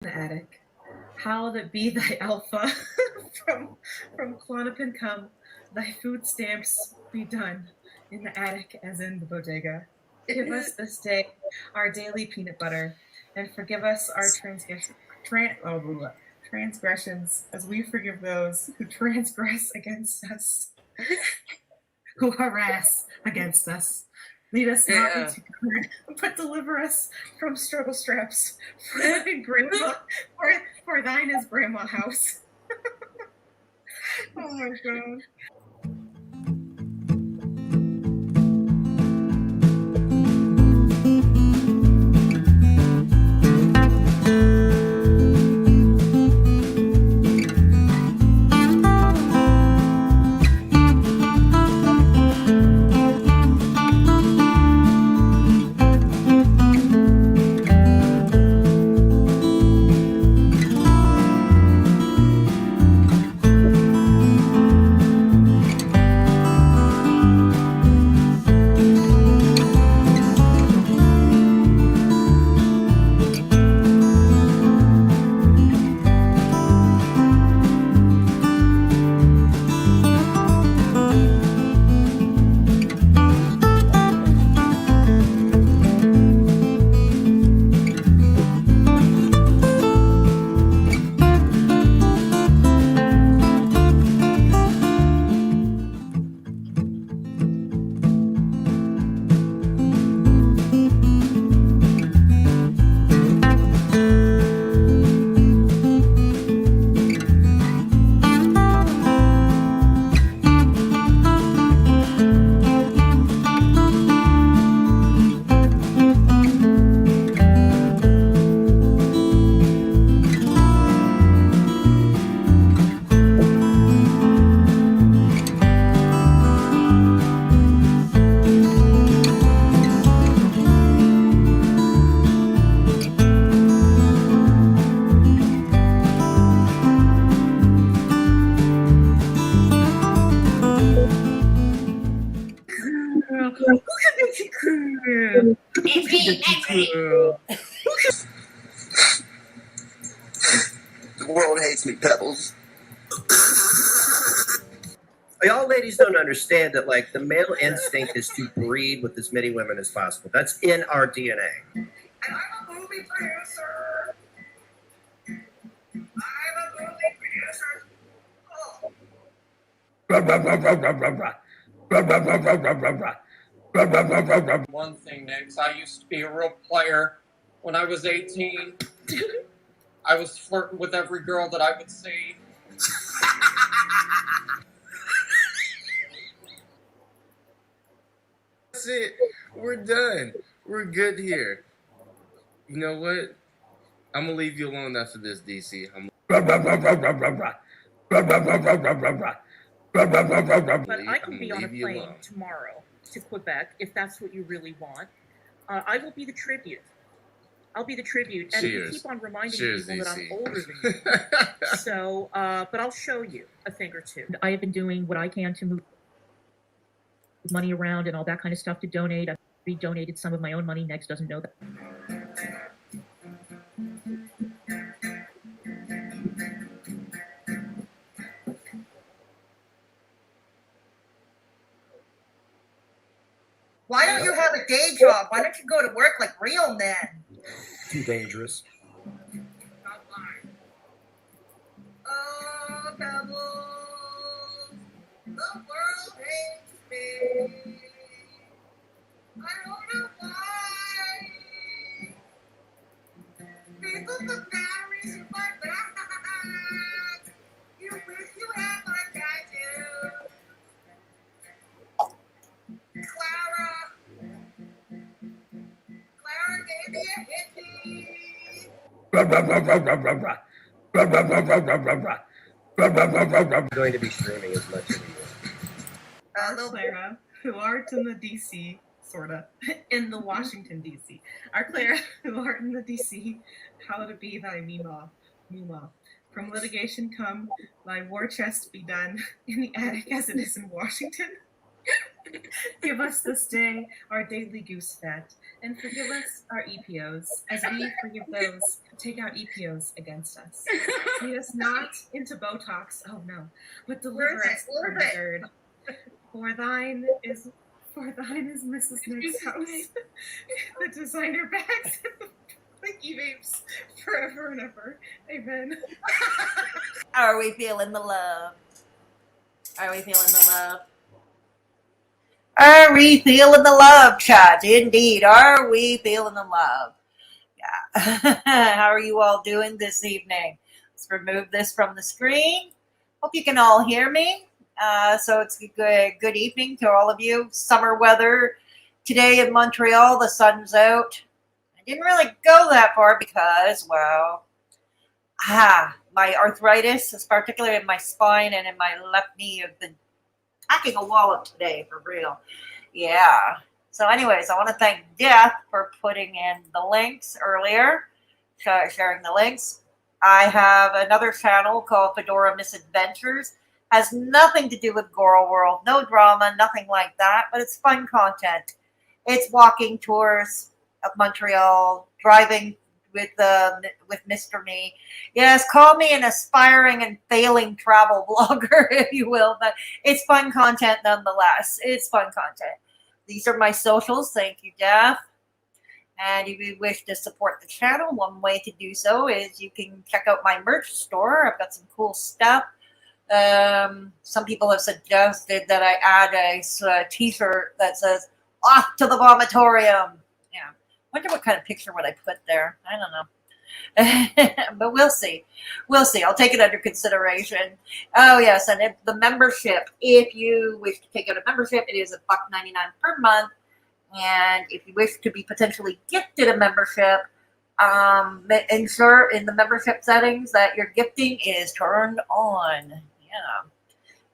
the attic. Hallowed be thy alpha from Clonopin come, thy food stamps be done in the attic as in the bodega. Give us this day our daily peanut butter, and forgive us our transgressions as we forgive those who transgress against us, who harass against us. Lead us not into good, but deliver us from struggle straps. For thine, grandma, for thine is grandma house. Oh my god. Who can make you cool? It's me. The world hates me, Pebbles. Y'all ladies don't understand that, like, the male instinct is to breed with as many women as possible. That's in our DNA. And I'm a movie producer. One thing, Nix, I used to be a real player. When I was 18, I was flirting with every girl that I would see. That's it. We're done. We're good here. You know what? I'm gonna leave you alone after this, DC. But I can be on a plane tomorrow to Quebec if that's what you really want. I will be the tribute. I'll be the tribute, and you keep on reminding people that I'm older than you. So, but I'll show you a thing or two. I have been doing what I can to move money around and all that kind of stuff to donate. I've re-donated some of my own money. Next doesn't know that. Why don't you have a day job? Why don't you go to work like real men? Too dangerous. Oh, Pebbles, the world hates me. I don't know why. People put batteries in my back. You wish you had my tattoo. Clara gave me a I'm going to be streaming as much anymore. Our Clara, who art in the DC, sorta, in the Washington DC. Our Clara, who art in the DC, hallowed be thy Mima. From litigation come, thy war chest be done in the attic as it is in Washington. Give us this day our daily goose fat, and forgive us our EPOs, as we forgive those who take out EPOs against us. Lead us not into Botox, oh no, but deliver us from the third. For thine is Mrs. Nick's house. The designer bags and the Quickie vapes forever and ever. Amen. Are we feeling the love? Are we feeling the love? Are we feeling the love, chat? Indeed. Are we feeling the love? Yeah. How are you all doing this evening? Let's remove this from the screen. Hope you can all hear me. So it's a good evening to all of you. Summer weather today in Montreal. The sun's out. I didn't really go that far because, well, my arthritis, is particularly in my spine and in my left knee, have been packing a wallop today, for real. Yeah. So anyways, I want to thank Death for putting in the links earlier, sharing the links. I have another channel called Fedora Misadventures. Has nothing to do with Goro World, no drama, nothing like that, but it's fun content. It's walking tours of Montreal, driving with Mr. Me. Yes, call me an aspiring and failing travel blogger, if you will, but it's fun content nonetheless. It's fun content. These are my socials. Thank you, Jeff. And if you wish to support the channel, one way to do so is you can check out my merch store. I've got some cool stuff. Some people have suggested that I add a t-shirt that says "Off to the Vomitorium." Yeah, wonder what kind of picture would I put there. I don't know. But we'll see. We'll see. I'll take it under consideration. Oh yes, and if the membership, if you wish to take out a membership, it is $1.99 per month. And if you wish to be potentially gifted a membership, ensure in the membership settings that your gifting is turned on. Yeah.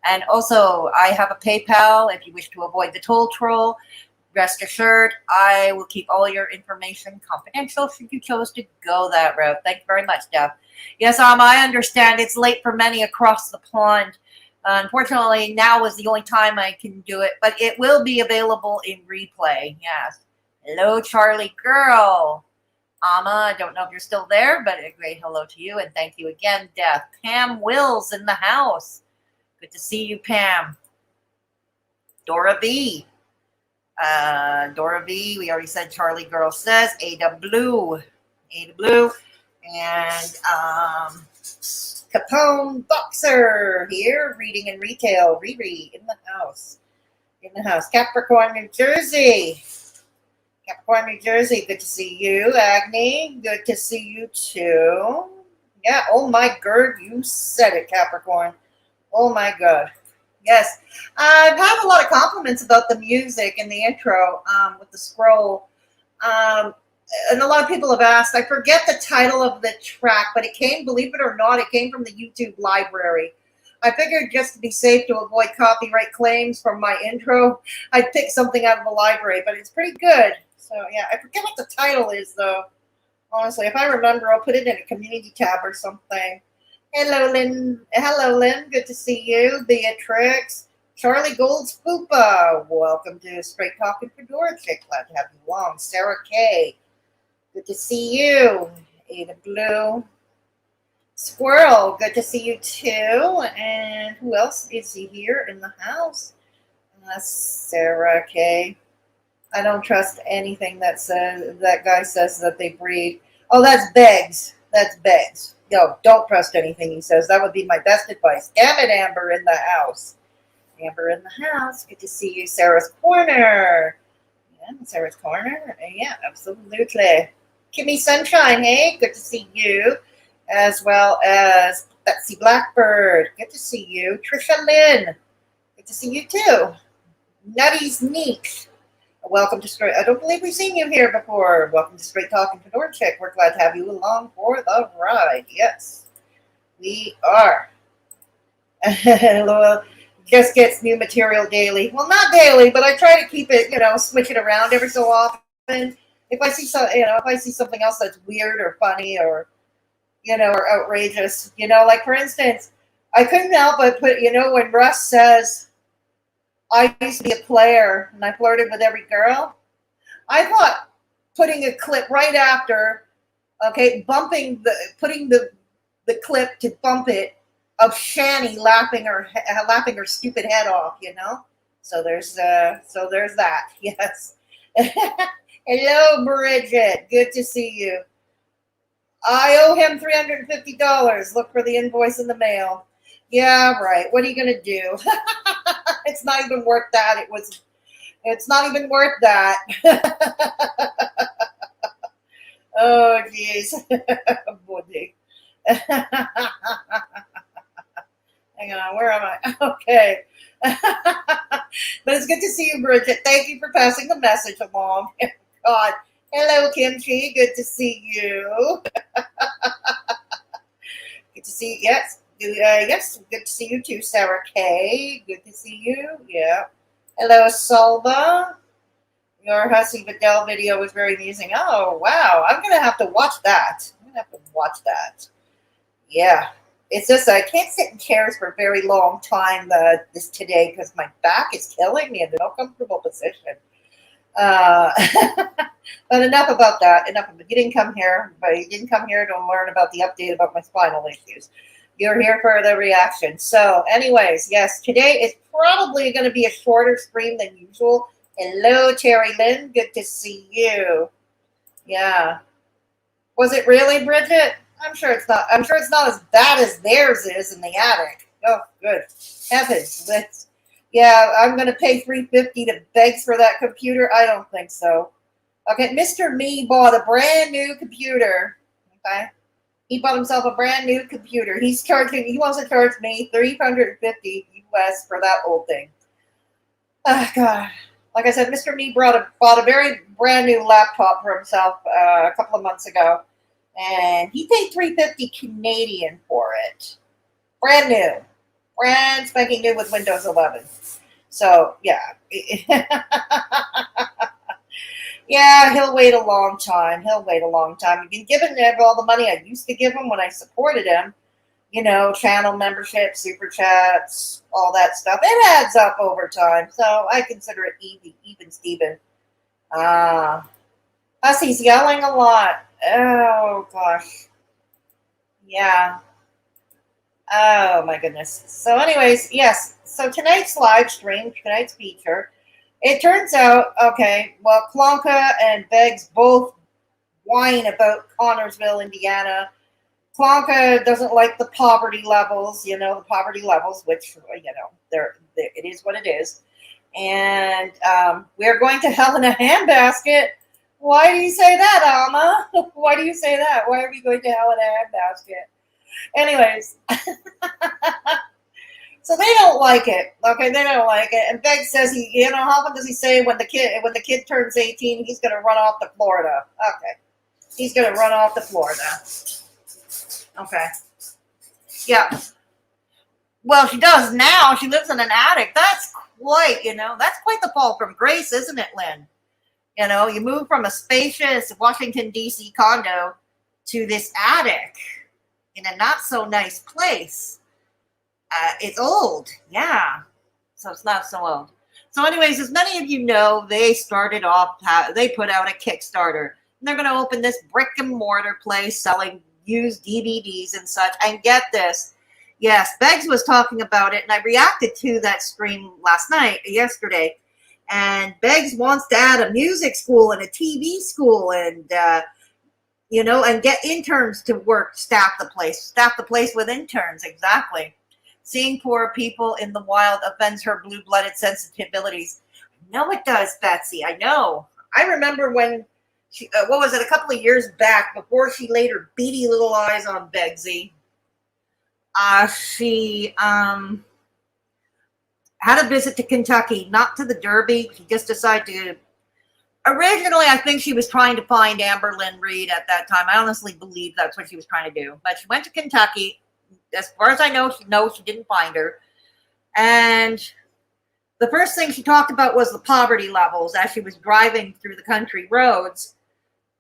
And also, I have a PayPal if you wish to avoid the toll troll. Rest assured, I will keep all your information confidential should you choose to go that route. Thank you very much, Deb. Yes, I understand it's late for many across the pond. Unfortunately, now is the only time I can do it, but it will be available in replay. Yes. Hello, Charlie girl. I don't know if you're still there, but a great hello to you, and thank you again, Death. Pam Wills in the house. Good to see you, Pam. Dora V. Dora V, we already said Charlie Girl says. Ada Blue. Ada Blue. And Capone Boxer here, reading in retail. Riri in the house. In the house. Capricorn, New Jersey. Capricorn, New Jersey. Good to see you, Agni. Good to see you too. Yeah. Oh my God, you said it, Capricorn. Oh my God. Yes, I've had a lot of compliments about the music and the intro with the scroll. And a lot of people have asked, I forget the title of the track, but it came, believe it or not, it came from the YouTube library. I figured just to be safe to avoid copyright claims from my intro, I'd pick something out of the library, but it's pretty good. So yeah, I forget what the title is though. Honestly, if I remember, I'll put it in a community tab or something. Hello, Lynn. Hello, Lynn. Good to see you. Beatrix. Charlie Gold's Poopa. Welcome to Straight Talking Fedora Chick. Glad to have you along. Sarah K. Good to see you. Ada Blue. Squirrel. Good to see you too. And who else is he here in the house? Sarah K. I don't trust anything that says that guy says that they breed. Oh, that's Begz. That's Begz. No, don't trust anything he says. That would be my best advice. Damn it, Amber in the house. Amber in the house. Good to see you. Sarah's Corner. Yeah, Sarah's Corner. Yeah, absolutely. Kimmy Sunshine, hey, good to see you. As well as Betsy Blackbird. Good to see you. Trisha Lynn. Good to see you too. Nutty's Neat. Welcome to Straight. I don't believe we've seen you here before. Welcome to Straight Talking Fedora Chick. We're glad to have you along for the ride. Yes, we are. Laura just gets new material daily. Well, not daily, but I try to keep it, switch it around every so often. If I see something else that's weird or funny or, or outrageous, like for instance, I couldn't help but put, when Russ says, I used to be a player and I flirted with every girl. I thought putting a clip right after, okay, putting the clip to bump it of Shani laughing her stupid head off, you know. So there's that. Yes. Hello, Bridget. Good to see you. I owe him $350. Look for the invoice in the mail. Yeah, right. What are you gonna do? It's not even worth that. It's not even worth that. Oh, jeez. Buddy. Hang on, where am I? Okay. But it's good to see you, Bridget. Thank you for passing the message along. God. Hello, Kimchi. Good to see you. Good to see you. Yes. Yes, good to see you too, Sarah K. Good to see you. Yeah. Hello, Solva. Your Hussy Vidal video was very amusing. Oh, wow. I'm going to have to watch that. Yeah. It's just I can't sit in chairs for a very long time this today because my back is killing me in no comfortable position. But enough about that. You didn't come here to learn about the update about my spinal issues. You're here for the reaction. So, anyways, yes, today is probably going to be a shorter stream than usual. Hello, Terry Lynn. Good to see you. Yeah. Was it really, Bridget? I'm sure it's not as bad as theirs is in the attic. Oh, good heavens. Yeah, I'm going to pay $350 to Begz for that computer. I don't think so. Okay, Mr. Me bought a brand new computer. Okay. He bought himself a brand new computer. He wants to charge me $350 US for that old thing. Oh, God. Like I said, Mr. Me bought a very brand new laptop for himself a couple of months ago. And he paid $350 Canadian for it. Brand new. Brand spanking new with Windows 11. So, yeah. Yeah, he'll wait a long time. I've been giving him all the money I used to give him when I supported him. You know, channel membership, super chats, all that stuff. It adds up over time. So I consider it even Steven. Hussy's yelling a lot. Oh, gosh. Yeah. Oh, my goodness. So anyways, yes. So tonight's live stream, tonight's feature, it turns out, okay, well, Klonka and Begz both whine about Connersville, Indiana. Klonka doesn't like the poverty levels, which, it is what it is. And we're going to hell in a handbasket. Why do you say that, Alma? Why do you say that? Why are we going to hell in a handbasket? Anyways. So they don't like it. Okay, they don't like it. And Begz says how often does he say when the kid turns 18, he's gonna run off to Florida. Okay. He's gonna run off to Florida. Okay. Yeah. Well, she does now. She lives in an attic. That's quite the fall from grace, isn't it, Lynn? You know, you move from a spacious Washington, D.C. condo to this attic in a not so nice place. It's old, yeah. So it's not so old. So anyways, as many of you know, they put out a Kickstarter. And they're going to open this brick and mortar place selling used DVDs and such. And get this. Yes, Begz was talking about it, and I reacted to that stream yesterday. And Begz wants to add a music school and a TV school and, and get interns to staff the place with interns, exactly. Seeing poor people in the wild offends her blue-blooded sensibilities. I know it does, Betsy. I know. I remember when she, a couple of years back, before she laid her beady little eyes on Begzy, she had a visit to Kentucky, not to the Derby. She just decided to. Originally, I think she was trying to find Amber Lynn Reed at that time. I honestly believe that's what she was trying to do. But she went to Kentucky. As far as I know, she didn't find her. And the first thing she talked about was the poverty levels as she was driving through the country roads.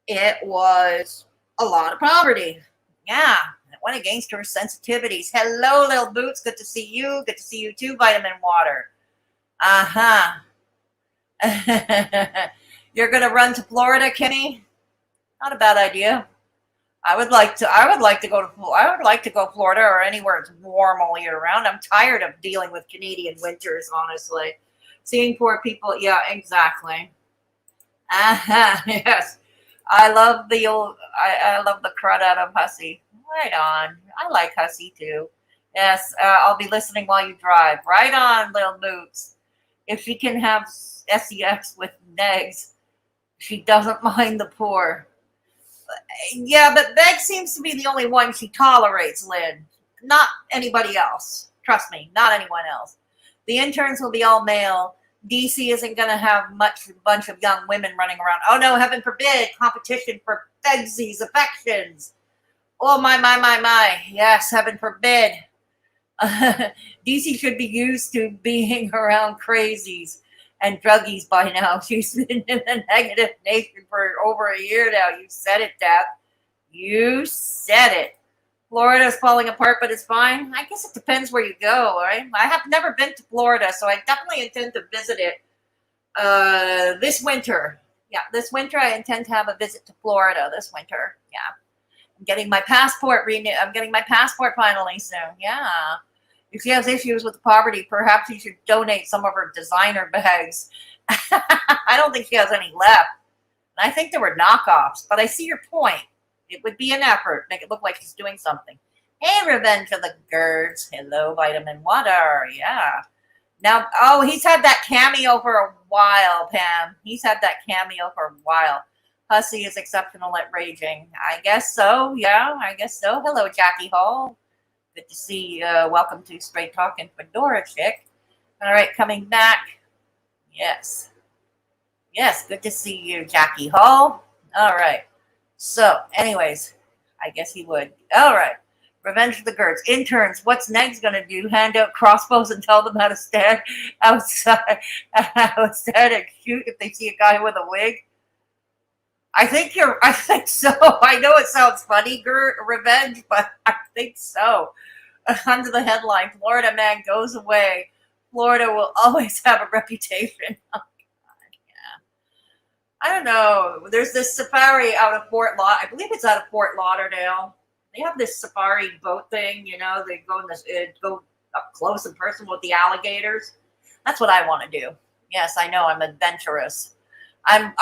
It was a lot of poverty. Yeah, it went against her sensitivities. Hello, Lil Boots. Good to see you. Good to see you too, Vitamin Water. Uh-huh. You're gonna run to Florida, Kenny? Not a bad idea. I would like to go to Florida or anywhere it's warm all year round. I'm tired of dealing with Canadian winters, honestly. Seeing poor people, yeah, exactly. Uh-huh, yes. I love the crud out of Hussy. Right on. I like Hussy too. Yes, I'll be listening while you drive. Right on, Lil Boots. If she can have sex with Negs, she doesn't mind the poor. Yeah, but Begz seems to be the only one she tolerates, Lynn. Not anybody else. Trust me, not anyone else. The interns will be all male. DC isn't going to have bunch of young women running around. Oh no, heaven forbid, competition for Begsy's affections. Oh my. Yes, heaven forbid. DC should be used to being around crazies and druggies by now. She's been in the negative nation for over a year now. You said it, Dad. You said it. Florida's falling apart, but it's fine. I guess it depends where you go, right? I have never been to Florida, so I definitely intend to visit it this winter. Yeah, this winter I intend to have a visit to Florida this winter. Yeah. I'm getting my passport I'm getting my passport finally soon. Yeah. If she has issues with poverty, perhaps she should donate some of her designer bags. I don't think she has any left. And I think there were knockoffs, but I see your point. It would be an effort. Make it look like she's doing something. Hey, Revenge of the Girds. Hello, Vitamin Water. Yeah. Now, he's had that cameo for a while, Pam. He's had that cameo for a while. Hussy is exceptional at raging. I guess so. Yeah, I guess so. Hello, Jackie Hall. Good to see you. Welcome to Straight Talking Fedora Chick. All right, coming back. Yes. Yes, good to see you, Jackie Hall. All right. So, anyways, I guess he would. All right. Revenge of the Girds. Interns, what's Negs going to do? Hand out crossbows and tell them how to stand outside and shoot if they see a guy with a wig? I think so. I know it sounds funny, Revenge, but I think so. Under the headline, Florida man goes away. Florida will always have a reputation. Oh, God, yeah. I don't know. There's this safari out of I believe it's out of Fort Lauderdale. They have this safari boat thing, you know. They go go up close and personal with the alligators. That's what I want to do. Yes, I know. I'm adventurous. I'm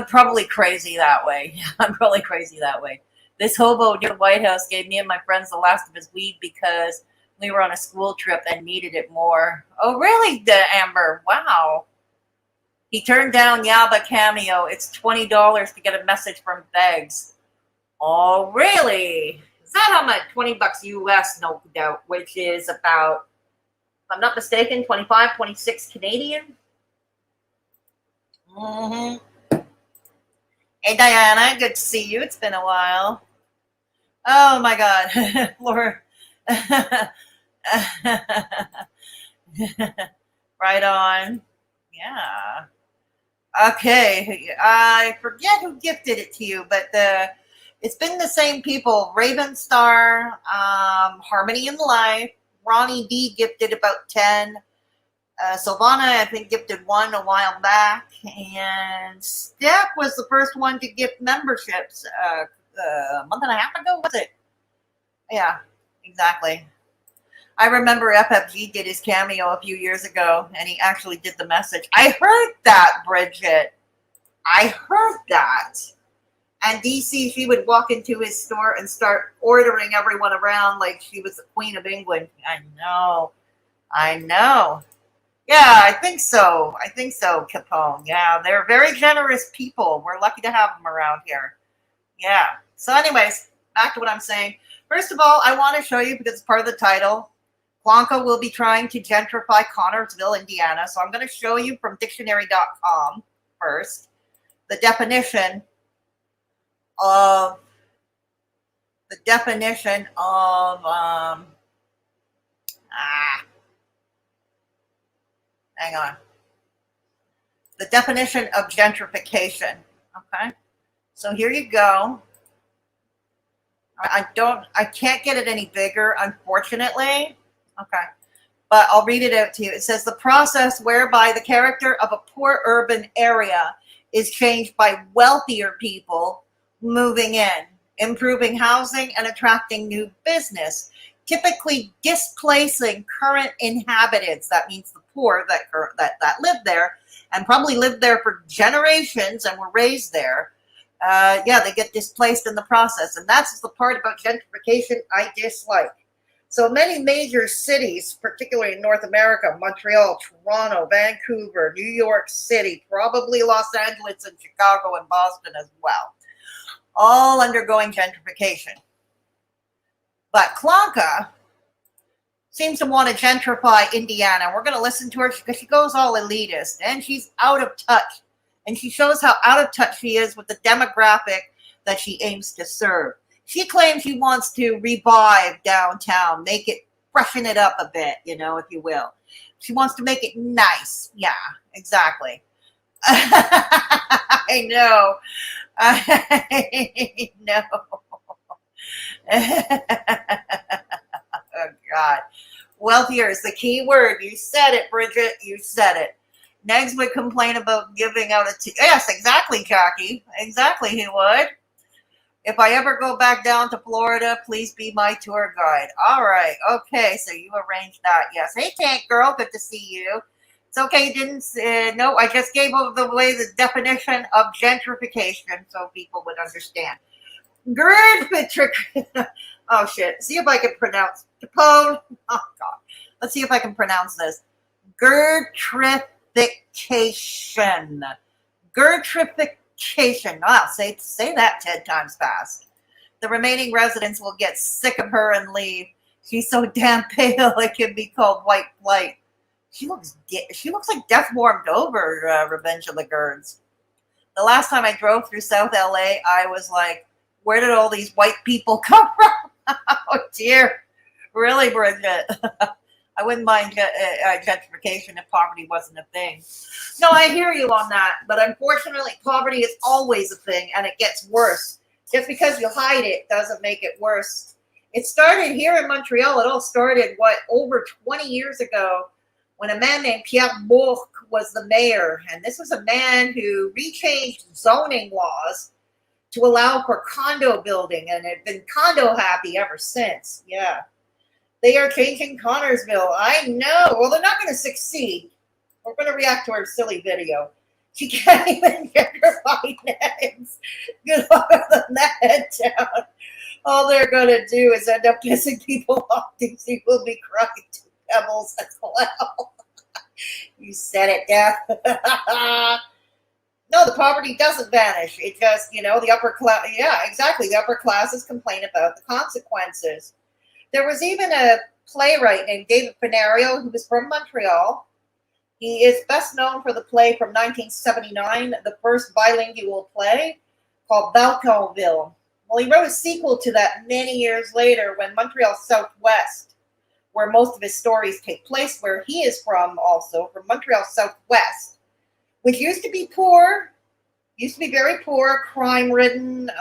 probably crazy that way. I'm probably crazy that way. This hobo near the White House gave me and my friends the last of his weed because we were on a school trip and needed it more. Oh, really, Amber? Wow. He turned down Yaba cameo. It's $20 to get a message from Begz. Oh, really? Is that how much? $20 US, no doubt, which is about, if I'm not mistaken, 25, 26 Canadian. Mm-hmm. Hey, Diana, good to see you. It's been a while. Oh, my God. Laura. Right on. Yeah. Okay. I forget who gifted it to you, but it's been the same people. Raven Star, Harmony in Life, Ronnie D gifted about 10. Silvana, I think, gifted 1 a while back, and Steph was the first one to gift memberships a month and a half ago, was it? Yeah, exactly. I remember FFG did his cameo a few years ago, and he actually did the message. I heard that, Bridget. I heard that. And DC, she would walk into his store and start ordering everyone around like she was the Queen of England. I know. Yeah, I think so, Capone. Yeah, they're very generous people. We're lucky to have them around here. Yeah. So anyways, back to what I'm saying. First of all, I want to show you, because it's part of the title, Blanca will be trying to gentrify Connersville, Indiana. So I'm going to show you from dictionary.com first the definition of hang on. The definition of gentrification. Okay. So here you go. I can't get it any bigger, unfortunately. Okay. but I'll read it out to you. It says the process whereby the character of a poor urban area is changed by wealthier people moving in, improving housing and attracting new business, typically displacing current inhabitants. That means the poor that live there and probably lived there for generations and were raised there. They get displaced in the process. And that's the part about gentrification I dislike. So many major cities, particularly in North America, Montreal, Toronto, Vancouver, New York City, probably Los Angeles and Chicago and Boston as well, all undergoing gentrification. But Clanca seems to want to gentrify Indiana. We're going to listen to her because she goes all elitist and she's out of touch. And she shows how out of touch she is with the demographic that she aims to serve. She claims she wants to revive downtown, make it, freshen it up a bit, if you will. She wants to make it nice. Yeah, exactly. I know. I know. Oh, God. Wealthier is the key word. You said it, Bridget. You said it. Negs would complain about giving out yes, exactly, Jackie. Exactly, he would. If I ever go back down to Florida, please be my tour guide. All right. Okay, so you arranged that. Yes. Hey, Tank Girl. Good to see you. It's okay. You didn't. No, I just gave away the definition of gentrification so people would understand. Oh, shit. See if I can pronounce. Capone. Oh, God. Let's see if I can pronounce this. Gentrification. Gentrification. Wow, say that 10 times fast. The remaining residents will get sick of her and leave. She's so damn pale it can be called white flight. She looks like Death Warmed Over, Revenge of the Girds. The last time I drove through South LA, I was like, where did all these white people come from? Oh dear. Really, Bridget? I wouldn't mind gentrification if poverty wasn't a thing. No, I hear you on that. But unfortunately, poverty is always a thing, and it gets worse. Just because you hide it doesn't make it worse. It started here in Montreal. It all started, over 20 years ago when a man named Pierre Bourque was the mayor. And this was a man who rechanged zoning laws to allow for condo building, and had been condo happy ever since. Yeah. They are changing Connersville. I know. Well, they're not going to succeed. We're going to react to her silly video. She can't even gentrify Negs. Good luck on that down. All they're going to do is end up pissing people off. Dixie will be crying to pebbles as well. You said it, Death. No, the poverty doesn't vanish. It just, the upper class. Yeah, exactly. The upper classes complain about the consequences. There was even a playwright named David Penario who was from Montreal. He is best known for the play from 1979, the first bilingual play called Balconville. Well, he wrote a sequel to that many years later when Montreal Southwest, where most of his stories take place, where he is from also, from Montreal Southwest, which used to be poor, used to be very poor, crime-ridden,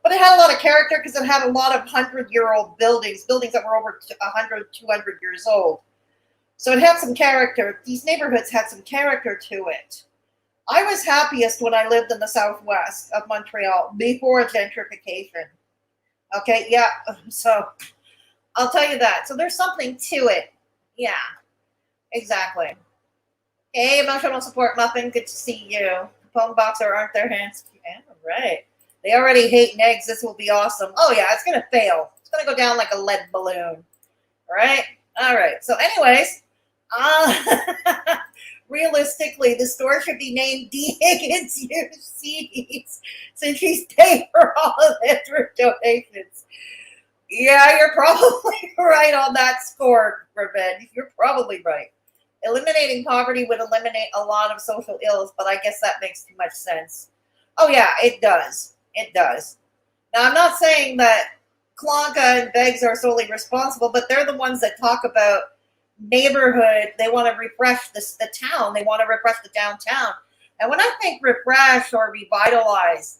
but it had a lot of character because it had a lot of 100-year-old buildings that were over 100, 200 years old. So it had some character. These neighborhoods had some character to it. I was happiest when I lived in the southwest of Montreal before gentrification. Okay, yeah, so I'll tell you that. So there's something to it. Yeah, exactly. Hey, emotional support muffin, good to see you. Phone boxer, aren't their hands? Yeah, right. They already hate Negs. This will be awesome. Oh, yeah, it's going to fail. It's going to go down like a lead balloon. Right? All right. So anyways, realistically, the store should be named D. Higgins UCs since she's paid for all of it through donations. Yeah, you're probably right on that score, Revenge. You're probably right. Eliminating poverty would eliminate a lot of social ills, but I guess that makes too much sense. Oh, yeah, it does. It does. Now, I'm not saying that Clanca and Begz are solely responsible, but they're the ones that talk about neighborhood. They want to refresh the town. They want to refresh the downtown. And when I think refresh or revitalize,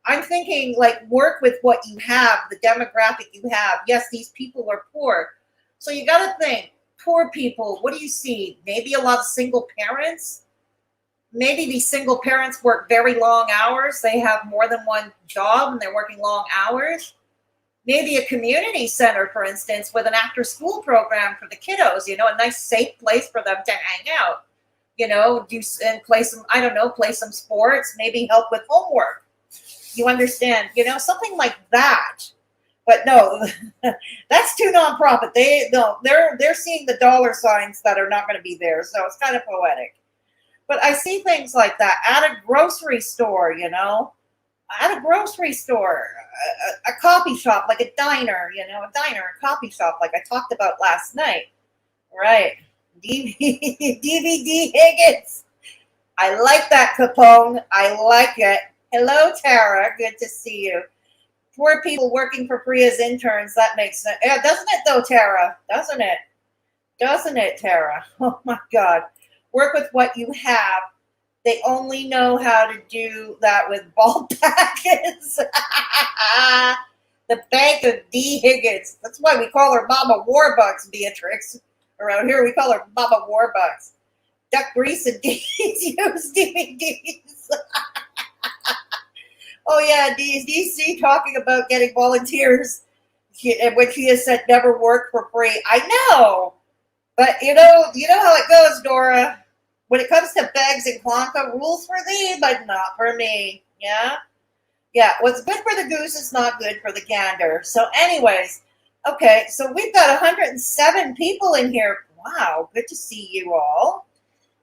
I'm thinking like work with what you have, the demographic you have. Yes, these people are poor, So you got to think, poor people, what do you see? Maybe a lot of single parents. Maybe these single parents work very long hours. They have more than one job and they're working long hours. Maybe a community center, for instance, with an after school program for the kiddos, you know, a nice safe place for them to hang out, you know, play some, I don't know, play some sports, maybe help with homework. You understand, you know, something like that. But no, that's too nonprofit. They're seeing the dollar signs that are not going to be there. So it's kind of poetic. But I see things like that at a grocery store, you know, at a grocery store, a coffee shop, like a diner, you know, a coffee shop, like I talked about last night. Right. DVD Higgins. I like that, Capone. I like it. Hello, Tara. Good to see you. Poor people working for free as interns. That makes sense. Yeah, doesn't it, though, Tara? Doesn't it? Doesn't it, Tara? Oh, my God. Work with what you have. They only know how to do that with ball packets. The Bank of D. Higgins. That's why we call her Mama Warbucks, Beatrix. Around here, we call her Mama Warbucks. Duck grease and use DVDs. Oh, yeah, DC talking about getting volunteers, which she has said never work for free. I know. But you know how it goes, Dora. When it comes to Begz and Klonka, rules for thee, but not for me. Yeah? Yeah, what's good for the goose is not good for the gander. So anyways, okay, so we've got 107 people in here. Wow, good to see you all.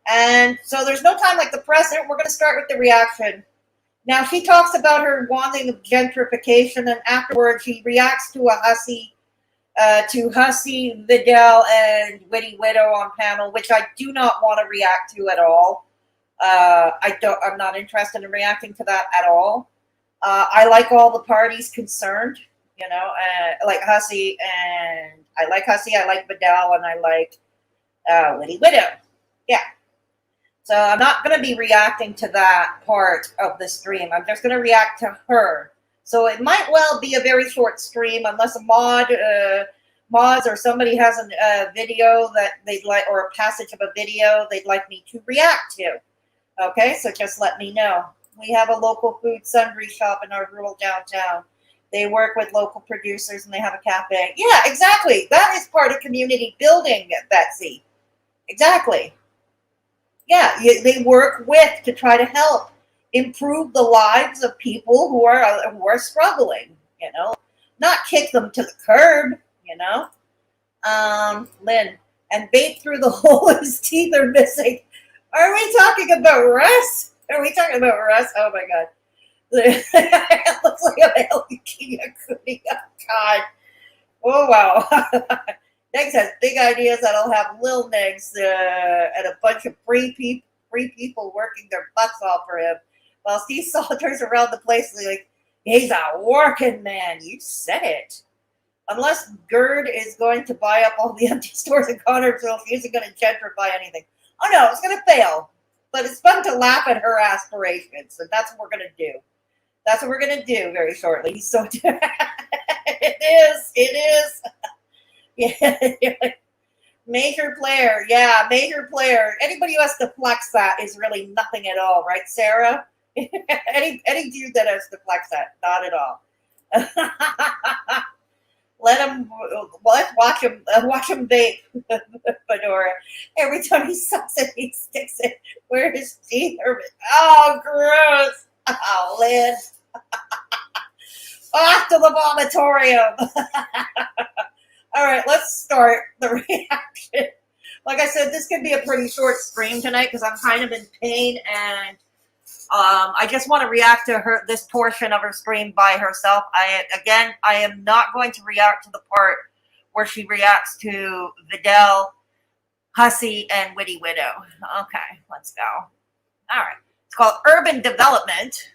And so there's no time like the present. We're going to start with the reaction. Now, she talks about her wanting of gentrification, and afterwards she reacts to Hussey, Vidal, and Witty Widow on panel, which I do not want to react to at all. I'm not interested in reacting to that at all. I like all the parties concerned, you know, like Hussey, and I like Vidal, and I like Witty Widow. Yeah. So I'm not going to be reacting to that part of the stream. I'm just going to react to her. So it might well be a very short stream unless a mods or somebody has a video that they'd like, or a passage of a video they'd like me to react to. Okay, so just let me know. We have a local food sundry shop in our rural downtown. They work with local producers and they have a cafe. Yeah, exactly. That is part of community building, Betsy. Exactly. Yeah, they work with to try to help improve the lives of people who are struggling, you know, not kick them to the curb, you know. Lynn, and bait through the hole his teeth are missing. Are we talking about Russ? Are we talking about Russ? Oh my God. It looks like a male leukemia cootie. Oh God. Oh wow. Negs has big ideas that'll have Lil Negs and a bunch of free people working their butts off for him. While Steve saunters around the place like, he's a working man. You said it. Unless Gerd is going to buy up all the empty stores in Connersville, she isn't going to gentrify anything. Oh no, it's going to fail. But it's fun to laugh at her aspirations, and that's what we're going to do. That's what we're going to do very shortly. He's so It is. Yeah. Major player. Yeah, major player. Anybody who has to flex that is really nothing at all, right, Sarah? any dude that has to flex that, not at all. Let's watch him bake Fedora. Every time he sucks it, he sticks it where his teeth are. Oh, gross. Oh, Lynn. Off to the vomitorium. All right, let's start the reaction. Like I said, this could be a pretty short stream tonight because I'm kind of in pain, and I just want to react to this portion of her stream by herself. I am not going to react to the part where she reacts to Vidal, Hussey, and Witty Widow. Okay, let's go. All right, it's called Urban Development.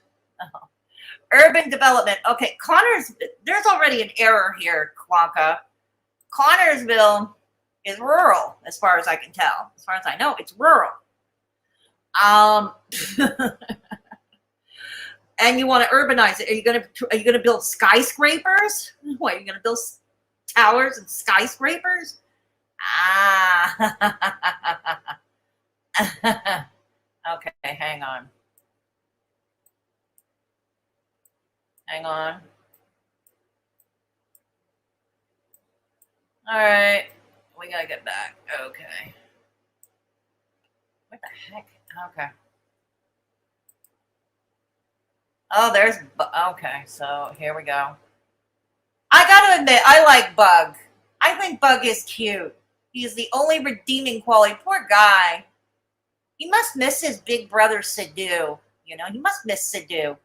Urban Development. Okay, there's already an error here, Klonka. Connersville is rural, as far as I can tell. As far as I know, it's rural. And you want to urbanize it. Are you gonna build skyscrapers? What, are you gonna build towers and skyscrapers? Ah. Okay, hang on. Hang on. All right. We gotta get back. Okay. What the heck? Okay. Oh, there's. Okay, so here we go. I gotta admit, I like Bug. I think Bug is cute. He's the only redeeming quality. Poor guy. He must miss his big brother Sidhu. You know, he must miss Sidhu.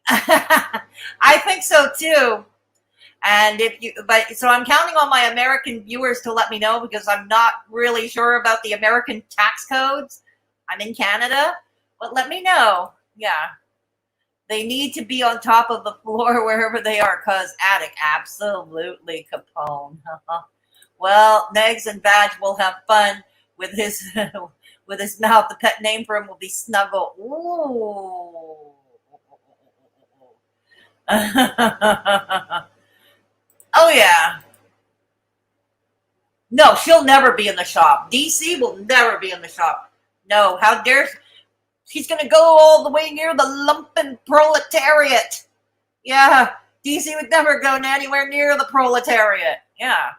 I think so too. And so I'm counting on my American viewers to let me know because I'm not really sure about the American tax codes. I'm in Canada, but let me know. Yeah. They need to be on top of the floor wherever they are, cause attic, absolutely, Capone. Well, Negs and Badge will have fun with his with his mouth. The pet name for him will be Snuggle. Ooh. Oh yeah. No, she'll never be in the shop. DC will never be in the shop. No, how dare she's gonna go all the way near the lumpen proletariat. Yeah, DC would never go anywhere near the proletariat. Yeah.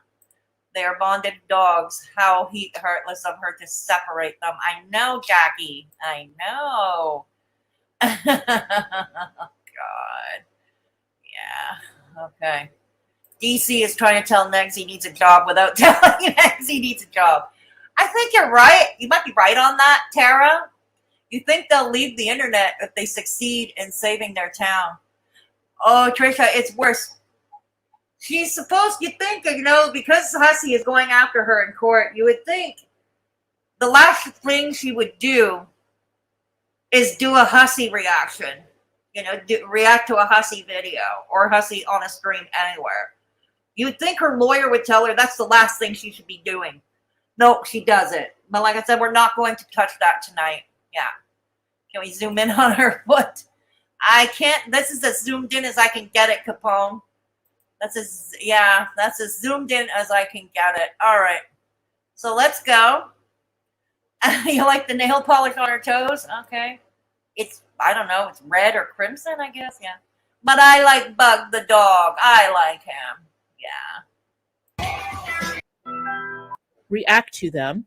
They are bonded dogs. How heartless of her to separate them. I know, Jackie. I know. God. Yeah. Okay. DC is trying to tell Negs he needs a job without telling Negs he needs a job. I think you're right. You might be right on that, Tara. You think they'll leave the internet if they succeed in saving their town. Oh, Trisha, it's worse. She's supposed, you think, you know, because Hussey is going after her in court, you would think the last thing she would do is do a Hussey reaction. You know, react to a Hussey video or Hussey on a stream anywhere. You would think her lawyer would tell her that's the last thing she should be doing. No, she doesn't. But like I said, we're not going to touch that tonight. Yeah. Can we zoom in on her foot? I can't. This is as zoomed in as I can get it, Capone. That's as zoomed in as I can get it. All right. So let's go. You like the nail polish on her toes? Okay. It's, I don't know, it's red or crimson, I guess. Yeah. But I like Bug the dog. I like him. Yeah. React to them.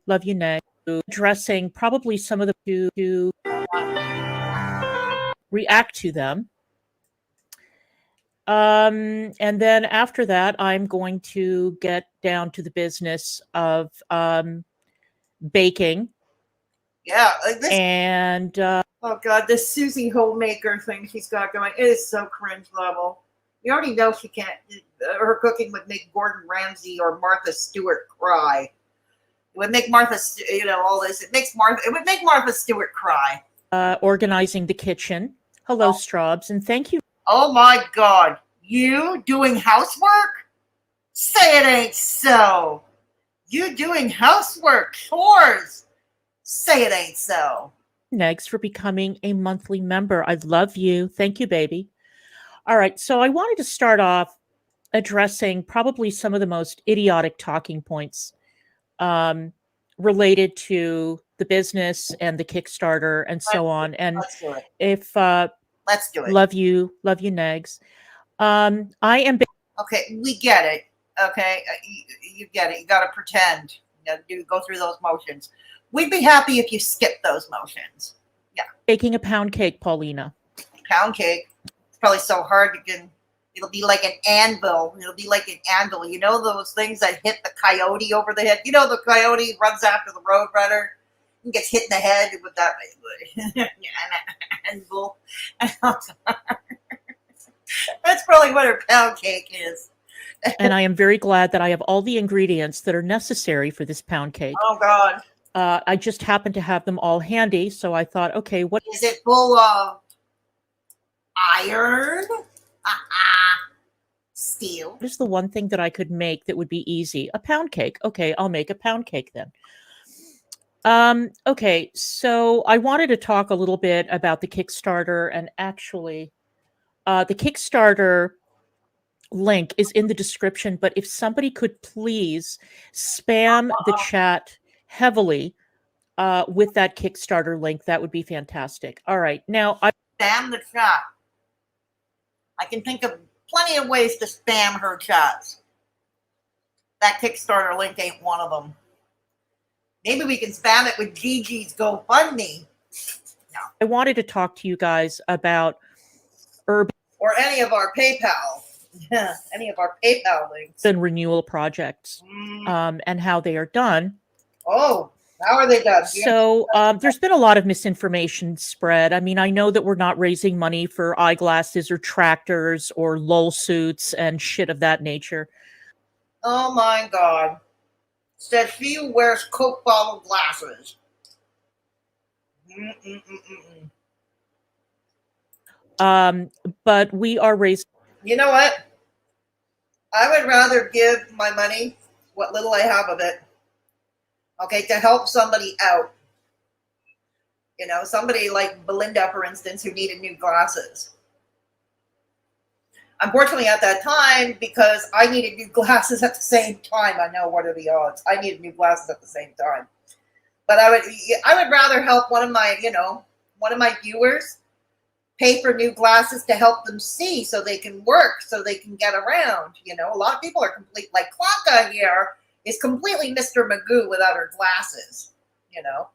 Love you, Neg. Addressing probably some of the to react to them. And then after that, I'm going to get down to the business of baking. Yeah. Oh God, this Susie Homemaker thing she's got going, it is so cringe level. You already know she can't, her cooking would make Gordon Ramsay or Martha Stewart cry. It would make Martha, all this. It would make Martha Stewart cry. Organizing the kitchen. Hello, Straubs, and thank you. Oh my God. You doing housework? Say it ain't so. You doing housework, chores. Say it ain't so. Negs, for becoming a monthly member. I love you. Thank you, baby. All right. So I wanted to start off addressing probably some of the most idiotic talking points related to the business and the Kickstarter and so on. And let's do it. Let's do it. Love you, Negs. I am. Okay, we get it. Okay, you get it. You got to pretend. You got to go through those motions. We'd be happy if you skipped those motions. Yeah. Baking a pound cake, Paulina. Pound cake. It's probably so hard to get. It'll be like an anvil. It'll be like an anvil. You know those things that hit the coyote over the head? You know the coyote runs after the road runner and gets hit in the head with that anvil. That's probably what her pound cake is. And I am very glad that I have all the ingredients that are necessary for this pound cake. Oh, God. I just happen to have them all handy, so I thought, okay, what is it full of? Iron? Steel? What is the one thing that I could make that would be easy? A pound cake. Okay, I'll make a pound cake then. Okay, so I wanted to talk a little bit about the Kickstarter, and actually, the Kickstarter link is in the description, but if somebody could please spam the chat heavily with that Kickstarter link, that would be fantastic. All right. Now, Spam the chat. I can think of plenty of ways to spam her chats. That Kickstarter link ain't one of them. Maybe we can spam it with Gigi's GoFundMe. No. I wanted to talk to you guys about urban or any of our PayPal. Any of our PayPal links. And renewal projects and how they are done. Oh, how are they done? So there's been a lot of misinformation spread. I mean, I know that we're not raising money for eyeglasses or tractors or lol suits and shit of that nature. Oh my God. Says she who wears Coke bottle glasses. But we are raising. You know what? I would rather give my money, what little I have of it, okay, to help somebody out. You know, somebody like Belinda, for instance, who needed new glasses. Unfortunately, at that time, because I needed new glasses at the same time, I know what are the odds. I needed new glasses at the same time. But I would rather help one of my viewers pay for new glasses to help them see so they can work, so they can get around. You know, a lot of people are like Clanka here is completely Mr. Magoo without her glasses. You know,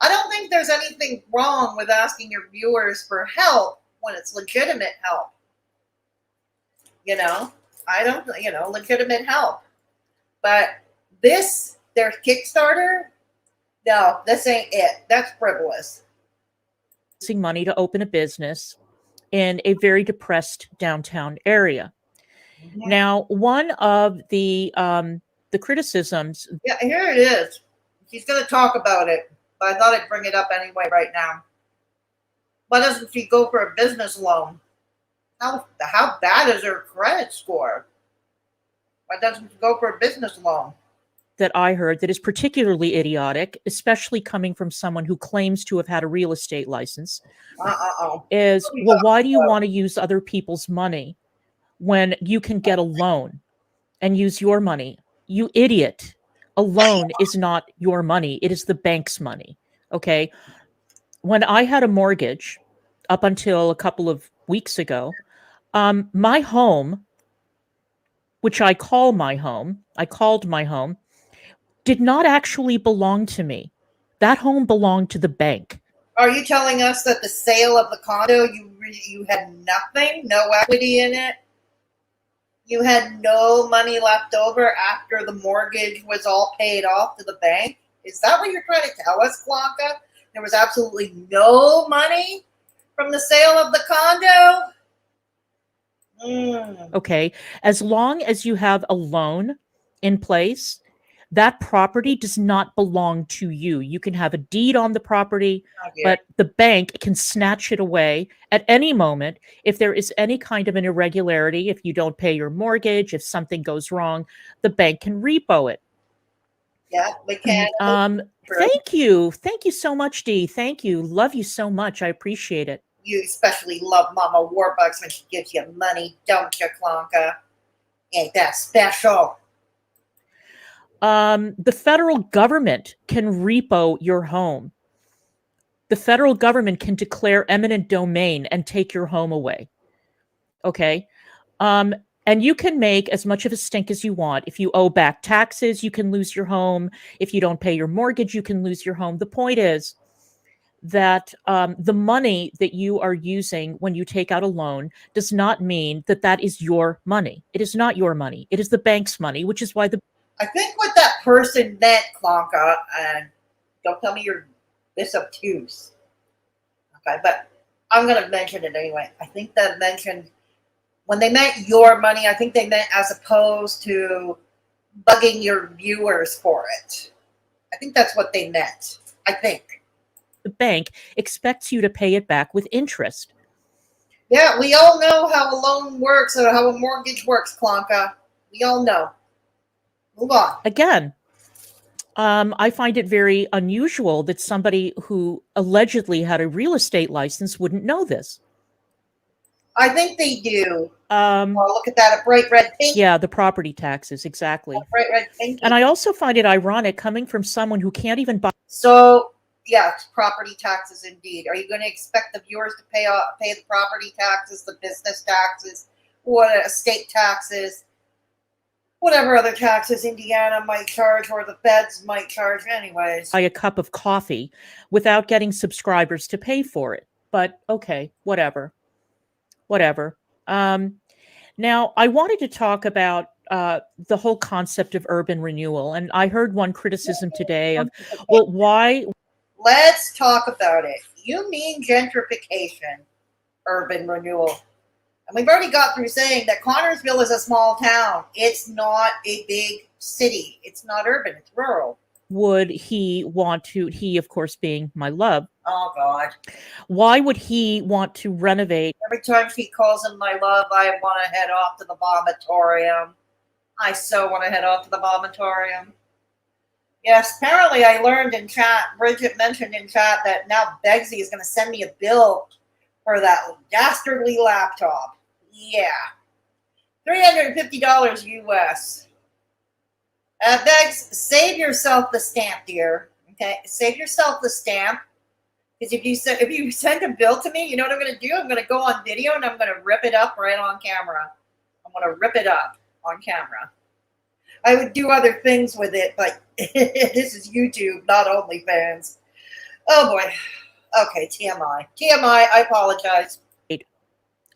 I don't think there's anything wrong with asking your viewers for help when it's legitimate help. You know, legitimate help. But their Kickstarter, no, this ain't it. That's frivolous. Money to open a business in a very depressed downtown area. Mm-hmm. Now, one of the criticisms. Yeah, here it is. She's going to talk about it, but I thought I'd bring it up anyway right now. Why doesn't she go for a business loan? How bad is her credit score? Why doesn't she go for a business loan? That I heard that is particularly idiotic, especially coming from someone who claims to have had a real estate license, is, well, why do you want to use other people's money when you can get a loan and use your money? You idiot. A loan is not your money. It is the bank's money. Okay. When I had a mortgage up until a couple of weeks ago, my home, which I called my home, did not actually belong to me. That home belonged to the bank. Are you telling us that the sale of the condo, you had nothing, no equity in it? You had no money left over after the mortgage was all paid off to the bank? Is that what you're trying to tell us, Clanka? There was absolutely no money from the sale of the condo? Okay. As long as you have a loan in place, that property does not belong to you. You can have a deed on the property, but the bank can snatch it away at any moment. If there is any kind of an irregularity, if you don't pay your mortgage, if something goes wrong, the bank can repo it. Yeah, we can. Thank you. Thank you so much, Dee. Thank you. Love you so much. I appreciate it. You especially love Mama Warbucks when she gives you money, don't you, Clanka? Ain't that special? The federal government can repo your home. The federal government can declare eminent domain and take your home away. Okay. And you can make as much of a stink as you want. If you owe back taxes, you can lose your home. If you don't pay your mortgage, you can lose your home. The point is that the money that you are using when you take out a loan does not mean that that is your money. It is not your money. It is the bank's money, which is why I think what that person meant, Clanka, and don't tell me you're this obtuse, okay, but I'm going to mention it anyway. I think that mentioned, when they meant your money, I think they meant as opposed to bugging your viewers for it. I think that's what they meant. I think. The bank expects you to pay it back with interest. Yeah, we all know how a loan works or how a mortgage works, Clanka. We all know. Move on. Again, I find it very unusual that somebody who allegedly had a real estate license wouldn't know this. I think they do. Oh, look at that, a bright red pink. Yeah, the property taxes, exactly. A bright red pink. And I also find it ironic coming from someone who can't even buy. So, yeah, property taxes indeed. Are you going to expect the viewers to pay the property taxes, the business taxes, what estate taxes, whatever other taxes Indiana might charge or the Begz might charge anyways? A cup of coffee without getting subscribers to pay for it. But okay, whatever. Now, I wanted to talk about the whole concept of urban renewal. And I heard one criticism today of, well, why? Let's talk about it. You mean gentrification, urban renewal. And we've already got through saying that Connersville is a small town. It's not a big city. It's not urban. It's rural. Would he want to, he, of course, being my love. Oh, God. Why would he want to renovate? Every time she calls him my love, I want to head off to the vomitorium. I so want to head off to the vomitorium. Yes, apparently I learned in chat, Bridget mentioned in chat that now Begz is going to send me a bill for that dastardly laptop. Yeah. $350 US. Begz, save yourself the stamp, dear. Okay, save yourself the stamp. Because if you send a bill to me, you know what I'm going to do? I'm going to go on video and I'm going to rip it up right on camera. I'm going to rip it up on camera. I would do other things with it, but this is YouTube, not OnlyFans. Oh boy. Okay, TMI. I apologize.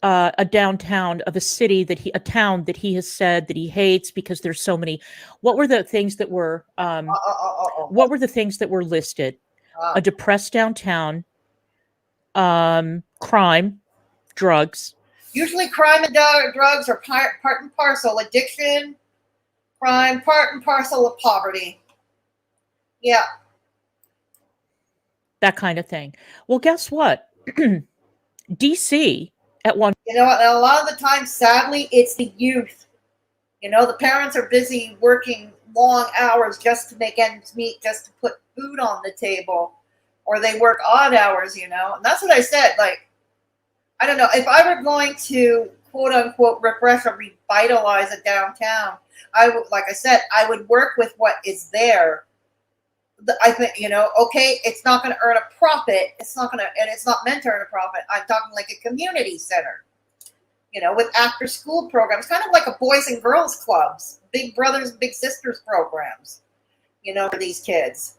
A downtown of a city a town that he has said that he hates because there's so many. What were the things that were? What were the things that were listed? A depressed downtown, crime, drugs. Usually, crime and drugs are part and parcel. Addiction, crime, part and parcel of poverty. Yeah. That kind of thing. Well, guess what? DC at one. You know, a lot of the time, sadly, it's the youth. You know, the parents are busy working long hours just to make ends meet, just to put food on the table, or they work odd hours, you know. And that's what I said. Like, I don't know, if I were going to quote unquote refresh or revitalize a downtown, I would, like I said, I would work with what is there. I think, you know, okay, it's not going to earn a profit. It's not meant to earn a profit. I'm talking like a community center, you know, with after school programs, kind of like a boys and girls clubs, big brothers, big sisters programs, you know, for these kids.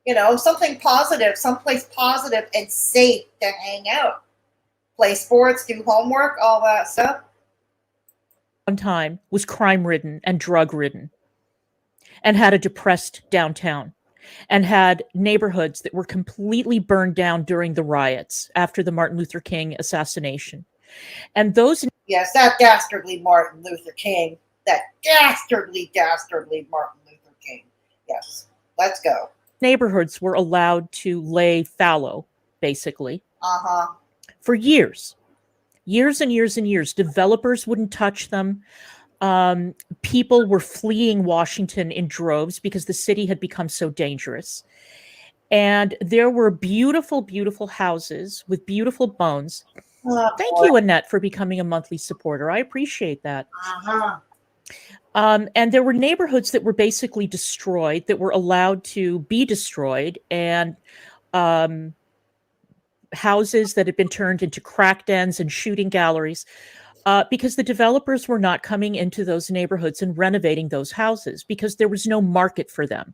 You know, something positive, someplace positive and safe to hang out. Play sports, do homework, all that stuff. One time was crime-ridden and drug-ridden and had a depressed downtown and had neighborhoods that were completely burned down during the riots after the Martin Luther King assassination. And those... Yes, that dastardly Martin Luther King. That dastardly Martin Luther King. Yes, let's go. Neighborhoods were allowed to lay fallow, basically. For years. Years and years and years. Developers wouldn't touch them. People were fleeing Washington in droves because the city had become so dangerous. And there were beautiful, beautiful houses with beautiful bones. Thank you, Annette, for becoming a monthly supporter. I appreciate that. And there were neighborhoods that were basically destroyed, that were allowed to be destroyed, and houses that had been turned into crack dens and shooting galleries, because the developers were not coming into those neighborhoods and renovating those houses because there was no market for them.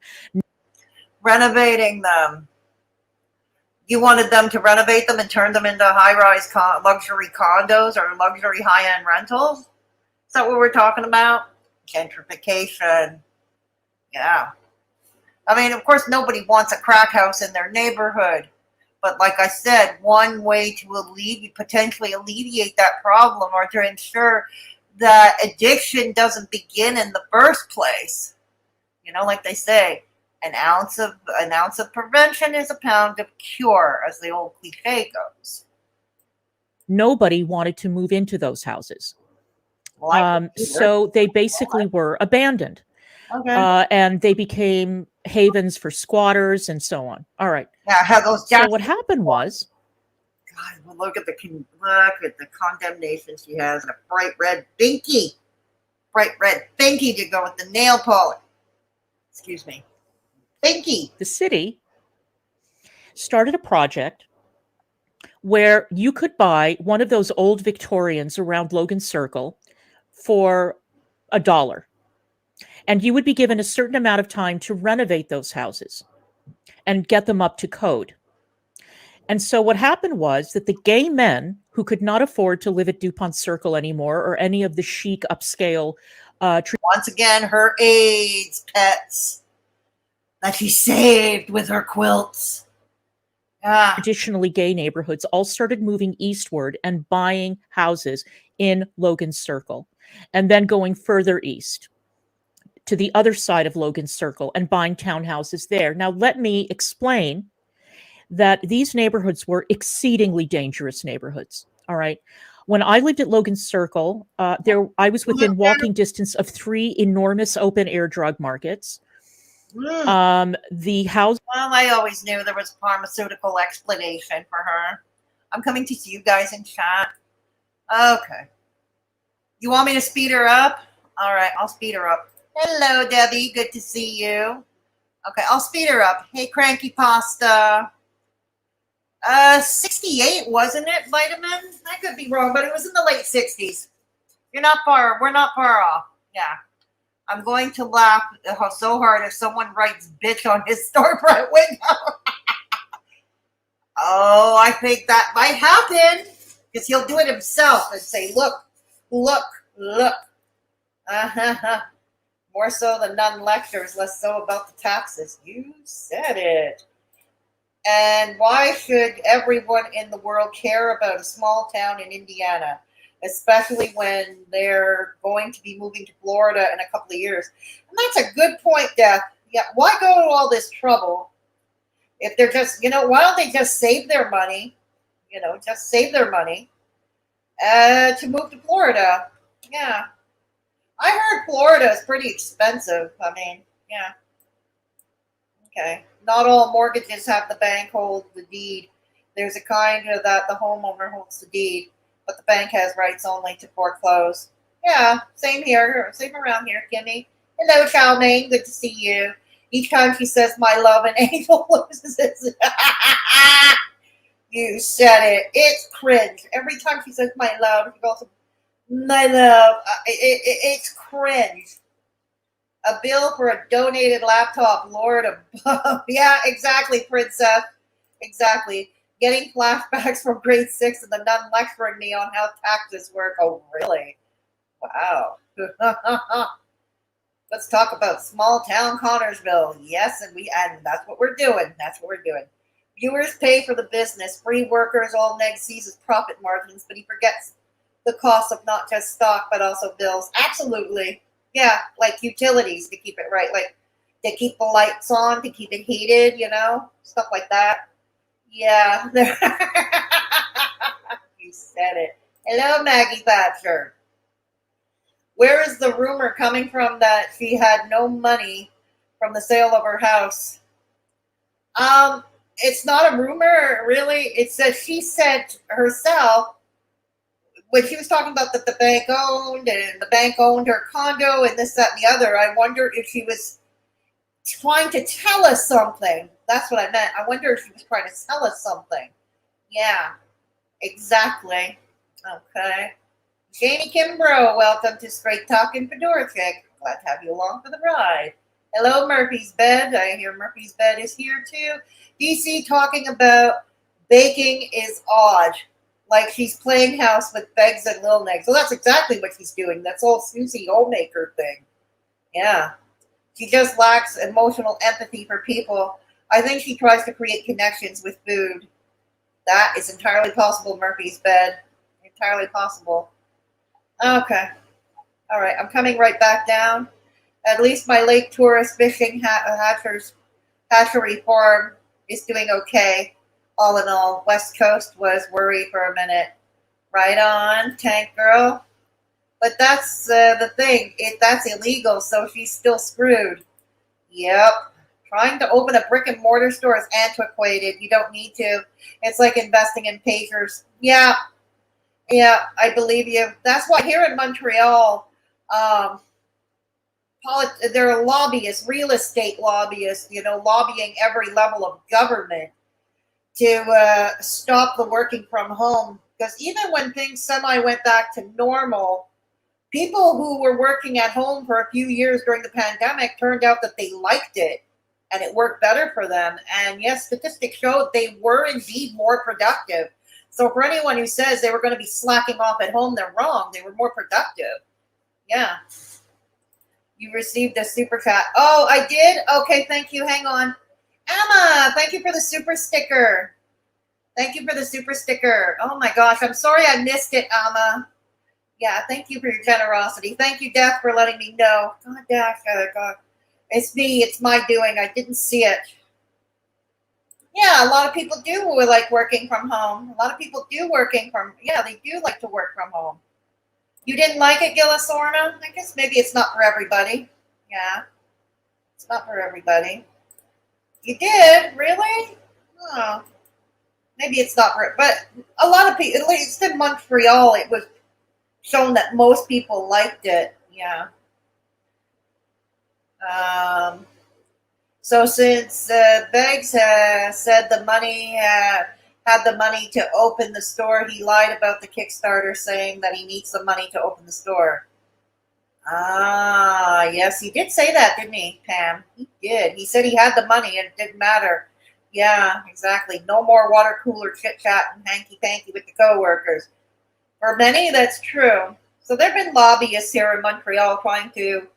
Renovating them. You wanted them to renovate them and turn them into high-rise luxury condos or luxury high-end rentals? Is that what we're talking about? Gentrification. Yeah. I mean, of course, nobody wants a crack house in their neighborhood. But like I said, one way to potentially alleviate that problem or to ensure that addiction doesn't begin in the first place, you know, like they say, an ounce of prevention is a pound of cure, as the old cliche goes. Nobody wanted to move into those houses. So they basically were abandoned. Okay. And they became havens for squatters and so on. All right. Yeah, how those so what happened was God, well, look at the condemnation she has, and a bright red binky to go with the nail polish. Excuse me, binky. The city started a project where you could buy one of those old Victorians around Logan Circle for $1. And you would be given a certain amount of time to renovate those houses and get them up to code. And so what happened was that the gay men who could not afford to live at DuPont Circle anymore or any of the chic upscale once again, her AIDS pets that she saved with her quilts. traditionally gay neighborhoods all started moving eastward and buying houses in Logan Circle, and then going further east to the other side of Logan Circle and buying townhouses there. Now, let me explain that these neighborhoods were exceedingly dangerous neighborhoods. All right. When I lived at Logan Circle, I was within walking distance of 3 enormous open air drug markets. The house. Well, I always knew there was a pharmaceutical explanation for her. I'm coming to see you guys in chat. Okay. You want me to speed her up? All right, I'll speed her up. Hello, Debbie. Good to see you. Okay, I'll speed her up. Hey, Cranky Pasta. 68, wasn't it, Vitamin? I could be wrong, but it was in the late 60s. We're not far off. Yeah. I'm going to laugh so hard if someone writes bitch on his storefront window. Oh, I think that might happen. Because he'll do it himself and say, look. More so than non-lectures, less so about the taxes. You said it. And why should everyone in the world care about a small town in Indiana, especially when they're going to be moving to Florida in a couple of years? And that's a good point, Death. Yeah, why go to all this trouble if they're just, why don't they just save their money, to move to Florida? Yeah. I heard Florida is pretty expensive. I mean, yeah. Okay. Not all mortgages have the bank hold the deed. There's a kind that the homeowner holds the deed, but the bank has rights only to foreclose. Yeah, same here. Same around here, Kimmy. Hello, Charmaine. Good to see you. Each time she says my love, an angel loses it. You said it. It's cringe. Every time she says my love, she goes, my love. It's cringe. A bill for a donated laptop, Lord above. Yeah, exactly, Princess. Exactly. Getting flashbacks from grade 6 and the nun lecturing me on how taxes work. Oh, really? Wow. Let's talk about small town Connersville. Yes, and that's what we're doing. Viewers pay for the business. Free workers, all Neg sees is profit margins, but he forgets the cost of not just stock, but also bills. Absolutely. Yeah, like utilities to keep it right. Like to keep the lights on, to keep it heated, stuff like that. Yeah. You said it. Hello, Maggie Thatcher. Where is the rumor coming from that she had no money from the sale of her house? It's not a rumor, really. It says she said herself, when she was talking about that the bank owned and the bank owned her condo and this, that, and the other, I wonder if she was trying to tell us something. That's what I meant. I wonder if she was trying to tell us something. Yeah, exactly. Okay. Janie Kimbrough, welcome to Straight Talking Fedora Chick. Glad to have you along for the ride. Hello, Murphy's Bed. I hear Murphy's Bed is here too. DC talking about baking is odd. Like she's playing house with Begz and Lil Neg. So that's exactly what she's doing. That's all Susie Homemaker thing. Yeah. She just lacks emotional empathy for people. I think she tries to create connections with food. That is entirely possible, Murphy's Bed. Entirely possible. Okay. All right. I'm coming right back down. At least my lake tourist fishing hatchery farm is doing okay. All in all, West Coast was worried for a minute. Right on, Tank Girl. But that's the thing. That's illegal, so she's still screwed. Yep. Trying to open a brick and mortar store is antiquated. You don't need to. It's like investing in pagers. Yeah, I believe you. That's why here in Montreal, there are lobbyists, real estate lobbyists, lobbying every level of government to stop the working from home. Because even when things semi went back to normal, people who were working at home for a few years during the pandemic turned out that they liked it and it worked better for them. And yes, statistics showed they were indeed more productive. So for anyone who says they were going to be slacking off at home, they're wrong. They were more productive. Yeah. You received a super chat. Oh, I did? Okay, thank you. Hang on. Emma, thank you for the super sticker. Thank you for the super sticker. Oh my gosh, I'm sorry I missed it, Emma. Yeah, thank you for your generosity. Thank you, Death, for letting me know. God. It's me. It's my doing. I didn't see it. Yeah, a lot of people do like working from home. A lot of people do they do like to work from home. You didn't like it, Gillisorna? I guess maybe it's not for everybody. Yeah, it's not for everybody. You did? Really? Oh, maybe it's not for it. But a lot of people, at least in Montreal, it was shown that most people liked it. Yeah. So since Begz said the money had the money to open the store, he lied about the Kickstarter, saying that he needs the money to open the store. Ah, yes, he did say that, didn't he, Pam? He did. He said he had the money and it didn't matter. Yeah, exactly. No more water cooler chit-chat and hanky-panky with the co-workers. For many, that's true. So there have been lobbyists here in Montreal trying to,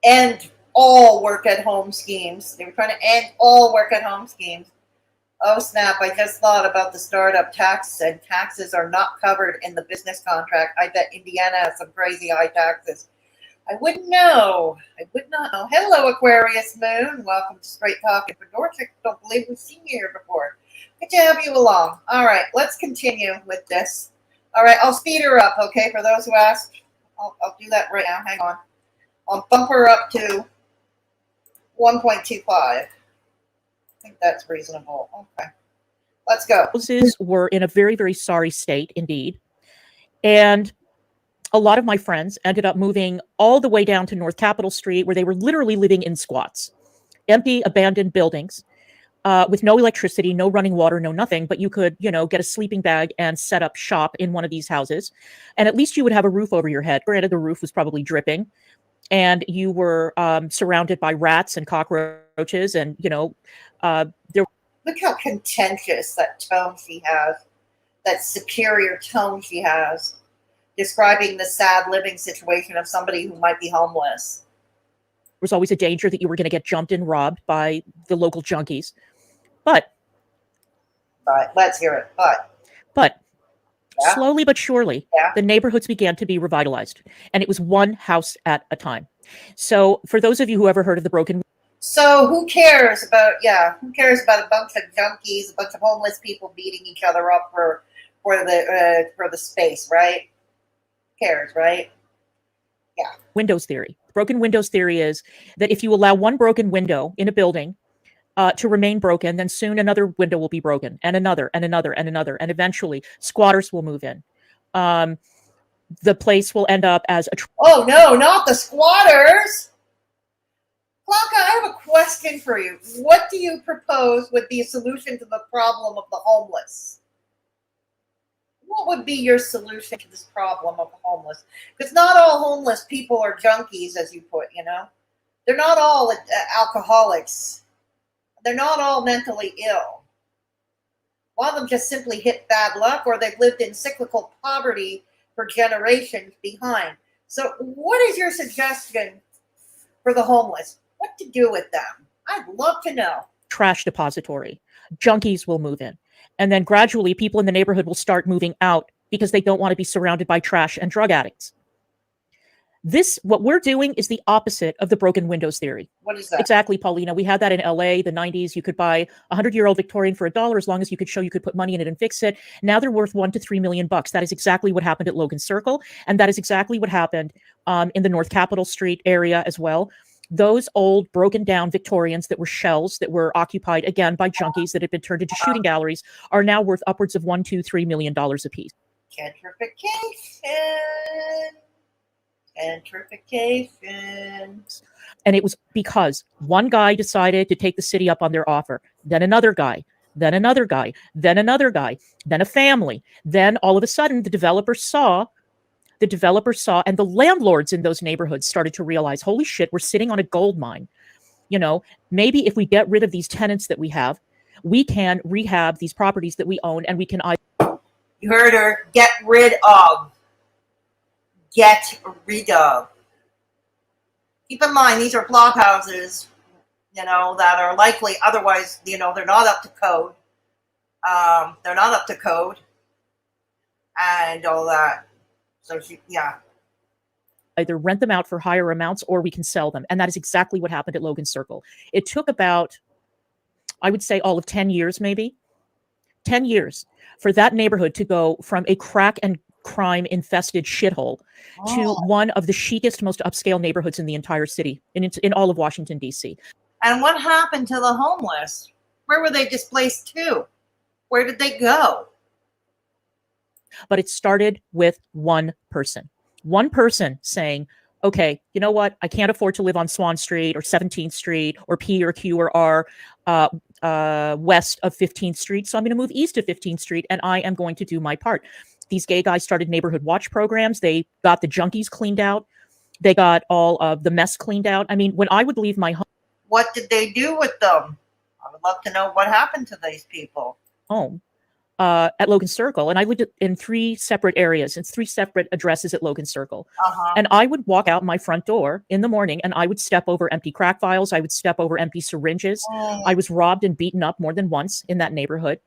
end all work-at-home schemes. They were trying to end all work-at-home schemes. Oh, snap, I just thought about the startup tax, and taxes are not covered in the business contract. I bet Indiana has some crazy high taxes. I wouldn't know. I would not know. Hello, Aquarius Moon. Welcome to Straight Talking for Dorchik. Don't believe we've seen you here before. Good to have you along. All right, let's continue with this. All right, I'll speed her up, okay, for those who asked. I'll do that right now. Hang on. I'll bump her up to 1.25. I think that's reasonable. Okay. Let's go. Houses were in a very, very sorry state indeed. And a lot of my friends ended up moving all the way down to North Capitol Street, where they were literally living in squats, empty, abandoned buildings with no electricity, no running water, no nothing. But you could, get a sleeping bag and set up shop in one of these houses. And at least you would have a roof over your head. Granted, the roof was probably dripping. And you were surrounded by rats and cockroaches, and there. Look how contentious that tone she has, that superior tone she has, describing the sad living situation of somebody who might be homeless. There was always a danger that you were going to get jumped and robbed by the local junkies, but let's hear it. But. Yeah. Slowly but surely, the neighborhoods began to be revitalized, and it was one house at a time. So for those of you who ever heard of the broken... So who cares about a bunch of junkies, a bunch of homeless people beating each other up for the space, right? Who cares, right? Yeah. Windows theory. Broken windows theory is that if you allow one broken window in a building to remain broken, then soon another window will be broken, and another, and another, and another, and eventually squatters will move in. The place will end up as a... Oh no, not the squatters! Clara, I have a question for you. What do you propose would be a solution to the problem of the homeless? What would be your solution to this problem of the homeless? Because not all homeless people are junkies, as you put, They're not all alcoholics. They're not all mentally ill. A lot of them just simply hit bad luck, or they've lived in cyclical poverty for generations behind. So what is your suggestion for the homeless? What to do with them? I'd love to know. Trash depository. Junkies will move in. And then gradually people in the neighborhood will start moving out because they don't want to be surrounded by trash and drug addicts. What we're doing is the opposite of the broken windows theory. What is that? Exactly, Paulina. We had that in LA, the 90s. You could buy a 100-year-old Victorian for $1 as long as you could show you could put money in it and fix it. Now they're worth $1 to $3 million. That is exactly what happened at Logan Circle. And that is exactly what happened in the North Capitol Street area as well. Those old broken down Victorians that were shells that were occupied again by junkies that had been turned into shooting galleries are now worth upwards of $1, $2, $3 million a piece. Gentrification. And it was because one guy decided to take the city up on their offer, then another guy, then another guy, then another guy, then a family. Then all of a sudden the developers saw, and the landlords in those neighborhoods started to realize, holy shit, we're sitting on a gold mine. You know, maybe if we get rid of these tenants that we have, we can rehab these properties that we own, and we can. You heard her. Get rid of. Get rid of. Keep in mind, these are flop houses, that are likely, otherwise, they're not up to code. They're not up to code and all that. So either rent them out for higher amounts or we can sell them. And that is exactly what happened at Logan Circle. It took about, I would say, all of 10 years, maybe 10 years for that neighborhood to go from a crack and crime infested shithole to one of the chicest, most upscale neighborhoods in the entire city, in all of Washington, D.C. And what happened to the homeless? Where were they displaced to? Where did they go? But it started with one person saying, okay, you know what? I can't afford to live on Swan Street or 17th Street or P or Q or R west of 15th Street. So I'm going to move east of 15th Street and I am going to do my part. These gay guys started neighborhood watch programs. They got the junkies cleaned out. They got all of the mess cleaned out. I mean, when I would leave my home. What did they do with them? I would love to know what happened to these people. Home. At Logan Circle, and I lived in 3 separate areas and 3 separate addresses at Logan Circle. And I would walk out my front door in the morning and I would step over empty crack vials. I would step over empty syringes. I was robbed and beaten up more than once in that neighborhood.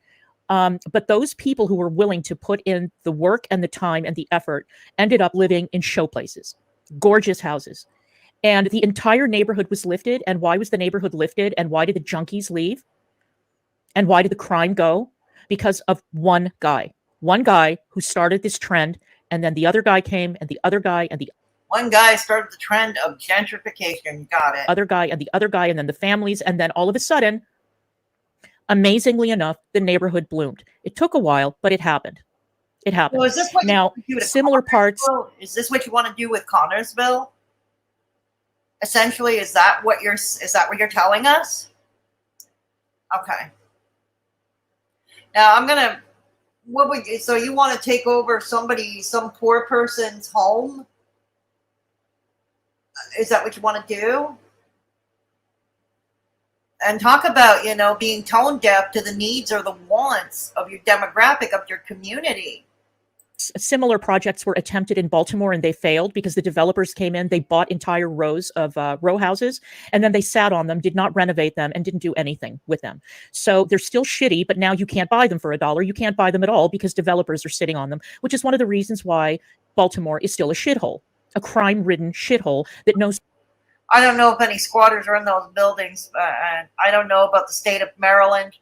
But those people who were willing to put in the work and the time and the effort ended up living in show places, gorgeous houses. And the entire neighborhood was lifted. And why was the neighborhood lifted? And why did the junkies leave? And why did the crime go? Because of one guy who started this trend, and then the other guy came, and the other guy, and the one guy started the trend of gentrification. Got it. Other guy, and the other guy, and then the families, and then all of a sudden, amazingly enough, the neighborhood bloomed. It took a while, but it happened. It happened. Well, is this what now similar parts? Is this what you want to do with Connersville? Essentially, is that what you're telling us? Okay. Now so you want to take over some poor person's home? Is that what you want to do? And talk about, being tone deaf to the needs or the wants of your demographic, of your community. Similar projects were attempted in Baltimore and they failed because the developers came in, they bought entire rows of row houses, and then they sat on them, did not renovate them, and didn't do anything with them. So they're still shitty, but now you can't buy them for $1. You can't buy them at all because developers are sitting on them, which is one of the reasons why Baltimore is still a shithole, a crime-ridden shithole that knows. I don't know if any squatters are in those buildings. I don't know about the state of Maryland,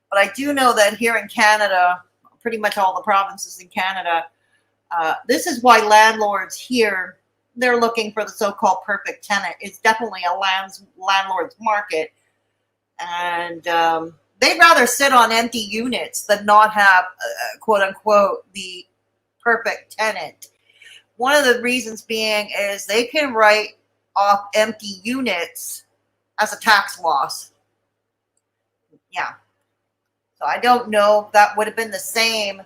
but I do know that here in Canada, pretty much all the provinces in Canada, this is why landlords here, they're looking for the so-called perfect tenant. It's definitely a landlord's market. And they'd rather sit on empty units than not have, quote unquote, the perfect tenant. One of the reasons being is they can write off empty units as a tax loss. Yeah. So I don't know if that would have been the same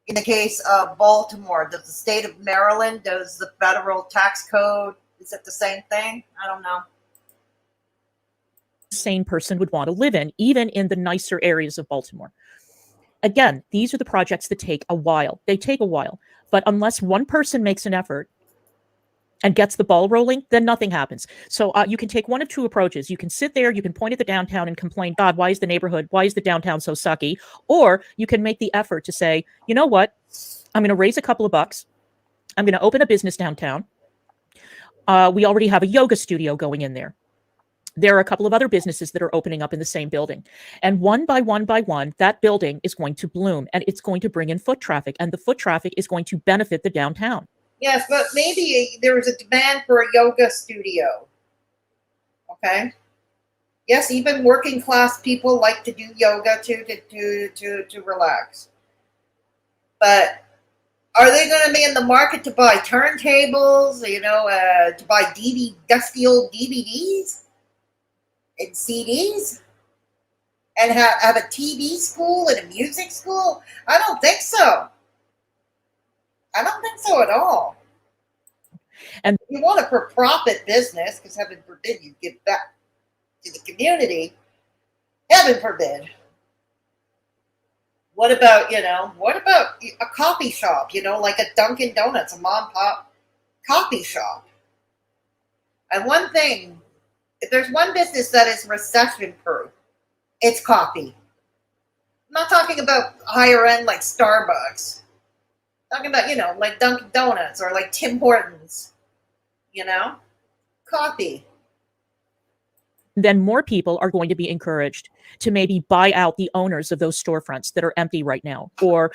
in the case of Baltimore. Does the state of Maryland, does the federal tax code, is it the same thing? I don't know. Sane person would want to live in, even in the nicer areas of Baltimore. Again, these are the projects that take a while. They take a while. But unless one person makes an effort and gets the ball rolling, then nothing happens. So you can take one of 2 approaches. You can sit there, you can point at the downtown and complain, God, why is the downtown so sucky? Or you can make the effort to say, you know what? I'm going to raise a couple of bucks. I'm going to open a business downtown. We already have a yoga studio going in there. There are a couple of other businesses that are opening up in the same building. And one by one, that building is going to bloom and it's going to bring in foot traffic. And the foot traffic is going to benefit the downtown. Yes, but maybe there was a demand for a yoga studio. Okay. Yes, even working class people like to do yoga to relax. But are they going to be in the market to buy turntables? To buy dusty old DVDs and CDs, and have a TV school and a music school? I don't think so. I don't think so at all. And if you want a for-profit business, because heaven forbid you give back to the community, heaven forbid. What about a coffee shop, like a Dunkin' Donuts, a mom and pop coffee shop? And one thing, if there's one business that is recession proof, it's coffee. I'm not talking about higher end like Starbucks. I'm talking about, like Dunkin' Donuts or like Tim Hortons. Coffee. then more people are going to be encouraged to maybe buy out the owners of those storefronts that are empty right now, or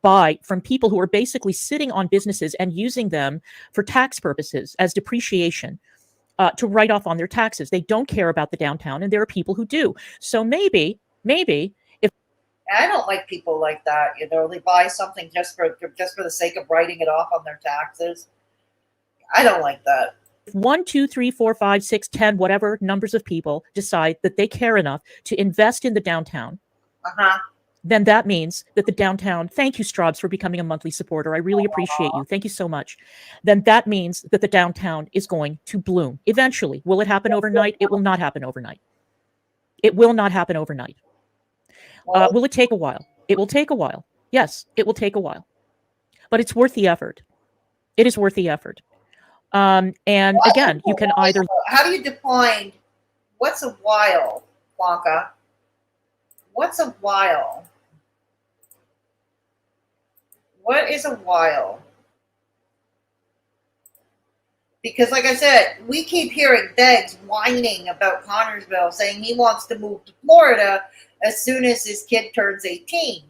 buy from people who are basically sitting on businesses and using them for tax purposes as depreciation, to write off on their taxes. They don't care about the downtown, and there are people who do. So maybe if I don't like people like that. They buy something just for the sake of writing it off on their taxes. I don't like that. 1, 2, 3, 4, 5, 6, 10, whatever numbers of people decide that they care enough to invest in the downtown, then that means that the downtown, thank you, Straubs, for becoming a monthly supporter. I really appreciate you. Thank you so much. Then that means that the downtown is going to bloom eventually. Will it happen overnight? It will not happen overnight. It will not happen overnight. Will it take a while? It will take a while. Yes, it will take a while. But it's worth the effort. It is worth the effort. And again, you can either... How do you define what's a while, Blanca? What's a while? What is a while? Because like I said, we keep hearing Begz whining about Connersville, saying he wants to move to Florida as soon as his kid turns 18.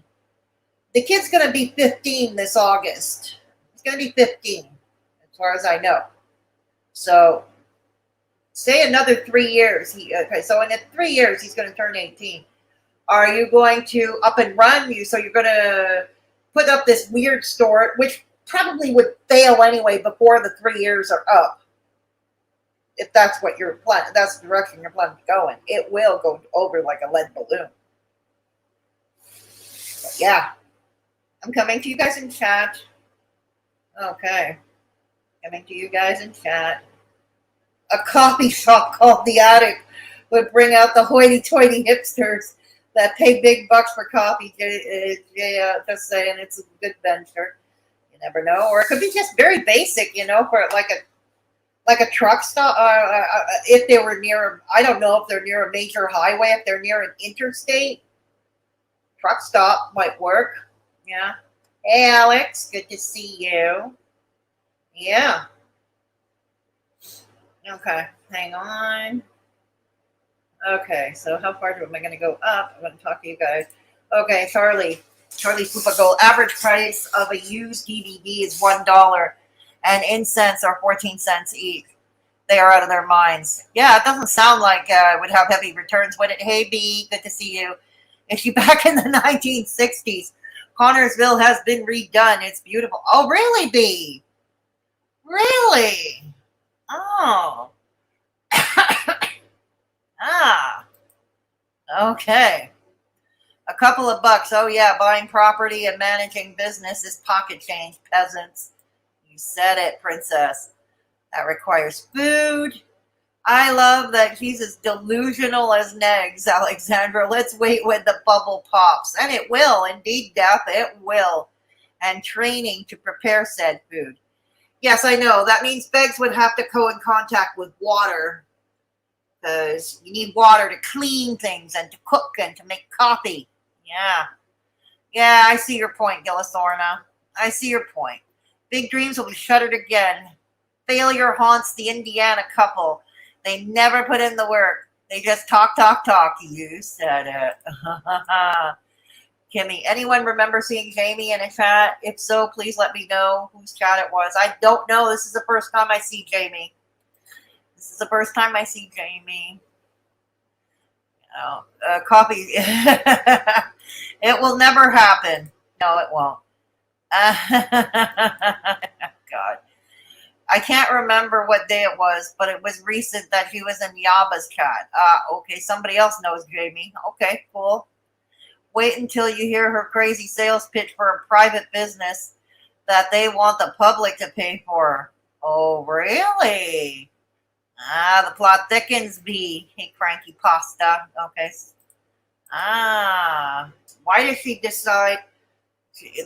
The kid's going to be 15 this August. He's going to be 15, as far as I know. So, say another 3 years. So in 3 years, he's going to turn 18. Are you going to up and run? So you're going to put up this weird store, which probably would fail anyway before the 3 years are up. If that's what you're planning, that's the direction you're planning to go in. It will go over like a lead balloon. But yeah. I'm coming to you guys in chat. Okay. Coming to you guys in chat. A coffee shop called The Attic would bring out the hoity-toity hipsters that pay big bucks for coffee. Just saying, it's a good venture. You never know. Or it could be just very basic, for like a truck stop. If they were near, I don't know if they're near a major highway, if they're near an interstate, truck stop might work. Yeah. Hey, Alex, good to see you. Yeah. Okay, hang on. Okay, so how far am I going to go up? I'm going to talk to you guys. Okay, Charlie Fupa Gold. Average price of a used DVD is $1, and incense are 14 cents each. They are out of their minds. Yeah, it doesn't sound like it would have heavy returns, would it? Hey, B, good to see you. Is she back in the 1960s? Connersville has been redone. It's beautiful. Oh, really, B? Really? Oh. Okay. A couple of bucks. Oh, yeah. Buying property and managing business is pocket change, peasants. You said it, princess. That requires food. I love that she's as delusional as Negs, Alexandra. Let's wait when the bubble pops. And it will. Indeed, Death, it will. And training to prepare said food. Yes, I know. That means Begz would have to go in contact with water. Because you need water to clean things and to cook and to make coffee. Yeah. Yeah, I see your point, Gillisorna. I see your point. Big Dreams will be shuttered again. Failure haunts the Indiana couple. They never put in the work. They just talk. You said it. Kimmy, anyone remember seeing Jamie in a chat? If so, please let me know whose chat it was. I don't know. This is the first time I see Jamie. This is the first time I see Jamie. Copy. It will never happen. No, it won't. God. I can't remember what day it was, but it was recent that she was in Yaba's chat. Okay, somebody else knows Jamie. Okay, cool. Wait until you hear her crazy sales pitch for a private business that they want the public to pay for. Oh, really? The plot thickens, B. Hey, cranky pasta. Okay. Why does she decide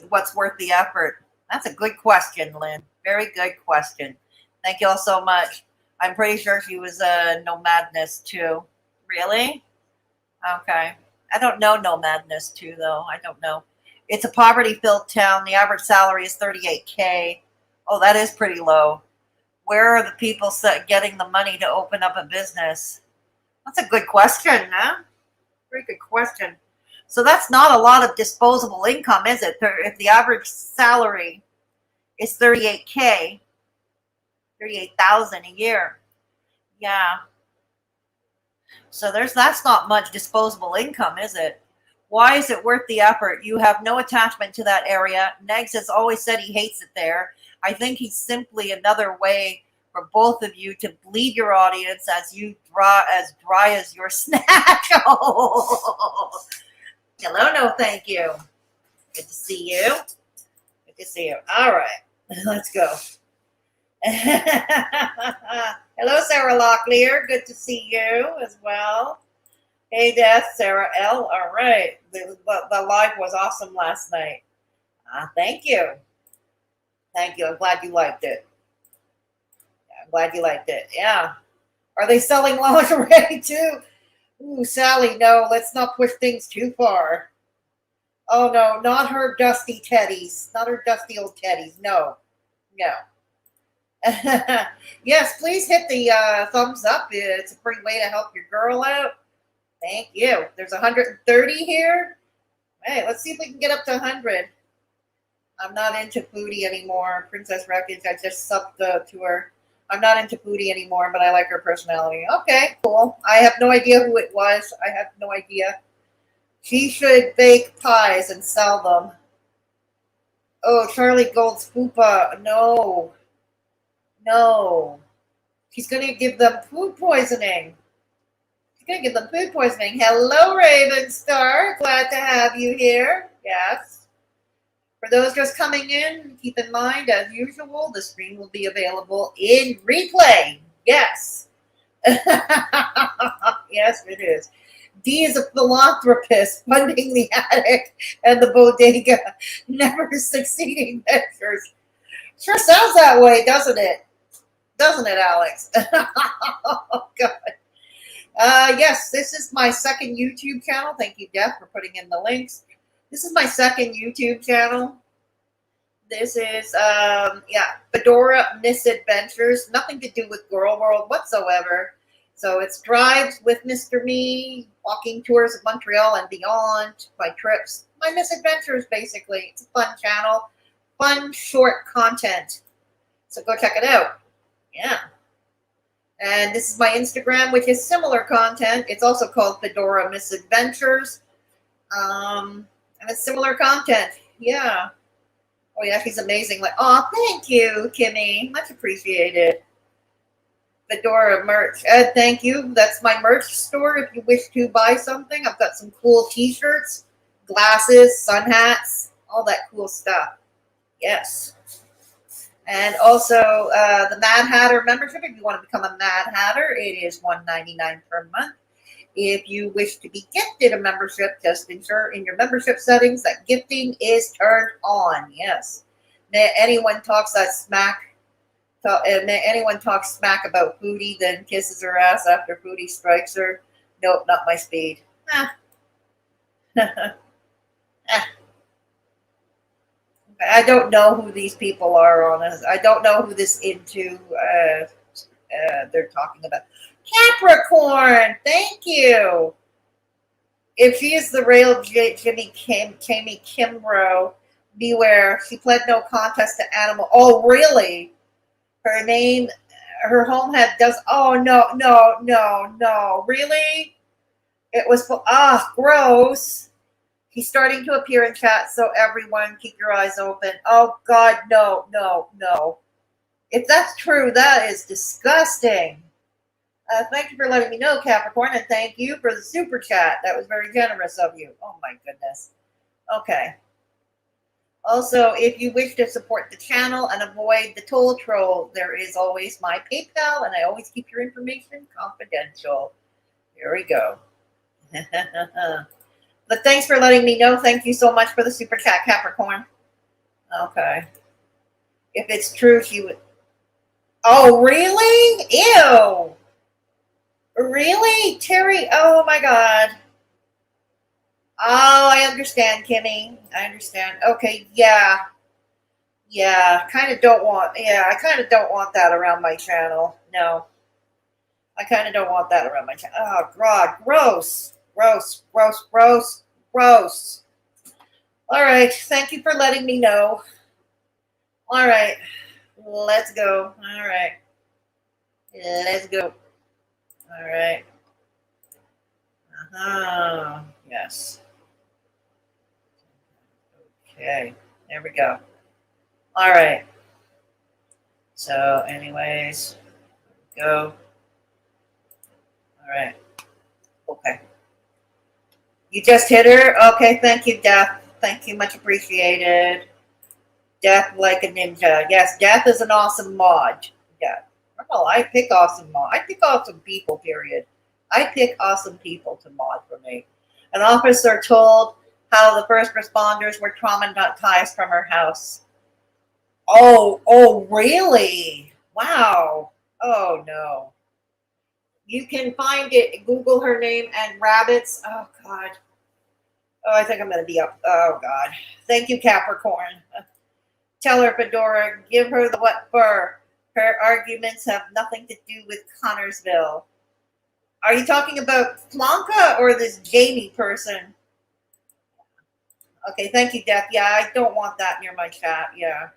what's worth the effort? That's a good question, Lynn. Very good question. Thank you all so much. I'm pretty sure she was Nomadness too. Really? Okay. I don't know Nomadness too, though. I don't know. It's a poverty-filled town. The average salary is $38K. Oh, that is pretty low. Where are the people getting the money to open up a business? That's a good question, huh? Very good question. So that's not a lot of disposable income, is it? If the average salary is $38K, $38,000 a year. Yeah. So that's not much disposable income, is it? Why is it worth the effort? You have no attachment to that area. Negs has always said he hates it there. I think he's simply another way for both of you to bleed your audience as dry as your snack. Hello, no thank you. Good to see you. Good to see you. All right, let's go. Hello, Sarah Locklear. Good to see you as well. Hey, Death, Sarah L. All right. The live was awesome last night. Thank you. Thank you. I'm glad you liked it. I'm glad you liked it. Yeah. Are they selling lingerie too? Ooh, Sally, no. Let's not push things too far. Oh, no. Not her dusty teddies. Not her dusty old teddies. No. No. Yes, please hit the thumbs up. It's a great way to help your girl out. Thank you. There's 130 here. Hey, let's see if we can get up to 100. I'm not into foodie anymore. Princess Wreckage, I just subbed to her. I'm not into foodie anymore, but I like her personality. Okay, cool. I have no idea who it was. I have no idea. She should bake pies and sell them. Oh, Charlie Gold's Fupa. No. No. She's going to give them food poisoning. She's going to give them food poisoning. Hello, Raven Star. Glad to have you here. Yes. For those just coming in, keep in mind, as usual, the stream will be available in replay. Yes. Yes, it is. D is a philanthropist funding the attic and the bodega, never succeeding ventures. Sure sounds that way, doesn't it? Doesn't it, Alex? Oh, God. Yes, this is my second YouTube channel. Thank you, Jeff, for putting in the links. This is my second YouTube channel. This is, Fedora Misadventures. Nothing to do with Girl World whatsoever. So it's drives with Mr. Me, walking tours of Montreal and beyond, my trips, my misadventures, basically. It's a fun channel, fun, short content. So go check it out. Yeah. And this is my Instagram, which is similar content. It's also called Fedora Misadventures. And it's similar content. Yeah. Oh, yeah, she's amazing. Like, oh, thank you, Kimmy. Much appreciated. Fedora merch. Thank you. That's my merch store if you wish to buy something. I've got some cool t-shirts, glasses, sun hats, all that cool stuff. Yes. And also the Mad Hatter membership. If you want to become a Mad Hatter, it is $1.99 per month. If you wish to be gifted a membership, just ensure in your membership settings that gifting is turned on. Yes. May anyone talks smack about Foodie, then kisses her ass after Foodie strikes her. Nope, not my speed. I don't know who these people are on this. I don't know who this into they're talking about. Capricorn, thank you. If she is the real Jamie Kimbrough, beware. She pled no contest to animal. Oh, really? Her name, her home does. Oh no! Really? It was gross. He's starting to appear in chat, so everyone keep your eyes open. Oh God, no. If that's true, that is disgusting. Thank you for letting me know, Capricorn, and thank you for the super chat. That was very generous of you. Oh my goodness. Okay. Also, if you wish to support the channel and avoid the toll troll, there is always my PayPal, and I always keep your information confidential. Here we go. But thanks for letting me know. Thank you so much for the super chat, Capricorn. Okay. If it's true, she would. Oh, really? Ew. Really? Terry? Oh, my God. Oh, I understand, Kimmy. I understand. Okay, yeah. I kind of don't want that around my channel. No. I kind of don't want that around my channel. Oh, God. Gross. All right. Thank you for letting me know. All right. Let's go. All right. Let's go. All right. Yes. Okay. There we go. All right. So, anyways, go. All right. Okay. You just hit her? Okay, thank you, Death. Thank you, much appreciated. Death like a ninja. Yes, Death is an awesome mod. Yeah. Well, I pick awesome mod. I pick awesome people, period. I pick awesome people to mod for me. An officer told how the first responders were traumatized from her house. Oh, really? Wow. Oh, no. You can find it. Google her name and rabbits. Oh, God. Oh, I think I'm going to be up. Oh, God. Thank you, Capricorn. Tell her, Fedora, give her the what for. Her arguments have nothing to do with Connersville. Are you talking about Flanka or this Jamie person? Okay, thank you, Death. Yeah, I don't want that near my chat. Yeah.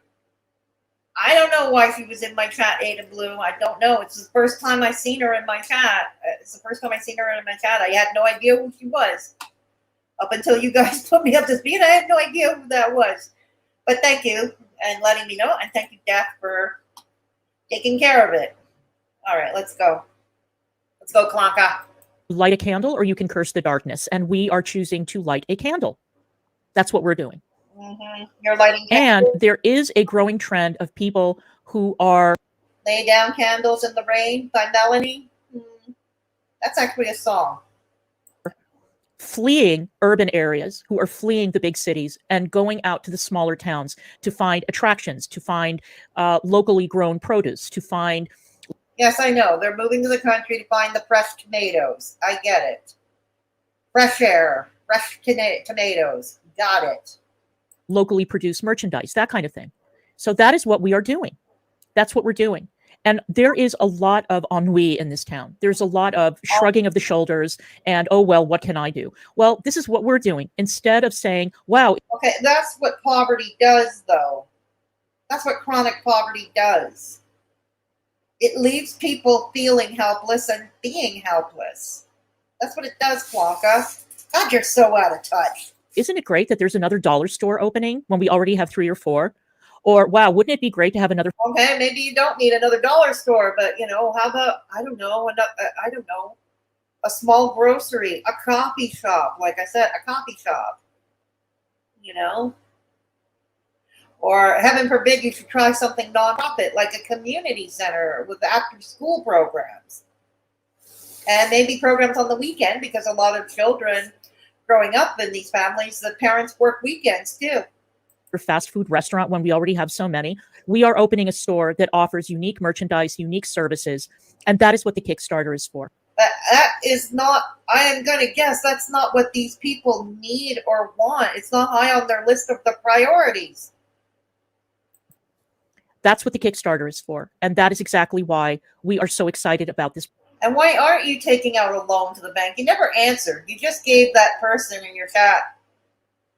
I don't know why she was in my chat, Ada Blue. I don't know. It's the first time I've seen her in my chat. I had no idea who she was. Up until you guys put me up to speed, I had no idea who that was. But thank you and letting me know. And thank you, Death, for taking care of it. All right, let's go. Let's go, Klanka. Light a candle or you can curse the darkness. And we are choosing to light a candle. That's what we're doing. Mm-hmm. You're lighting candles. candles. And there is a growing trend of people who are... Lay Down Candles in the Rain by Melanie. That's actually a song. Fleeing urban areas, who are fleeing the big cities and going out to the smaller towns to find attractions, to find locally grown produce, to find... Yes, I know. They're moving to the country to find the fresh tomatoes. I get it. Fresh air, fresh tomatoes. Got it. Locally produced merchandise, that kind of thing. So that is what we are doing. That's what we're doing. And there is a lot of ennui in this town. There's a lot of shrugging of the shoulders and, oh, well, what can I do? Well, this is what we're doing. Instead of saying, wow. Okay, that's what poverty does, though. That's what chronic poverty does. It leaves people feeling helpless and being helpless. That's what it does, Blanca. God, you're so out of touch. Isn't it great that there's another dollar store opening when we already have 3 or 4? Or, wow, wouldn't it be great to have another... Okay, maybe you don't need another dollar store, but, how about, I don't know, a small grocery, a coffee shop, like I said, a coffee shop, Or, heaven forbid, you should try something nonprofit, like a community center with after-school programs. And maybe programs on the weekend, because a lot of children growing up in these families, the parents work weekends, too. Fast food restaurant when we already have so many. We are opening a store that offers unique merchandise, unique services, and that is what the Kickstarter is for. That is not, I am going to guess, that's not what these people need or want. It's not high on their list of the priorities. That's what the Kickstarter is for, and that is exactly why we are so excited about this. And why aren't you taking out a loan to the bank? You never answered. You just gave that person in your chat,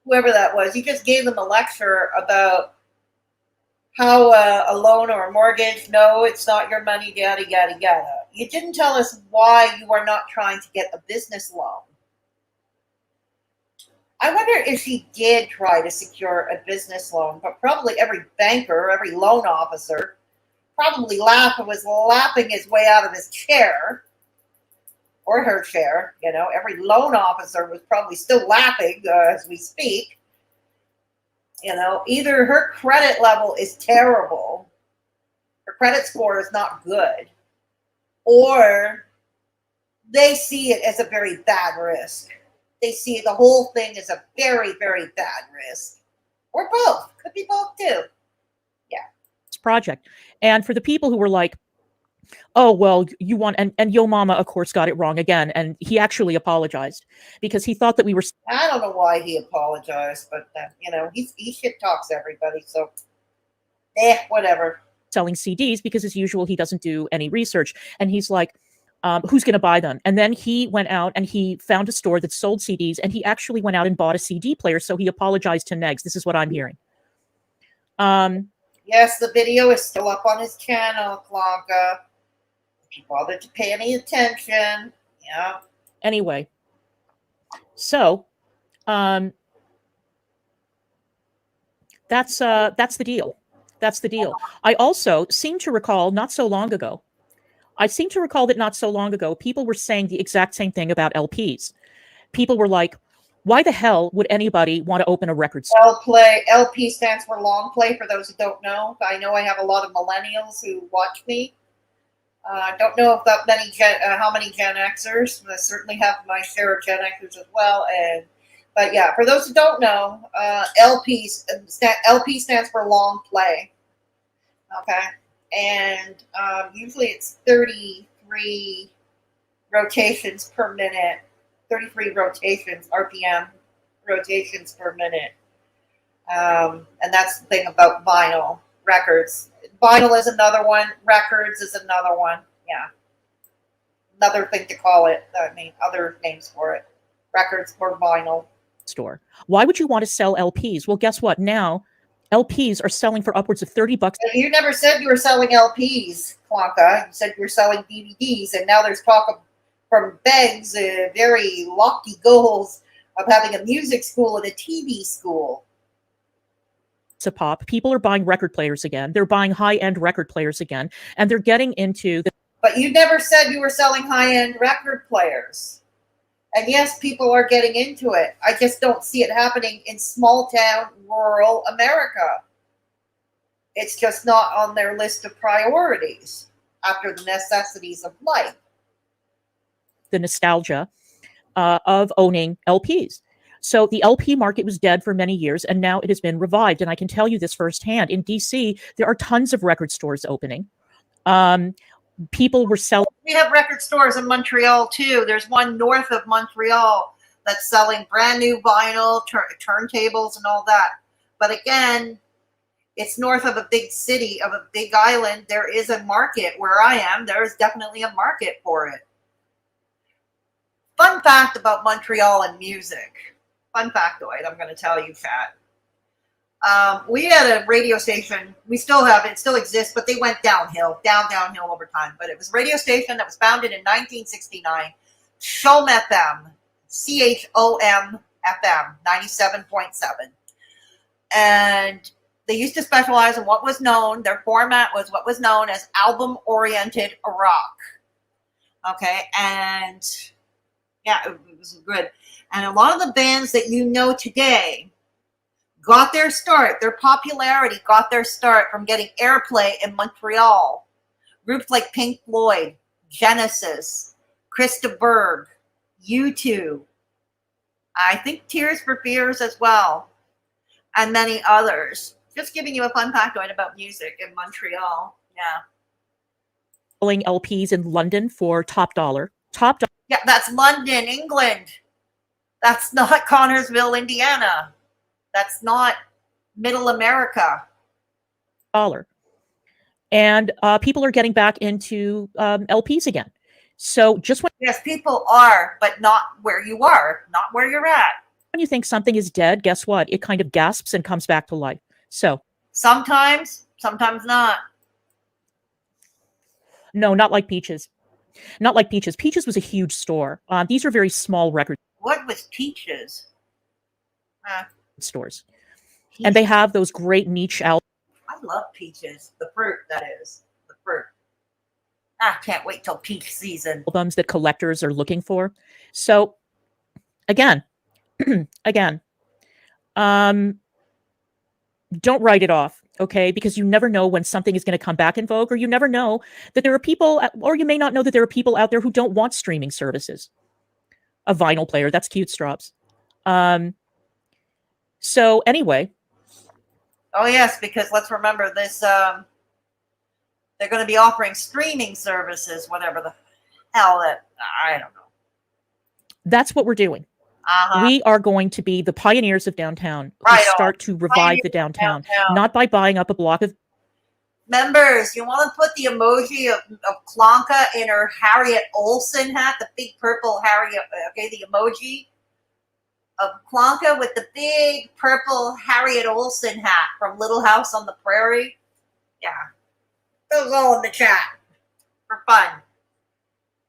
whoever that was, you just gave them a lecture about how a loan or a mortgage, no, it's not your money, yada, yada, yada. You didn't tell us why you are not trying to get a business loan. I wonder if he did try to secure a business loan, but probably every banker, every loan officer probably was laughing his way out of his chair or her chair. You know, every loan officer was probably still laughing as we speak. You know, either her credit level is terrible, her credit score is not good, or they see it as a very bad risk. They see the whole thing as a very, very bad risk. Or both. Could be both too. Yeah. Project. And for the people who were like, oh, well, you want, and Yo Mama, of course, got it wrong again. And he actually apologized because he thought that we were. I don't know why he apologized, but, you know, he shit talks everybody. So, whatever. Selling CDs because, as usual, he doesn't do any research. And he's like, who's going to buy them? And then he went out and he found a store that sold CDs, and he actually went out and bought a CD player. So he apologized to Negs. This is what I'm hearing. Yes, the video is still up on his channel, Clanka. If you bothered to pay any attention, yeah. Anyway, so that's the deal. That's the deal. I also seem to recall not so long ago that not so long ago, people were saying the exact same thing about LPs. People were like, why the hell would anybody want to open a record store? LP stands for long play, for those who don't know. I know I have a lot of millennials who watch me. I don't know if that many how many Gen Xers. I certainly have my share of Gen Xers as well. But yeah, for those who don't know, LP stands for long play. Okay. And usually it's 33 rotations per minute, 33 rotations, RPM rotations per minute. And that's the thing about vinyl records. Vinyl is another one. Records is another one. Yeah. Another thing to call it. I mean, other names for it. Records or vinyl. Store. Why would you want to sell LPs? Well, guess what? Now LPs are selling for upwards of $30. You never said you were selling LPs, Clanka. You said you were selling DVDs, and now there's talk from Begz, very lofty goals of having a music school and a TV school. To pop, people are buying record players again. They're buying high-end record players again, and they're getting into the. But you never said you were selling high-end record players. And yes, people are getting into it. I just don't see it happening in small town, rural America. It's just not on their list of priorities after the necessities of life. The nostalgia of owning LPs. So the LP market was dead for many years, and now it has been revived. And I can tell you this firsthand. In DC, there are tons of record stores opening. People were selling. We have record stores in Montreal too. There's one north of Montreal that's selling brand new vinyl, turntables and all that. But again, it's north of a big city, of a big island. There is a market where I am. There is definitely a market for it. Fun fact about Montreal and music. Fun factoid I'm going to tell you, chat. We had a radio station. We still have it. Still exists, but they went downhill over time. But it was a radio station that was founded in 1969. Chom FM, CHOM FM, 97.7. And they used to specialize in what was known. Their format was what was known as album-oriented rock. Okay, and yeah, it was good. And a lot of the bands that you know today got their start, their popularity got their start from getting airplay in Montreal. Groups like Pink Floyd, Genesis, Krista Berg, U2, I think Tears for Fears as well, and many others. Just giving you a fun factoid about music in Montreal. Yeah. Selling LPs in London for top dollar. Yeah, that's London, England. That's not Connersville, Indiana. That's not middle America. Dollar. And people are getting back into LPs again. So just when. Yes, people are, but not where you are, not where you're at. When you think something is dead, guess what? It kind of gasps and comes back to life. So sometimes Sometimes not. No, not like Peaches. Not like Peaches. Peaches was a huge store. These are very small record What was Peaches? stores. And they have those great niche I love peaches. The fruit, that is. The fruit. I can't wait till peach season. albums that collectors are looking for. So again, again, don't write it off, okay? Because you never know when something is going to come back in vogue, or you never know that there are people, or you may not know that there are people out there who don't want streaming services. A vinyl player, that's cute, Strops. So anyway. Oh yes, because let's remember this, they're going to be offering streaming services, whatever the hell that, I don't know. That's what we're doing. We are going to be the pioneers of downtown who start to revive the downtown, not by buying up a block of members. You want to put the emoji of Klonka in her Harriet Olsen hat, the big purple Harriet, okay, the emoji of Klonka with the big purple Harriet Olsen hat from Little House on the Prairie. Yeah. Those all in the chat for fun.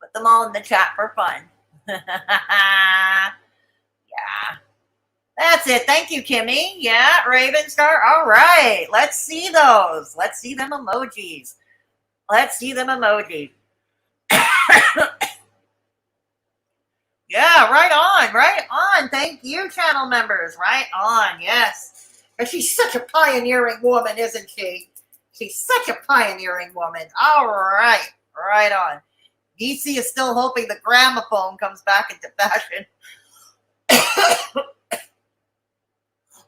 Put them all in the chat for fun. Yeah. That's it. Thank you, Kimmy. Yeah, Raven Star. All right. Let's see those. Let's see them emojis. Let's see them emojis. Yeah, right on. Right on. Thank you, channel members. Right on. Yes. And she's such a pioneering woman, isn't she? She's such a pioneering woman. All right. Right on. DC is still hoping the gramophone comes back into fashion.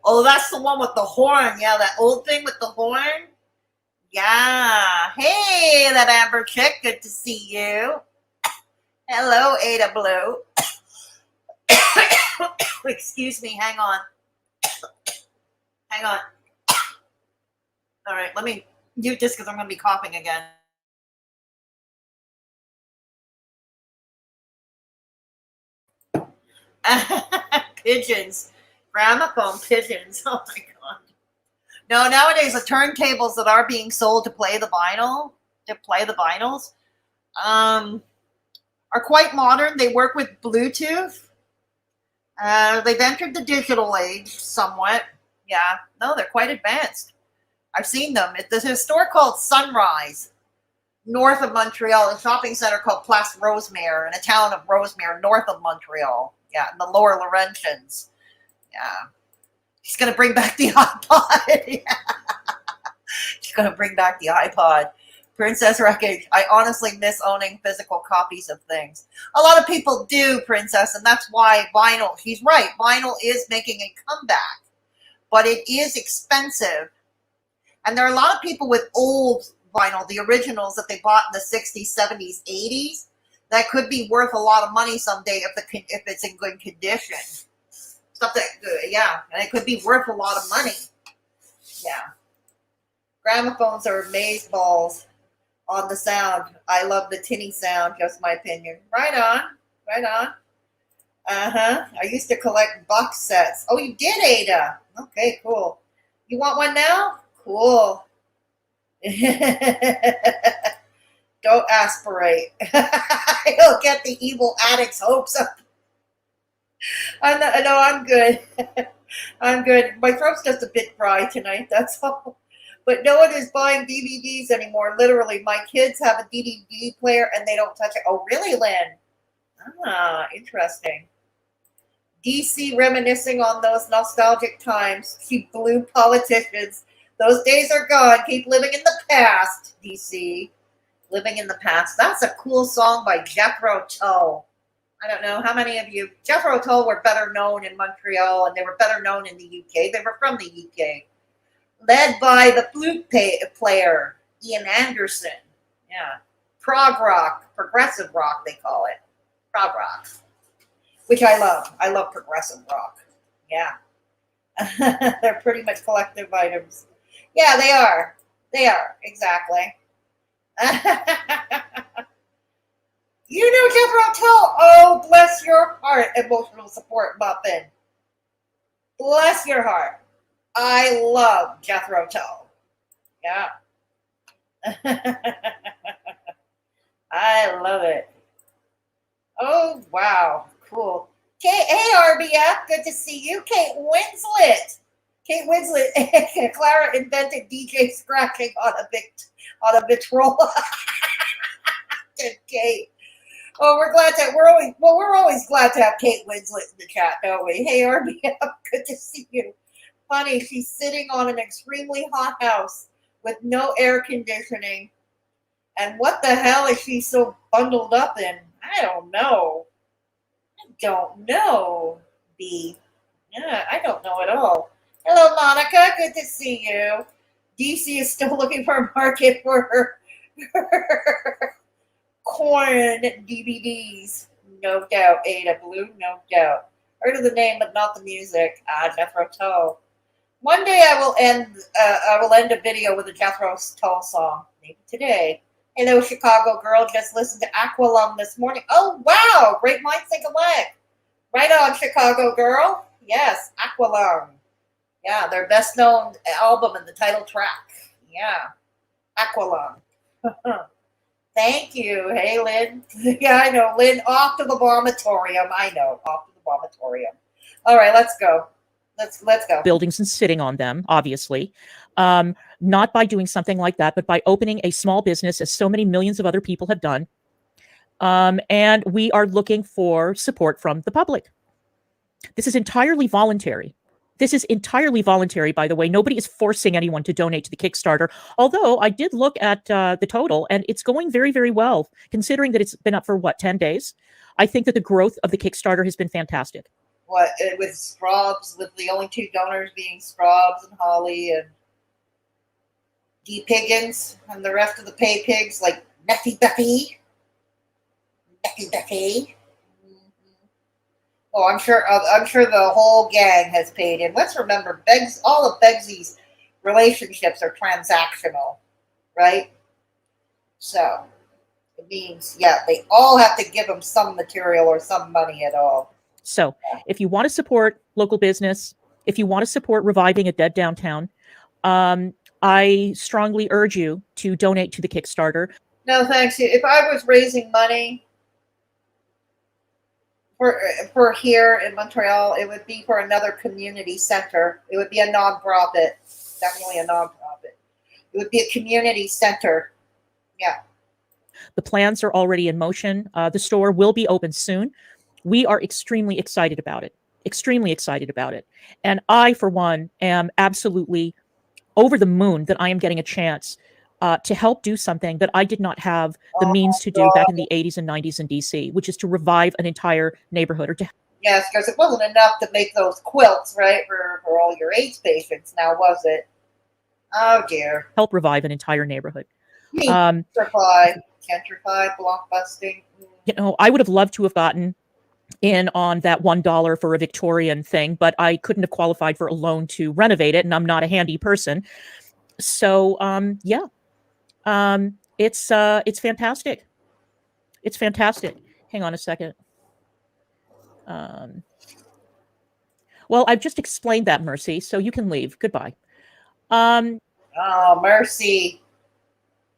Oh, that's the one with the horn. Yeah, that old thing with the horn. Yeah. Hey, that Amber chick. Good to see you. Hello, Ada Blue. Excuse me. Hang on. Hang on. All right. Let me mute this because I'm going to be coughing again. Pigeons. Gramophone pigeons. Oh my god. No, nowadays the turntables that are being sold to play the vinyls, are quite modern. They work with Bluetooth. They've entered the digital age somewhat. Yeah. No, they're quite advanced. I've seen them. There's a store called Sunrise, north of Montreal, a shopping center called Place Rosemere, in a town of Rosemere, north of Montreal. Yeah, in the Lower Laurentians. Yeah. She's going to bring back the iPod. Yeah. She's going to bring back the iPod. Princess Wreckage. I honestly miss owning physical copies of things. A lot of people do, Princess, and that's why vinyl, she's right, vinyl is making a comeback. But it is expensive. And there are a lot of people with old vinyl, the originals that they bought in the 60s, 70s, 80s, that could be worth a lot of money someday if it's in good condition. Stuff that, yeah, and it could be worth a lot of money. Yeah. Gramophones are amazeballs on the sound. I love the tinny sound, just my opinion. Right on. Right on. Uh-huh. I used to collect box sets. Oh, you did, Ada. Okay, cool. You want one now? Cool. Don't aspirate. You'll get the evil addict's hopes up. I know, I'm good. I'm good. My throat's just a bit dry tonight, that's all. But no one is buying DVDs anymore. Literally, my kids have a DVD player and they don't touch it. Oh, really, Lynn? Ah, interesting. DC reminiscing on those nostalgic times. Keep blue politicians. Those days are gone. Keep living in the past, DC. Living in the past. That's a cool song by Jethro Tull. I don't know how many of you. Jethro Tull were better known in Montreal and they were better known in the UK. They were from the UK. Led by the flute player, Ian Anderson. Yeah. Prog rock, progressive rock, they call it. Prog rock. Which I love. I love progressive rock. Yeah. They're pretty much collective items. Yeah, they are. They are. Exactly. You know Jethro Tull. Oh, bless your heart. Emotional support muffin. Bless your heart. I love Jethro Tull. Yeah. I love it. Oh, wow. Cool. Hey, RBF. Good to see you. Kate Winslet. Clara invented DJ scratching on a Victrola. Kate. Oh, we're always glad to have Kate Winslet in the chat, don't we? Hey, RBF. Good to see you. Funny, she's sitting on an extremely hot house with no air conditioning. And what the hell is she so bundled up in? I don't know. B. Yeah, I don't know at all. Hello, Monica. Good to see you. DC is still looking for a market for her corn DVDs. No doubt. Ada Blue, no doubt. Heard of the name, but not the music. Jethro Tull. One day I will end a video with a Jethro Tull song. Maybe today. Hello, Chicago girl. Just listened to Aqualung this morning. Oh, wow. Great minds think alike. Right on, Chicago girl. Yes, Aqualung. Yeah, their best known album and the title track. Yeah, Aqualung. Thank you. Hey, Lynn. Yeah, I know. Lynn, off to the vomitorium. I know. Off to the vomitorium. All right, let's go. Let's go. Buildings and sitting on them, obviously. Not by doing something like that, but by opening a small business, as so many millions of other people have done. And we are looking for support from the public. This is entirely voluntary. This is entirely voluntary, by the way. Nobody is forcing anyone to donate to the Kickstarter. Although I did look at the total, and it's going very, very well, considering that it's been up for, 10 days? I think that the growth of the Kickstarter has been fantastic. What, with Scrubs, with the only two donors being Scrubs and Holly and D. Piggins, and the rest of the pay pigs like Messy Duffy. Oh, I'm sure the whole gang has paid in. Let's remember, all of Begz's relationships are transactional, right? So it means, yeah, they all have to give them some material or some money at all. So if you want to support local business, if you want to support reviving a dead downtown, I strongly urge you to donate to the Kickstarter. No, thanks. If I was raising money for here in Montreal, it would be for another community center. It would be a nonprofit, definitely a nonprofit. It would be a community center. Yeah. The plans are already in motion. The store will be open soon. We are extremely excited about it. Extremely excited about it. And I, for one, am absolutely over the moon that I am getting a chance to help do something that I did not have the means to do back in the 80s and 90s in DC, which is to revive an entire neighborhood. Yes, because it wasn't enough to make those quilts, right, for all your AIDS patients, now was it? Oh, dear. Help revive an entire neighborhood. Gentrify, blockbusting. You know, I would have loved to have gotten in on that $1 for a Victorian thing, but I couldn't have qualified for a loan to renovate it, and I'm not a handy person. So, yeah. It's fantastic. It's fantastic. Hang on a second. Well, I've just explained that, Mercy, so you can leave. Goodbye. Oh, Mercy.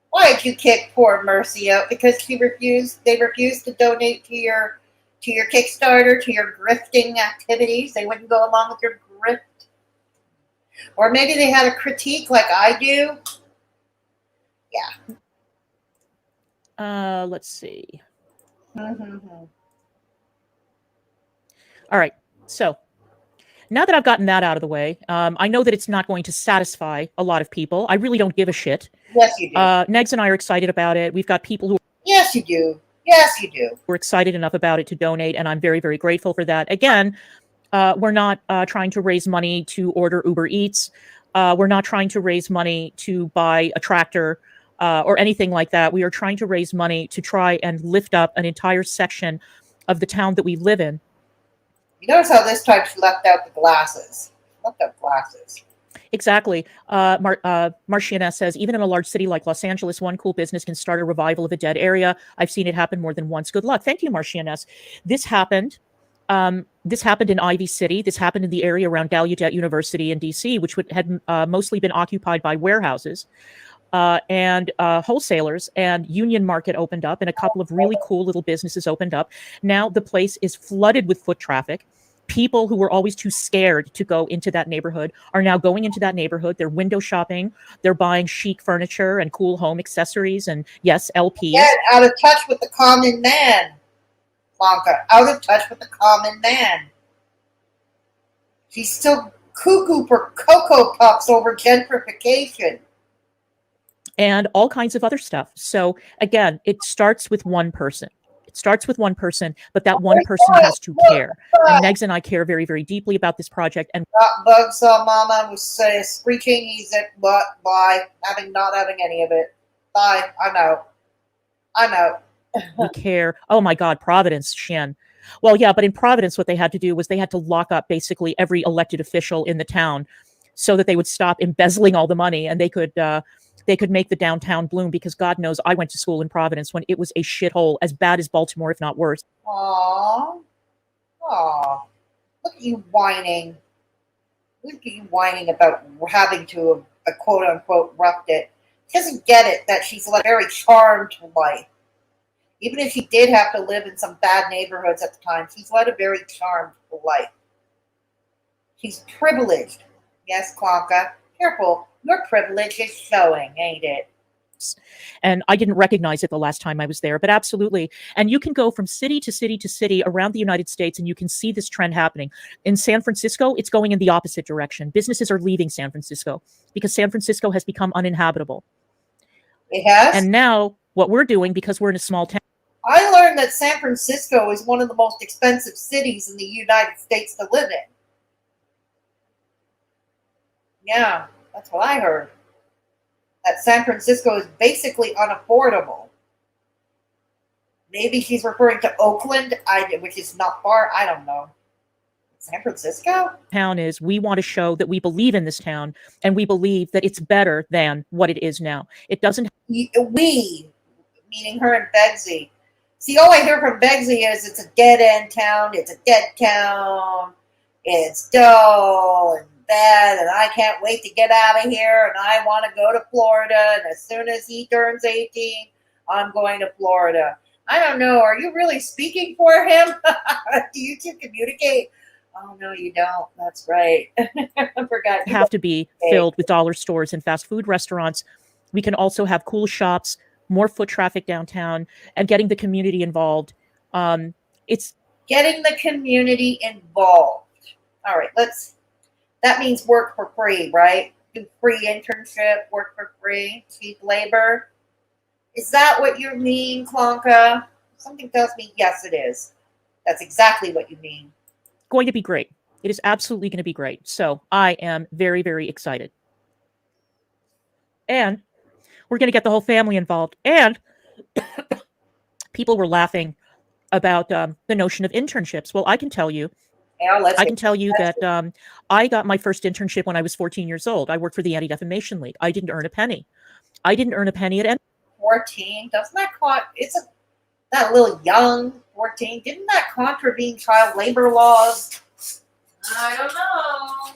Why did you kick poor Mercy out? Because they refused to donate to your Kickstarter, to your grifting activities. They wouldn't go along with your grift. Or maybe they had a critique like I do. Yeah. Let's see. Mm-hmm. All right. So now that I've gotten that out of the way, I know that it's not going to satisfy a lot of people. I really don't give a shit. Yes, you do. Negs and I are excited about it. We've got people who... Yes, you do. Yes, you do. We're excited enough about it to donate, and I'm very, very grateful for that. Again, we're not trying to raise money to order Uber Eats. We're not trying to raise money to buy a tractor or anything like that. We are trying to raise money to try and lift up an entire section of the town that we live in. You notice how this time she left out the glasses. Left out glasses. Exactly. Marciana says, even in a large city like Los Angeles, one cool business can start a revival of a dead area. I've seen it happen more than once. Good luck. Thank you, Marciana. This happened This happened in Ivy City. This happened in the area around Gallaudet University in DC, which had mostly been occupied by warehouses and wholesalers. And Union Market opened up, and a couple of really cool little businesses opened up. Now the place is flooded with foot traffic. People who were always too scared to go into that neighborhood are now going into that neighborhood. They're window shopping. They're buying chic furniture and cool home accessories and, yes, LPs. Get out of touch with the common man, Blanca. Out of touch with the common man. She's still cuckoo for Cocoa Puffs over gentrification. And all kinds of other stuff. So, again, it starts with one person. It starts with one person, but that one person has to care. And Begz and I care very, very deeply about this project. And Bugs Mama was screeching. He's at what? Bye. Not having any of it. Bye. I'm out. we care. Oh my God, Providence, Shen. Well, yeah, but in Providence, what they had to do was they had to lock up basically every elected official in the town so that they would stop embezzling all the money, and they could make the downtown bloom, because God knows I went to school in Providence when it was a shithole as bad as Baltimore, if not worse. Aww. Look at you whining. Look at you whining about having to a quote unquote roughed it. She doesn't get it that she's led a very charmed life. Even if she did have to live in some bad neighborhoods at the time, she's led a very charmed life. She's privileged. Yes, Clanka. Careful. Your privilege is showing, ain't it? And I didn't recognize it the last time I was there, but absolutely. And you can go from city to city to city around the United States, and you can see this trend happening. In San Francisco, it's going in the opposite direction. Businesses are leaving San Francisco because San Francisco has become uninhabitable. It has? And now what we're doing, because we're in a small town. I learned that San Francisco is one of the most expensive cities in the United States to live in. Yeah, that's what I heard. That San Francisco is basically unaffordable. Maybe she's referring to Oakland, which is not far. I don't know. San Francisco? Town is, we want to show that we believe in this town, and we believe that it's better than what it is now. It doesn't. We, meaning her and Begz. See, all I hear from Begz is it's a dead-end town, it's a dead town, it's dull and bad, and I can't wait to get out of here, and I want to go to Florida, and as soon as he turns 18, I'm going to Florida. I don't know, are you really speaking for him? Do you two communicate? Oh, no, you don't. That's right. I forgot. Have to be filled with dollar stores and fast food restaurants. We can also have cool shops, more foot traffic downtown, and getting the community involved. It's getting the community involved. All right, that means work for free, right? Do free internship, work for free, cheap labor. Is that what you mean, Clanka? Something tells me yes, it is. That's exactly what you mean. Going to be great. It is absolutely going to be great. So I am very, very excited. And we're going to get the whole family involved. And people were laughing about the notion of internships. Well, I can tell you. I can tell you that I got my first internship when I was 14 years old. I worked for the Anti-Defamation League. I didn't earn a penny. I didn't earn a penny at any. 14? Doesn't that that a little young? 14? Didn't that contravene child labor laws? I don't know.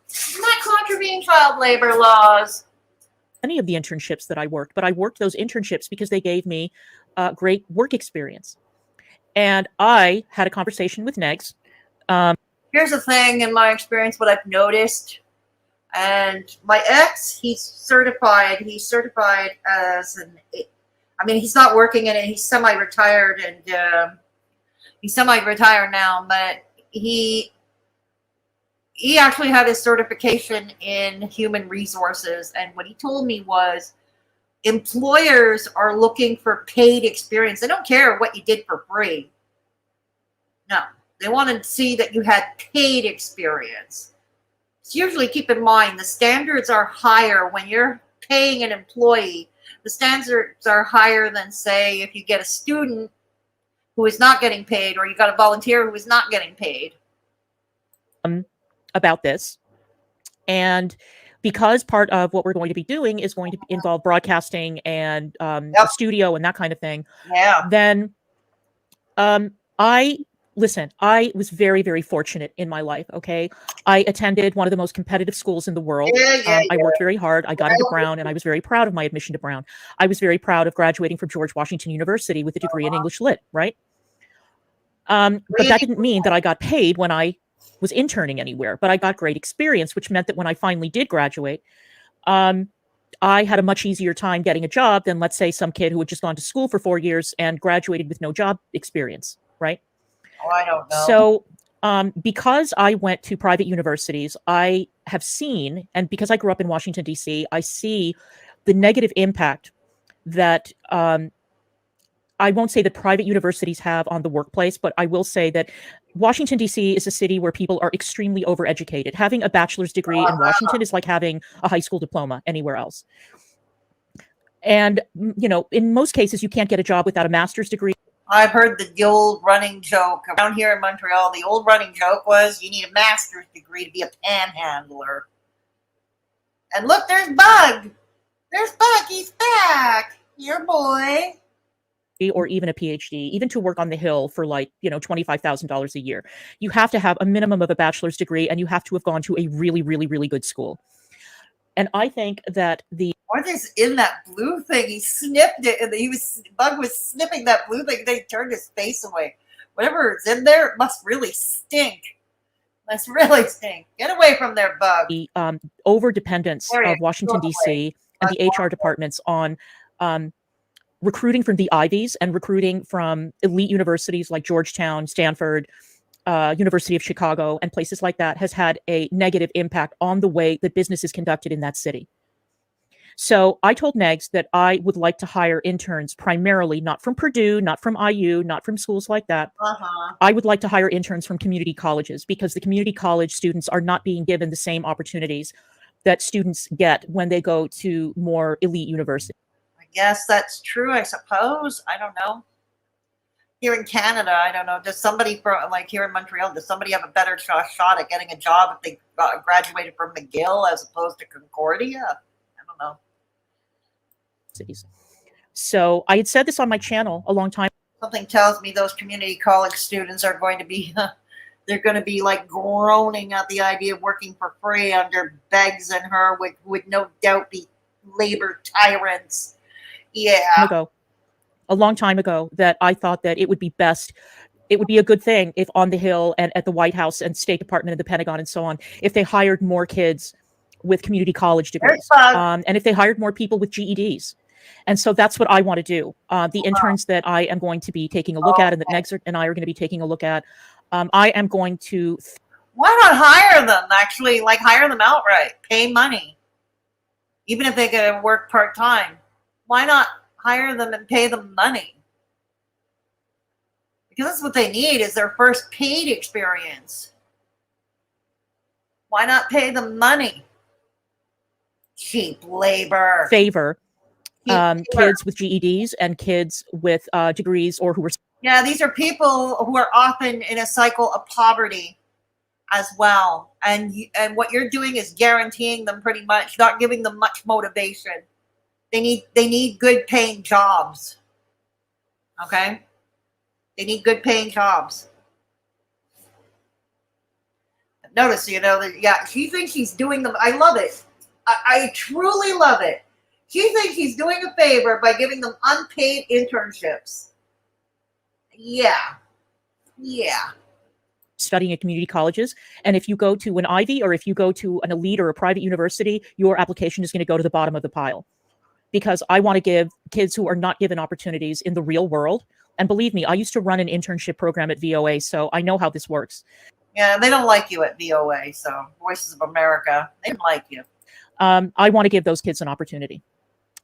Didn't that contravene child labor laws? Any of the internships that I worked, but I worked those internships because they gave me great work experience. And I had a conversation with Begz. Here's the thing, in my experience, what I've noticed, and my ex, he's certified as he's not working in it, he's semi-retired, and he's semi-retired now, but he actually had his certification in human resources, and what he told me was employers are looking for paid experience. They don't care what you did for free. No, they want to see that you had paid experience. So usually keep in mind, the standards are higher when you're paying an employee. The standards are higher than, say, if you get a student who is not getting paid, or you got a volunteer who is not getting paid. About this. And because part of what we're going to be doing is going to involve broadcasting and a studio and that kind of thing. Yeah. Then I was very, very fortunate in my life. Okay. I attended one of the most competitive schools in the world. I worked very hard. I got into Brown, and I was very proud of my admission to Brown. I was very proud of graduating from George Washington University with a degree in English Lit, right? But that didn't mean that I got paid when I was interning anywhere, but I got great experience, which meant that when I finally did graduate, I had a much easier time getting a job than, let's say, some kid who had just gone to school for 4 years and graduated with no job experience, right? Oh, I don't know. So because I went to private universities, I have seen, and because I grew up in Washington, D.C., I see the negative impact that I won't say that private universities have on the workplace, but I will say that Washington, D.C. is a city where people are extremely overeducated. Having a bachelor's degree in Washington is like having a high school diploma anywhere else. And, you know, in most cases, you can't get a job without a master's degree. I've heard the old running joke around here in Montreal. The old running joke was you need a master's degree to be a panhandler. And look, there's Bug. There's Bug. He's back. Your boy. Or even a PhD, even to work on the Hill for like, you know, $25,000 a year. You have to have a minimum of a bachelor's degree, and you have to have gone to a really, really, really good school. And I think that what is in that blue thing? He snipped it, and Bug was snipping that blue thing. They turned his face away. Whatever is in there, it must really stink. Must really stink. Get away from there, Bug. The over-dependence of Washington, D.C. and the HR departments on recruiting from the Ivies and recruiting from elite universities like Georgetown, Stanford, University of Chicago, and places like that has had a negative impact on the way that business is conducted in that city. So I told Negs that I would like to hire interns primarily, not from Purdue, not from IU, not from schools like that. I would like to hire interns from community colleges, because the community college students are not being given the same opportunities that students get when they go to more elite universities. I guess that's true, I suppose. I don't know. Here in Canada, I don't know. Does somebody from, like here in Montreal, does somebody have a better shot at getting a job if they graduated from McGill as opposed to Concordia? I don't know. Cities. So I had said this on my channel a long time. Something tells me those community college students are going to be, they're going to be like groaning at the idea of working for free under Begz and her, would no doubt be labor tyrants. Yeah. A long time ago, that I thought that it would be a good thing if on the Hill and at the White House and State Department and the Pentagon and so on, if they hired more kids with community college degrees, and if they hired more people with GEDs. And so that's what I want to do. The interns that I am going to be taking a look at, and that Negs and I are going to be taking a look at, I am going to... Why not hire them, actually? Like, hire them outright. Pay money. Even if they can work part-time. Why not hire them and pay them money? Because that's what they need, is their first paid experience. Why not pay them money? Cheap labor. Favor kids with GEDs and kids with degrees or who are... Yeah, these are people who are often in a cycle of poverty as well. And what you're doing is guaranteeing them pretty much, not giving them much motivation. They need good paying jobs. Okay? They need good paying jobs. Notice, you know, yeah, she thinks she's doing them. I love it. I truly love it. She thinks she's doing a favor by giving them unpaid internships. Yeah. Yeah. Studying at community colleges. And if you go to an Ivy or if you go to an elite or a private university, your application is going to go to the bottom of the pile. Because I want to give kids who are not given opportunities in the real world. And believe me, I used to run an internship program at VOA, so I know how this works. Yeah, they don't like you at VOA, so Voices of America, they don't like you. I want to give those kids an opportunity.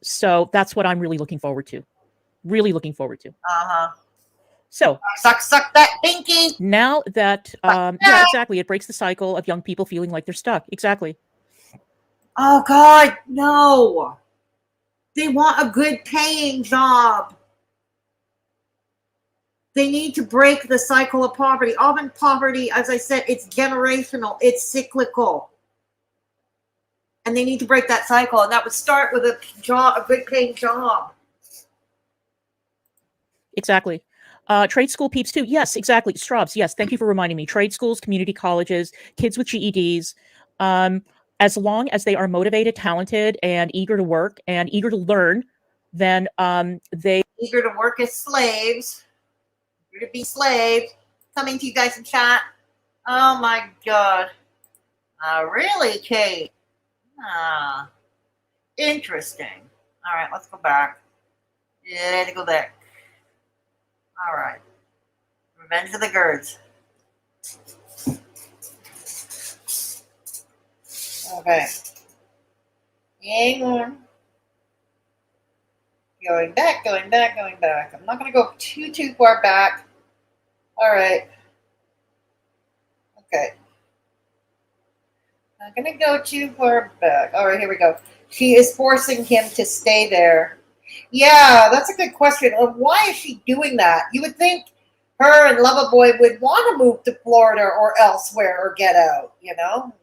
So that's what I'm really looking forward to. Really looking forward to. Uh-huh. So suck that pinky. Now that yeah, exactly. It breaks the cycle of young people feeling like they're stuck. Exactly. Oh God, no. They want a good paying job. They need to break the cycle of poverty. Often poverty, as I said, it's generational, it's cyclical. And they need to break that cycle. And that would start with a good paying job. Exactly. Trade school peeps too. Yes, exactly. Straubs. Yes. Thank you for reminding me. Trade schools, community colleges, kids with GEDs. As long as they are motivated, talented, and eager to work and eager to learn, then they eager to work as slaves, eager to be slaves. Coming to you guys in chat. Oh my God. Really, Kate? Interesting. All right, let's go back. Yeah, to go back. All right. Revenge of the Girds. Okay. Hang on. Going back. I'm not going to go too far back. All right. Okay. Not going to go too far back. All right, here we go. She is forcing him to stay there. Yeah, that's a good question. Why is she doing that? You would think her and Loverboy would want to move to Florida or elsewhere or get out, you know?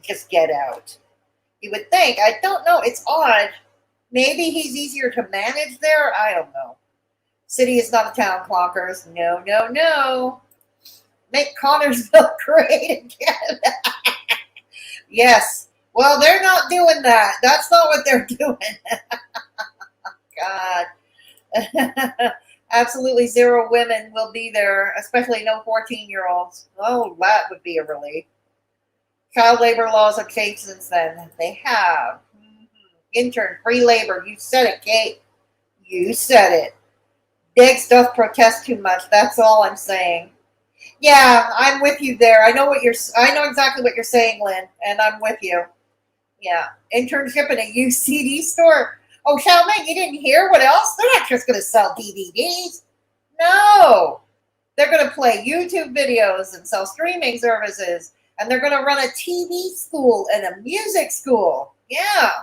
Just get out. You would think. I don't know. It's odd. Maybe he's easier to manage there. I don't know. City is not a town, clockers. No. Make Connersville great again. Yes. Well, they're not doing that. That's not what they're doing. God. Absolutely zero women will be there, especially no 14-year-olds. Oh, that would be a relief. Child labor laws have changed since then. They have. Intern, free labor. You said it, Kate. You said it. Begz does protest too much. That's all I'm saying. Yeah, I'm with you there. I know exactly what you're saying, Lynn, and I'm with you. Yeah. Internship in a UCD store. Oh, Charmaine, you didn't hear what else? They're not just going to sell DVDs. No. They're going to play YouTube videos and sell streaming services. And they're going to run a TV school and a music school. Yeah.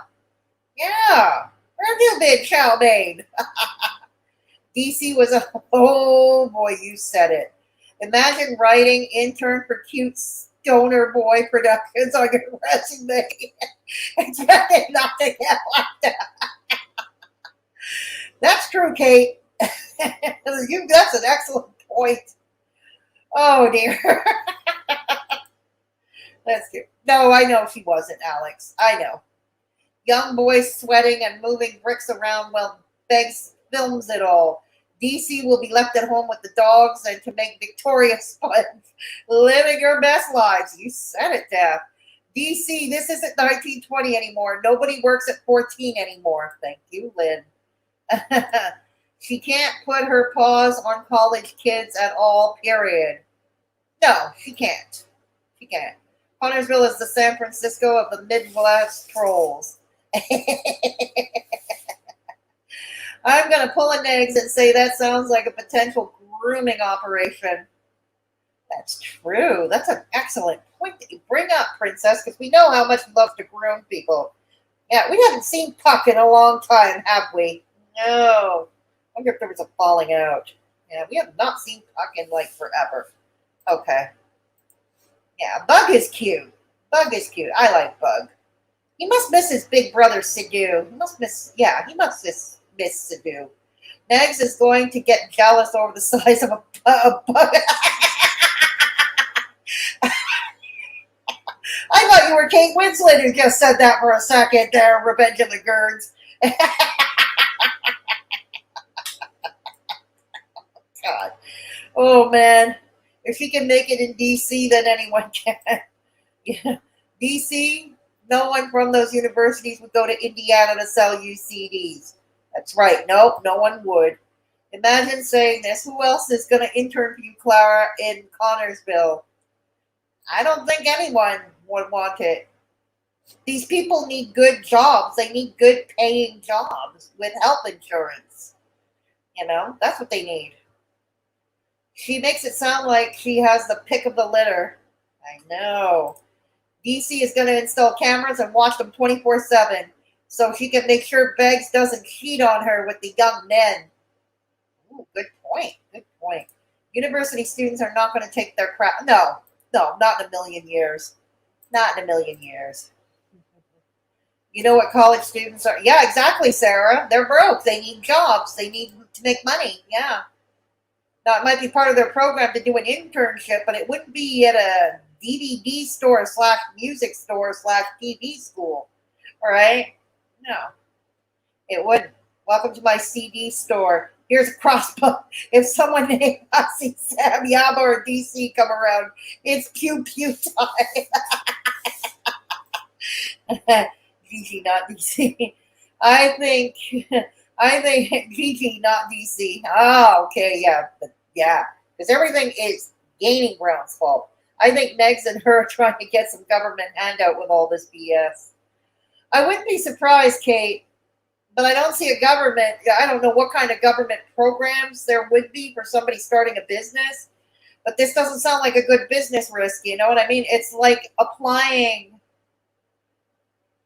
We're new big Charmaine. DC was oh boy, you said it. Imagine writing intern for cute stoner boy productions on your resume. Expecting not to get locked out. That's true, Kate. That's an excellent point. Oh dear. That's cute. No, I know she wasn't, Alex. I know. Young boys sweating and moving bricks around while Begz films it all. DC will be left at home with the dogs and to make Victoria sponge. Living your best lives. You said it, Daph. DC, this isn't 1920 anymore. Nobody works at 14 anymore. Thank you, Lynn. She can't put her paws on college kids at all, period. No, she can't. Connersville is the San Francisco of the Midwest trolls. I'm going to pull an eggs and say that sounds like a potential grooming operation. That's true. That's an excellent point that you bring up, Princess, because we know how much you love to groom people. Yeah, we haven't seen Puck in a long time, have we? No. I wonder if there was a falling out. Yeah, we have not seen Puck in like forever. Okay. Yeah, Bug is cute. I like Bug. He must miss his big brother, Sidhu. He must miss Sidhu. Begz is going to get jealous over the size of a bug. I thought you were Kate Winslet who just said that for a second there, Revenge of the Girds. God. Oh, man. If she can make it in D.C., then anyone can. Yeah. D.C., no one from those universities would go to Indiana to sell you CDs. That's right. Nope, no one would. Imagine saying this. Who else is going to intern for you, Clara, in Connersville? I don't think anyone would want it. These people need good jobs. They need good paying jobs with health insurance. You know, that's what they need. She makes it sound like she has the pick of the litter. I know. DC is going to install cameras and watch them 24/7 so she can make sure Begz doesn't cheat on her with the young men. Ooh, good point. University students are not going to take their crap. No, not in a million years. You know what college students are? Yeah, exactly, Sarah. They're broke. They need jobs. They need to make money. Yeah. Now, it might be part of their program to do an internship, but it wouldn't be at a DVD store / music store / TV school. All right? No, it wouldn't. Welcome to my CD store. Here's a crossbow. If someone named Nazi Sam Yaba or DC come around, it's pew pew time. Gigi, not DC. I think Gigi, not DC. Oh, okay, yeah, because everything is gaining ground's fault. I think Megs and her are trying to get some government handout with all this BS. I wouldn't be surprised, Kate, but I don't see a government. I don't know what kind of government programs there would be for somebody starting a business, but this doesn't sound like a good business risk. You know what I mean? It's like applying.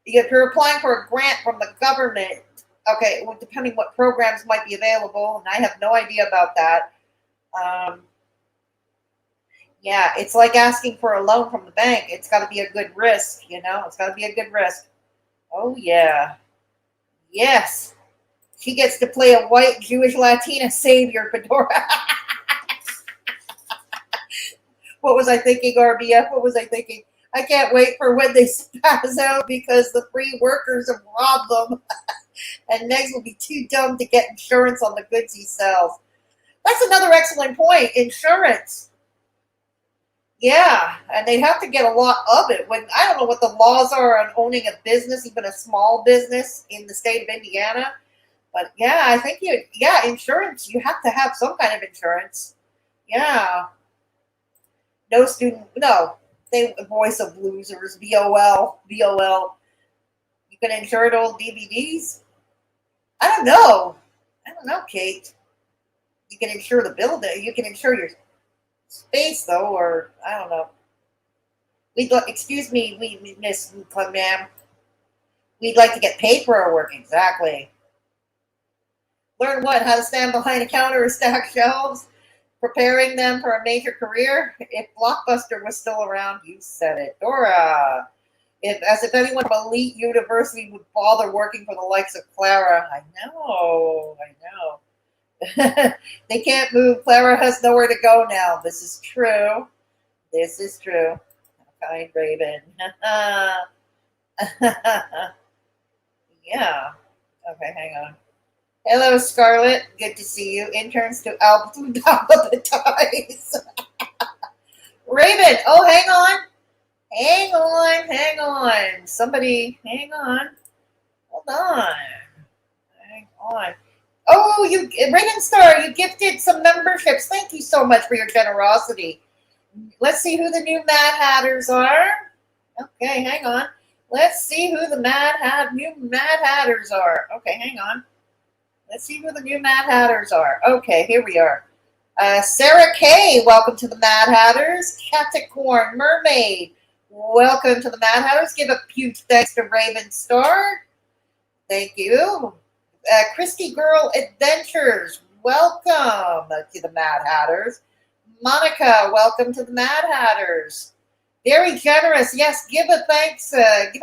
If you're applying for a grant from the government, okay, well, depending what programs might be available, and I have no idea about that. Yeah, it's like asking for a loan from the bank. It's got to be a good risk, you know? It's got to be a good risk. Oh, yeah. Yes. She gets to play a white Jewish Latina savior, Fedora. What was I thinking, RBF? What was I thinking? I can't wait for when they spaz out because the free workers have robbed them. And Megs will be too dumb to get insurance on the goods he sells. That's another excellent point. Insurance. Yeah, and they'd have to get a lot of it. When I don't know what the laws are on owning a business, even a small business in the state of Indiana. But yeah, I think insurance. You have to have some kind of insurance. Yeah. No. They Voice of Losers, VOL. You can insure old DVDs? I don't know, Kate. You can insure the building. You can insure your space, though, or I don't know. Excuse me, Miss Ma'am. We'd like to get paid for our work. Exactly. Learn what? How to stand behind a counter or stack shelves? Preparing them for a major career? If Blockbuster was still around, you said it. Dora. As if anyone from elite university would bother working for the likes of Clara. I know. They can't move. Clara has nowhere to go now. This is true. Kind Raven. Yeah. Okay, hang on. Hello, Scarlett. Good to see you. Interns to alphabetize. Raven. Oh, hang on. Somebody, hang on. Hold on. Hang on. Oh, Raven Star, you gifted some memberships. Thank you so much for your generosity. Let's see who the new Mad Hatters are. Okay, hang on. Let's see who the new Mad Hatters are. Okay, hang on. Let's see who the new Mad Hatters are. Okay, here we are. Sarah K, welcome to the Mad Hatters. Caticorn Mermaid, welcome to the Mad Hatters. Give a huge thanks to Raven Star. Thank you. Christy Girl Adventures, welcome to the Mad Hatters. Monica, welcome to the Mad Hatters. Very generous. Yes, give a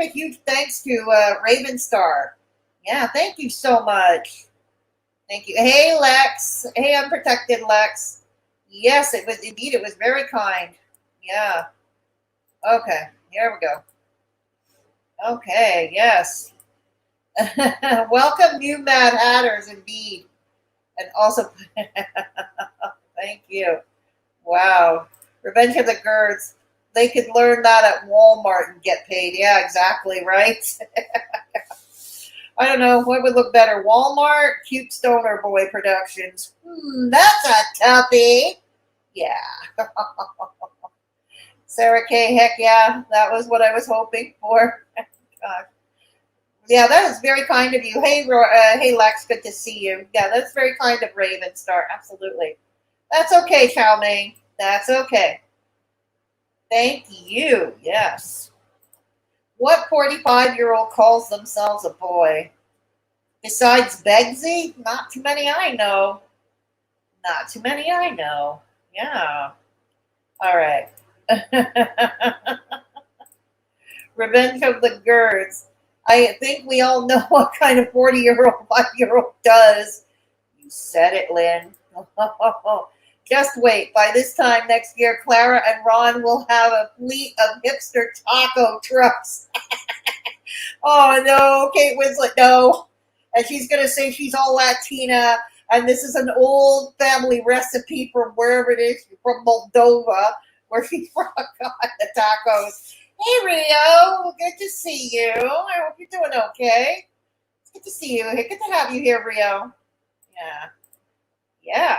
huge thanks to Raven Star. Yeah, thank you so much. Thank you. Hey, Lex. Hey, Unprotected Lex. Yes, it was very kind. Yeah. Okay, here we go. Okay, yes. Welcome, new Mad Hatters, indeed. And also, thank you. Wow. Revenge of the Girds. They could learn that at Walmart and get paid. Yeah, exactly, right? I don't know. What would look better? Walmart, Cute Stoner Boy Productions. That's a toughie. Yeah. Sarah K, heck yeah. That was what I was hoping for. Yeah, that is very kind of you. Hey, Lex, good to see you. Yeah, that's very kind of Raven Star. Absolutely. That's okay, Chow Mein. That's okay. Thank you. Yes. What 45-year-old calls themselves a boy? Besides Begz? Not too many I know. Yeah. All right. Revenge of the Girds. I think we all know what kind of 40-year-old, 5-year-old does. You said it, Lynn. Just wait. By this time next year, Clara and Ron will have a fleet of hipster taco trucks. Oh, no. Kate Winslet, no. And she's going to say she's all Latina, and this is an old family recipe from wherever it is, from Moldova, where she got the tacos. Hey, Rio. Good to see you. I hope you're doing okay. It's good to see you. Good to have you here, Rio. Yeah. Yeah.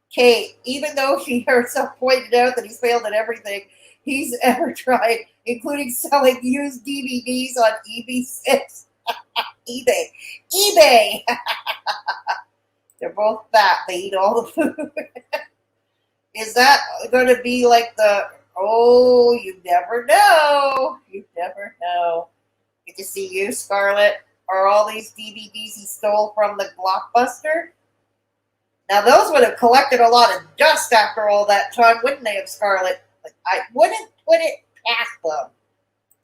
Kate, even though she herself pointed out that he's failed at everything he's ever tried, including selling used DVDs on EB6. eBay. They're both fat. They eat all the food. Is that going to be like you never know. You never know. Good to see you, Scarlett. Are all these DVDs he stole from the Blockbuster? Now, those would have collected a lot of dust after all that time, wouldn't they, of Scarlett? But I wouldn't put it past them.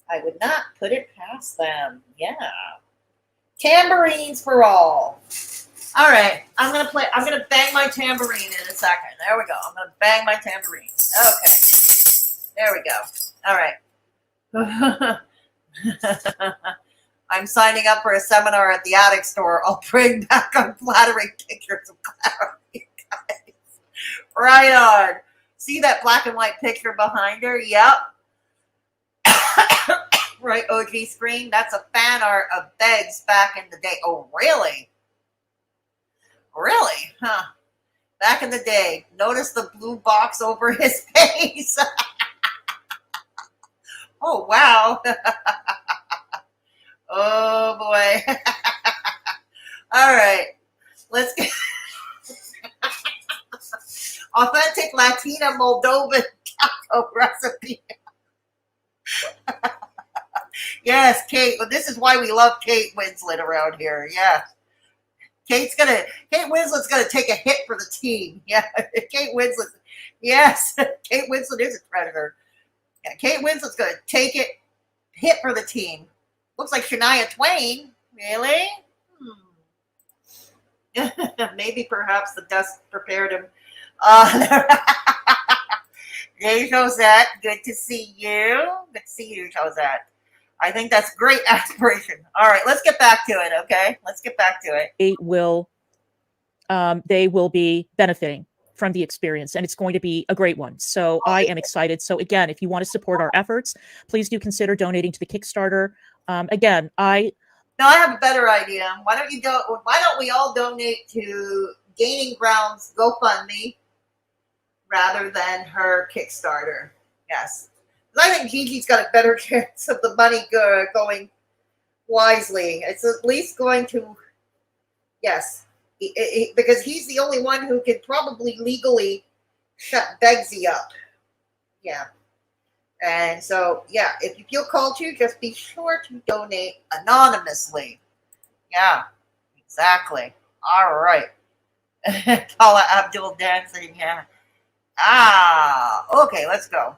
I would not put it past them. Yeah. Tambourines for all. All right. I'm gonna bang my tambourine in a second. There we go. I'm gonna bang my tambourine. Okay. There we go. All right. I'm signing up for a seminar at the attic store. I'll bring back unflattering pictures of Clara. Guys. Right on. See that black and white picture behind her? Yep. Right, OG screen. That's a fan art of Begz back in the day. Oh, really? Really? Huh. Back in the day. Notice the blue box over his face. Oh, wow. Oh, boy. All right. Let's get authentic Latina Moldovan taco recipe. Yes, Kate. Well, this is why we love Kate Winslet around here. Yeah. Kate Winslet's gonna take a hit for the team. Yeah. Kate Winslet. Yes. Kate Winslet is a predator. Yeah, Kate Winslet's gonna take it, hit for the team. Looks like Shania Twain. Really? Maybe perhaps the dust prepared him. Hey, Josette. Good to see you. Good to see you, Josette. I think that's great aspiration. All right, let's get back to it, okay? Let's get back to it. They will be benefiting from the experience, and it's going to be a great one. So I am excited. So again, if you want to support our efforts, please do consider donating to the Kickstarter. Again, I have a better idea. Why don't we all donate to Gaining Ground's GoFundMe rather than her Kickstarter? Yes. I think Gigi's got a better chance of the money going wisely. It's at least going to, yes, because he's the only one who could probably legally shut Begzy up. Yeah. And so, yeah, if you feel called to, just be sure to donate anonymously. Yeah, exactly. All right. Paula Abdul dancing, yeah. Okay, let's go.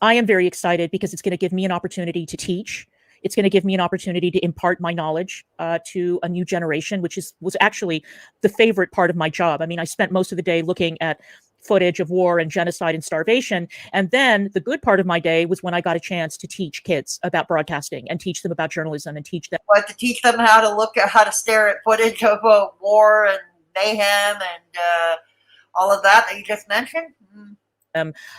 I am very excited because it's going to give me an opportunity to teach. It's going to give me an opportunity to impart my knowledge to a new generation, which was actually the favorite part of my job. I mean, I spent most of the day looking at footage of war and genocide and starvation. And then the good part of my day was when I got a chance to teach kids about broadcasting and teach them about journalism and teach them. What, to teach them how to stare at footage of war and mayhem and all of that you just mentioned?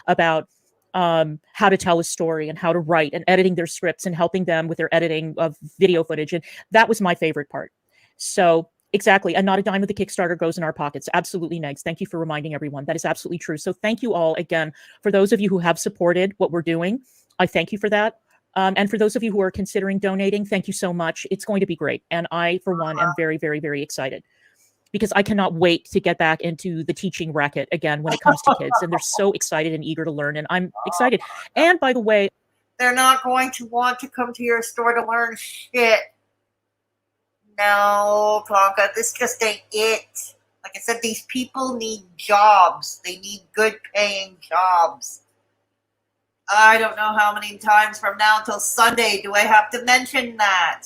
About how to tell a story and how to write and editing their scripts and helping them with their editing of video footage. And that was my favorite part. So exactly. And not a dime of the Kickstarter goes in our pockets. Absolutely, Negs. Thank you for reminding everyone. That is absolutely true. So thank you all again. For those of you who have supported what we're doing, I thank you for that. And for those of you who are considering donating, thank you so much. It's going to be great. And I, for one, am very, very, very excited because I cannot wait to get back into the teaching racket again when it comes to kids. And they're so excited and eager to learn. And I'm excited. And by the way, they're not going to want to come to your store to learn shit. No, Blanca, this just ain't it. Like I said, these people need jobs. They need good paying jobs. I don't know how many times from now till Sunday do I have to mention that.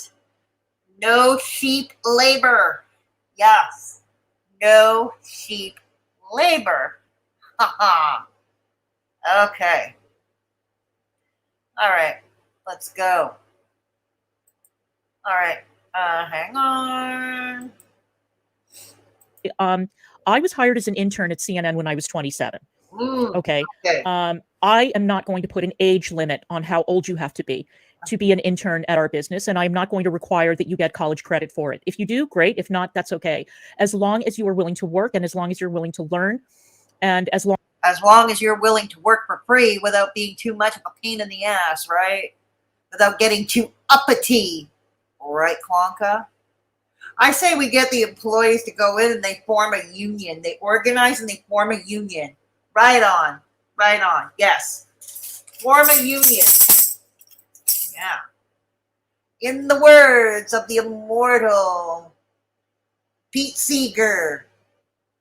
No cheap labor. Yes. No cheap labor. Haha. Okay. All right. Let's go. All right. Hang on. I was hired as an intern at CNN when I was 27. Okay. Okay. I am not going to put an age limit on how old you have to be an intern at our business, and I'm not going to require that you get college credit for it. If you do, great. If not, that's okay. As long as you are willing to work and as long as you're willing to learn, and as long as you're willing to work for free without being too much of a pain in the ass, right? Without getting too uppity. Right, Klonka? I say we get the employees to go in and they form a union. They organize and they form a union. Right on. Right on. Yes. Form a union. Yeah. In the words of the immortal Pete Seeger,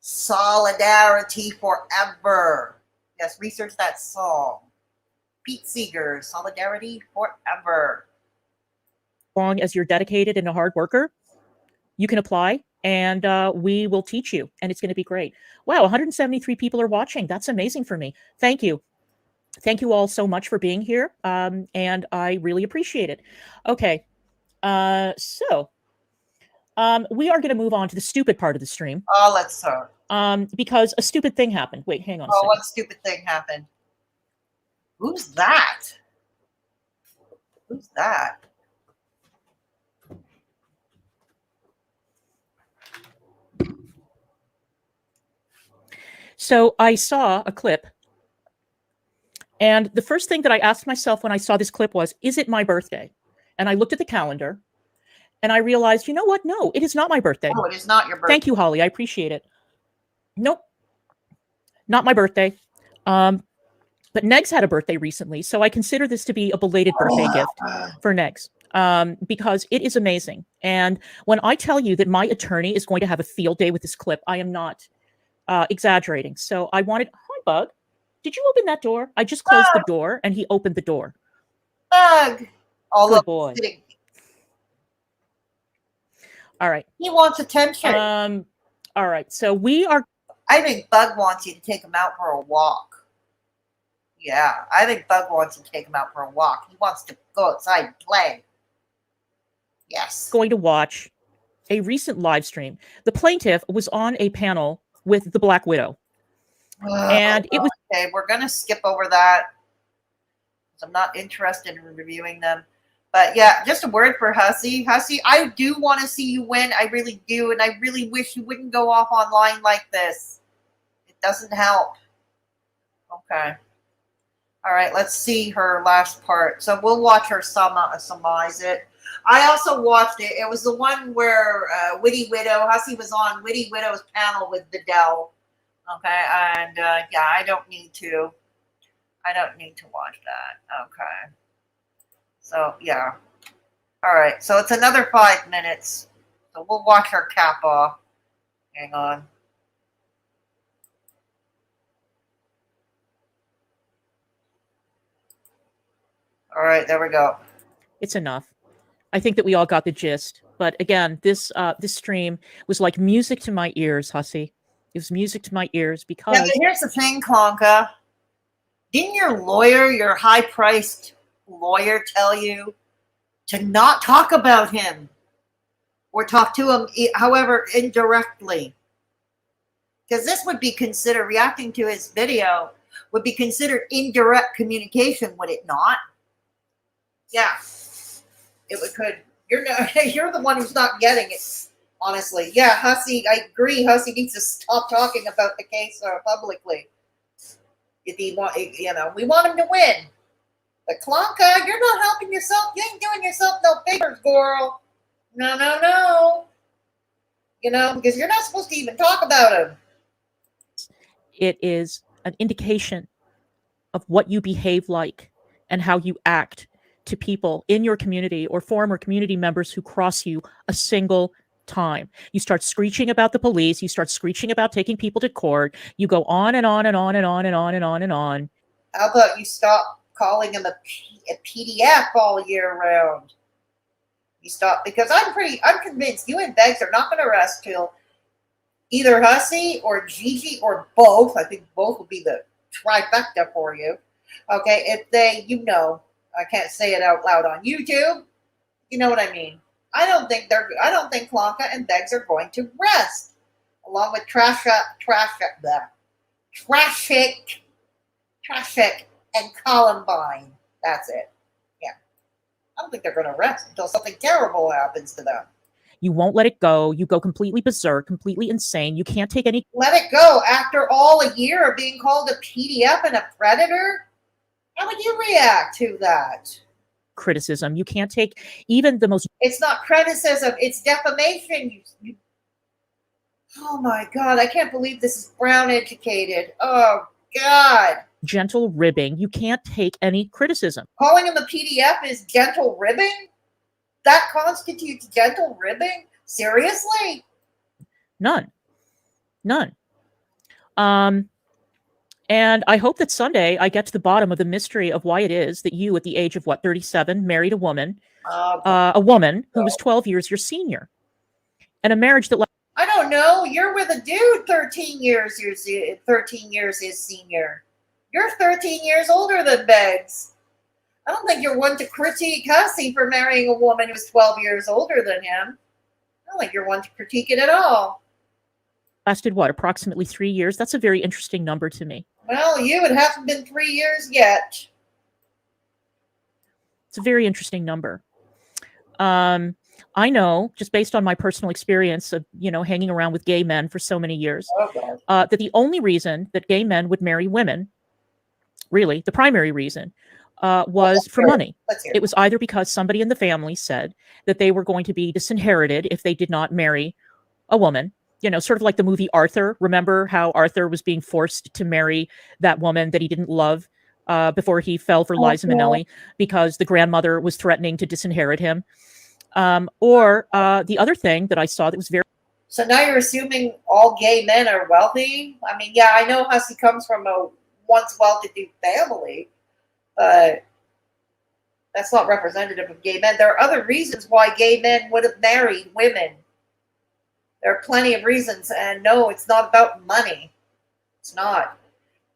solidarity forever. Yes, research that song. Pete Seeger, solidarity forever. long as you're dedicated and a hard worker, you can apply and we will teach you and it's going to be great. Wow, 173 people are watching. That's amazing for me. Thank you. Thank you all so much for being here. And I really appreciate it. Okay. So we are going to move on to the stupid part of the stream. Oh, let's start. Because a stupid thing happened. Wait, hang on a second. What stupid thing happened? Who's that? Who's that? So I saw a clip, and the first thing that I asked myself when I saw this clip was, is it my birthday? And I looked at the calendar, and I realized, you know what? No, it is not my birthday. No, it is not your birthday. Thank you, Holly. I appreciate it. Nope, not my birthday. But Negs had a birthday recently, so I consider this to be a belated birthday gift for Negs. Because it is amazing. And when I tell you that my attorney is going to have a field day with this clip, I am not exaggerating. So I wanted, hi, Bug. Did you open that door? I just closed the door and he opened the door. Bug. Good boy. All right. He wants attention. All right. So we are. I think Bug wants you to take him out for a walk. Yeah, I think Bug wants you to take him out for a walk. He wants to go outside and play. Yes. Going to watch a recent live stream. The plaintiff was on a panel with the Black Widow. And it was okay. We're going to skip over that. I'm not interested in reviewing them. But yeah, just a word for Hussy. Hussy, I do want to see you win. I really do. And I really wish you wouldn't go off online like this. It doesn't help. Okay. All right, let's see her last part. So we'll watch her summarize it. I also watched it. It was the one where Witty Widow, Hussy was on Witty Widow's panel with Vidal. Okay, and yeah, I don't need to watch that. Okay. So, yeah. All right, so it's another 5 minutes. So we'll watch her cap off. Hang on. All right, there we go. It's enough. I think that we all got the gist. But again, this stream was like music to my ears, Hussy. It was music to my ears because... Yeah, but here's the thing, Klonka. Didn't your lawyer, your high-priced lawyer, tell you to not talk about him or talk to him, however, indirectly? Because this would be considered, reacting to his video, would be considered indirect communication, would it not? Yeah. You're the one who's not getting it, honestly. Yeah, Hussy, I agree. Hussy needs to stop talking about the case publicly. If he want, we want him to win. But Klonka, you're not helping yourself. You ain't doing yourself no favors, girl. No. Because you're not supposed to even talk about him. It is an indication of what you behave like and how you act to people in your community or former community members who cross you a single time. You start screeching about the police. You start screeching about taking people to court. You go on and on and on and on and on and on and on. How about you stop calling them a PDF all year round. You stop, because I'm convinced you and Begz are not going to rest till either Hussey or Gigi or both. I think both will be the trifecta for you. Okay, if they, I can't say it out loud on YouTube. You know what I mean? I don't think Clanca and Begz are going to rest, along with Traffic and Columbine. That's it. Yeah, I don't think they're going to rest until something terrible happens to them. You won't let it go. You go completely berserk, completely insane. You can't take any. Let it go after all a year of being called a PDF and a predator. How would you react to that? Criticism. You can't take even the most. It's not criticism. It's defamation. Oh my God. I can't believe this is Brown educated. Oh God. Gentle ribbing. You can't take any criticism. Calling him a PDF is gentle ribbing? That constitutes gentle ribbing? Seriously? None. And I hope that Sunday I get to the bottom of the mystery of why it is that you, at the age of 37, married a woman who was 12 years your senior, and a marriage that. I don't know. You're with a dude 13 years. 13 years his senior. You're 13 years older than Begz. I don't think you're one to critique Hussey for marrying a woman who's 12 years older than him. I don't think you're one to critique it at all. Lasted what, approximately 3 years? That's a very interesting number to me. Well, it hasn't been 3 years yet. It's a very interesting number. I know, just based on my personal experience of, hanging around with gay men for so many years, that the only reason that gay men would marry women, really, the primary reason, was for money. It was either because somebody in the family said that they were going to be disinherited if they did not marry a woman. Sort of like the movie Arthur. Remember how Arthur was being forced to marry that woman that he didn't love before he fell for Liza Minnelli because the grandmother was threatening to disinherit him. Or the other thing that I saw that was very... So now you're assuming all gay men are wealthy? I mean, yeah, I know Hussey comes from a once well-to-do family, but that's not representative of gay men. There are other reasons why gay men would have married women. There are plenty of reasons, and no, it's not about money. It's not.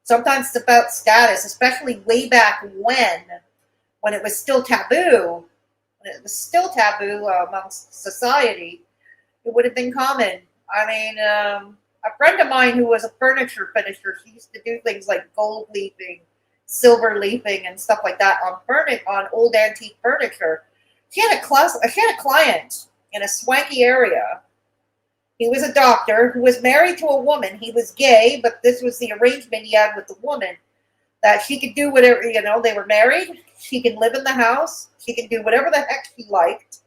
Sometimes it's about status, especially way back when it was still taboo. When it was still taboo amongst society, it would have been common. I mean, a friend of mine who was a furniture finisher, she used to do things like gold leafing, silver leafing, and stuff like that on old antique furniture. She had a client in a swanky area. He was a doctor who was married to a woman. He was gay, but this was the arrangement he had with the woman, that she could do whatever, they were married. She can live in the house. She can do whatever the heck she liked.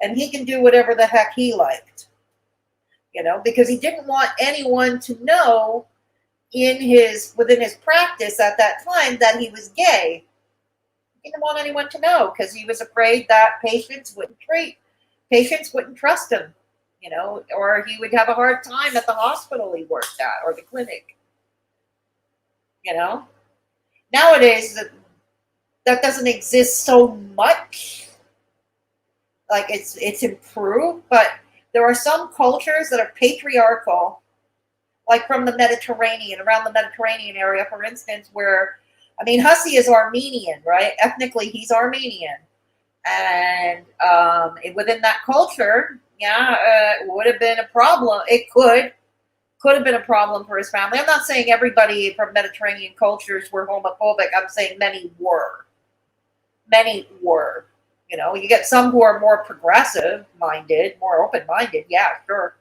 And he can do whatever the heck he liked. Because he didn't want anyone to know within his practice at that time that he was gay. He didn't want anyone to know because he was afraid that patients wouldn't trust him. Or he would have a hard time at the hospital he worked at or the clinic. Nowadays, that doesn't exist so much. Like it's improved, but there are some cultures that are patriarchal, like from the Mediterranean, around the Mediterranean area, for instance, where, Hussey is Armenian, right? Ethnically, he's Armenian. And within that culture, it would have been a problem. It could have been a problem for his family. I'm not saying everybody from Mediterranean cultures were homophobic. I'm saying many were. You get some who are more progressive-minded, more open-minded. Yeah, sure.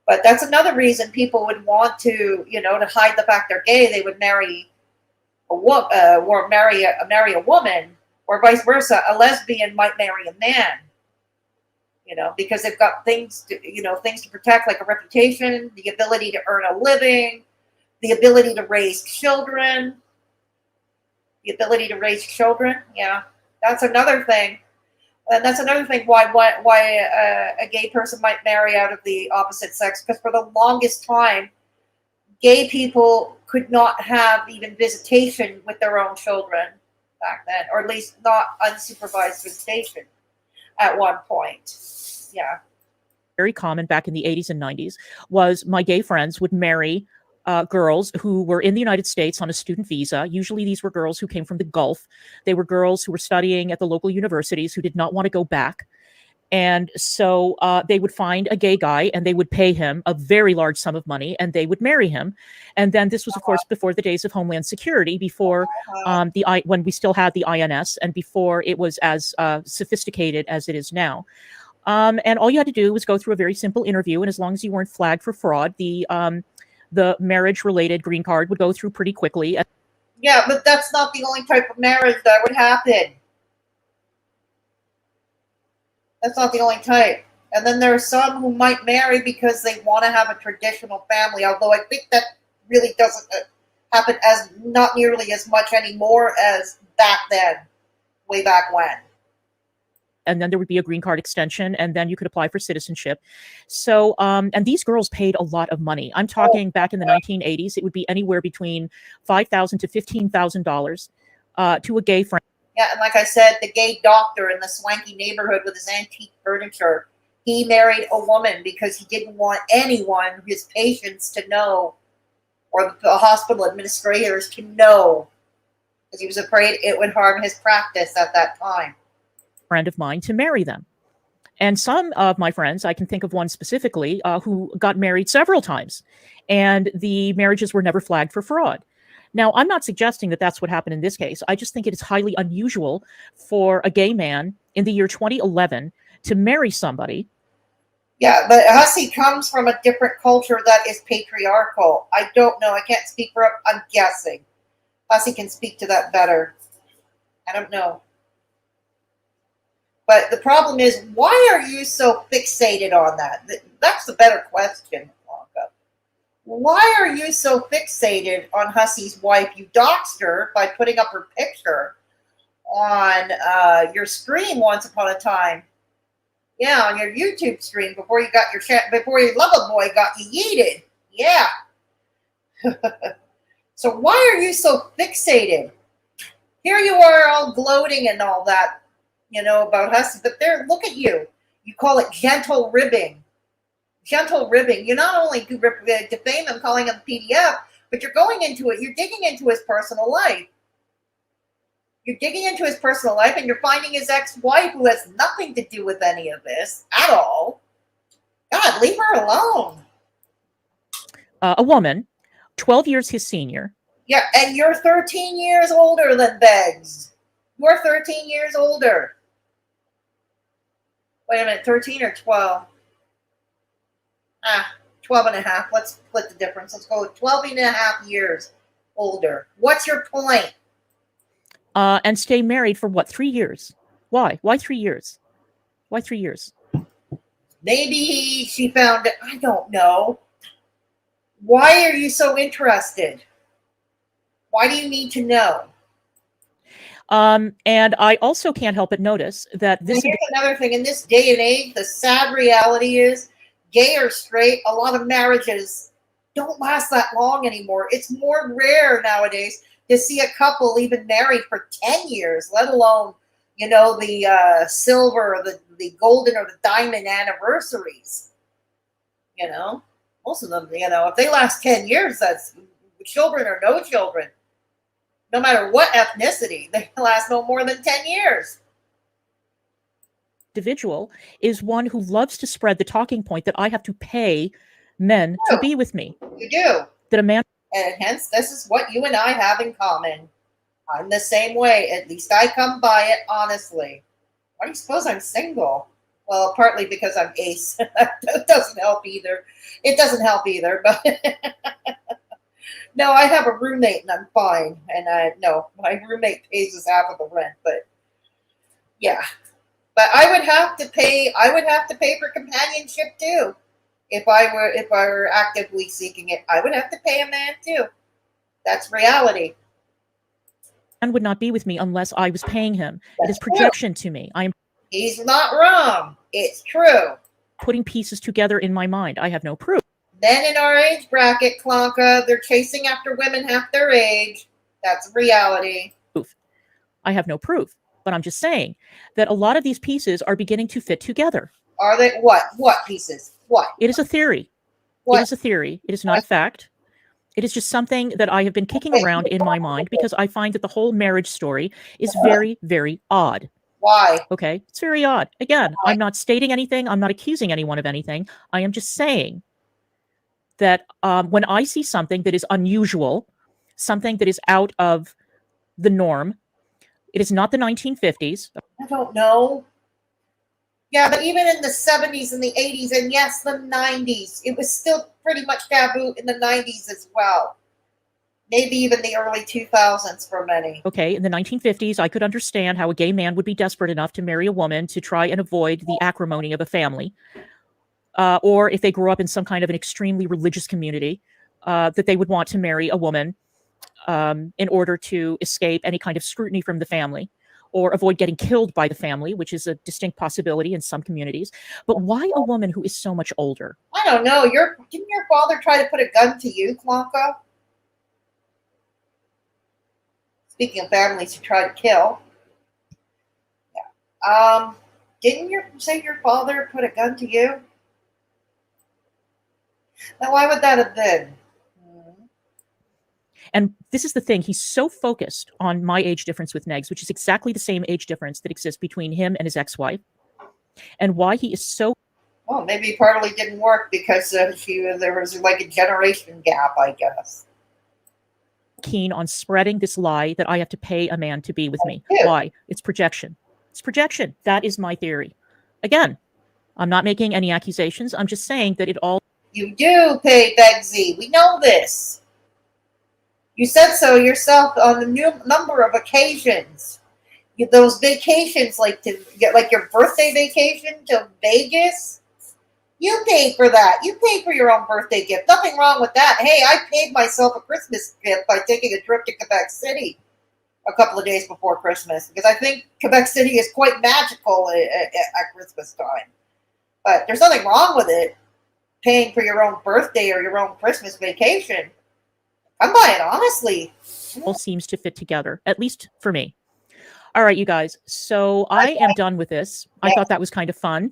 But that's another reason people would want to, to hide the fact they're gay. They would marry a woman, or vice versa. A lesbian might marry a man. Because they've got things to protect, like a reputation, the ability to earn a living, the ability to raise children. Yeah, that's another thing. And that's another thing why a gay person might marry out of the opposite sex, because for the longest time, gay people could not have even visitation with their own children. back then, or at least not unsupervised visitation at one point. Yeah. Very common back in the 80s and 90s was my gay friends would marry girls who were in the United States on a student visa. Usually these were girls who came from the Gulf. They were girls who were studying at the local universities who did not want to go back. And so they would find a gay guy and they would pay him a very large sum of money and they would marry him. And then this was, of course, before the days of Homeland Security, before when we still had the INS and before it was as sophisticated as it is now. And all you had to do was go through a very simple interview. And as long as you weren't flagged for fraud, the marriage-related green card would go through pretty quickly. Yeah, but that's not the only type of marriage that would happen. That's not the only type. And then there are some who might marry because they want to have a traditional family, although I think that really doesn't happen as not nearly as much anymore as back then, way back when. And then there would be a green card extension, and then you could apply for citizenship. So, and these girls paid a lot of money. I'm talking back in the 1980s, it would be anywhere between $5,000 to $15,000 to a gay friend. Yeah, and like I said, the gay doctor in the swanky neighborhood with his antique furniture, he married a woman because he didn't want anyone, his patients, to know, or the hospital administrators to know, because he was afraid it would harm his practice at that time. Friend of mine to marry them. And some of my friends, I can think of one specifically, who got married several times, and the marriages were never flagged for fraud. Now, I'm not suggesting that that's what happened in this case. I just think it is highly unusual for a gay man in the year 2011 to marry somebody. Yeah, but Hussey comes from a different culture that is patriarchal. I don't know. I can't speak for him. I'm guessing. Hussey can speak to that better. I don't know. But the problem is, why are you so fixated on that? That's the better question, Blanca. Why are you so fixated on Hussey's wife? You doxed her by putting up her picture on your screen once upon a time. Yeah, on your YouTube stream before you got before your lover boy got you yeeted. Yeah. So why are you so fixated? Here you are all gloating and all that, you know, about Hussey, but there, look at you. You call it gentle ribbing. Gentle ribbing. You not only defame him calling him PDF, but you're going into it. You're digging into his personal life. You're digging into his personal life and you're finding his ex-wife who has nothing to do with any of this at all. God, leave her alone. A woman, 12 years his senior. Yeah, and you're 13 years older than Begz. You're 13 years older. Wait a minute, 13 or 12? 12 and a half. Let's split the difference. Let's go with 12 and a half years older. What's your point? And stay married for what, 3 years? Why? Why 3 years? Why 3 years? Maybe she found it. I don't know. Why are you so interested? Why do you need to know? And I also can't help but notice that this. And here's another thing. In this day and age, the sad reality is, gay or straight, a lot of marriages don't last that long anymore. It's more rare nowadays to see a couple even married for 10 years, let alone, you know, the silver, or the golden, or the diamond anniversaries. You know, most of them, you know, if they last 10 years, that's children or no children. No matter what ethnicity, they last no more than 10 years. Individual is one who loves to spread the talking point that I have to pay men to be with me. You do. That a man. And hence, this is what you and I have in common. I'm the same way. At least I come by it honestly. Why do you suppose I'm single? Well, partly because I'm ace. That doesn't help either. It doesn't help either, but no, I have a roommate and I'm fine. And no, my roommate pays us half of the rent, but yeah. But I would have to pay for companionship too. If I were actively seeking it, I would have to pay a man too. That's reality. Man would not be with me unless I was paying him. It is projection to me. He's not wrong. It's true. Putting pieces together in my mind. I have no proof. Men in our age bracket, Clanca, they're chasing after women half their age. That's reality. I have no proof, but I'm just saying that a lot of these pieces are beginning to fit together. Are they what? What pieces? What? It is a theory. What? It is a theory. It is not a fact. It is just something that I have been kicking around in my mind because I find that the whole marriage story is very, very odd. Why? Okay, it's very odd. Again, Why? I'm not stating anything. I'm not accusing anyone of anything. I am just saying that when I see something that is unusual, something that is out of the norm, it is not the 1950s. I don't know. Yeah, but even in the 70s and the 80s, and yes, the 90s, it was still pretty much taboo in the 90s as well. Maybe even the early 2000s for many. Okay, in the 1950s, I could understand how a gay man would be desperate enough to marry a woman to try and avoid the acrimony of a family. Or if they grew up in some kind of an extremely religious community, that they would want to marry a woman in order to escape any kind of scrutiny from the family or avoid getting killed by the family, which is a distinct possibility in some communities. But why a woman who is so much older? I don't know. Didn't your father try to put a gun to you, Clanca? Speaking of families who try to kill. Yeah. Didn't you say your father put a gun to you? Now, why would that have been? And this is the thing. He's so focused on my age difference with Negs, which is exactly the same age difference that exists between him and his ex-wife. And why he is so... Well, maybe it partly didn't work because there was like a generation gap, I guess. Keen on spreading this lie that I have to pay a man to be with me. Why? It's projection. It's projection. That is my theory. Again, I'm not making any accusations. I'm just saying that it all... You do pay Begz. We know this. You said so yourself on the number of occasions. Those vacations, like to get like your birthday vacation to Vegas, you paid for that. You paid for your own birthday gift. Nothing wrong with that. Hey, I paid myself a Christmas gift by taking a trip to Quebec City a couple of days before Christmas because I think Quebec City is quite magical at Christmas time. But there's nothing wrong with it. Paying for your own birthday or your own Christmas vacation. I'm buying, honestly. all seems to fit together, at least for me. All right, you guys. So I am done with this. I thought that was kind of fun.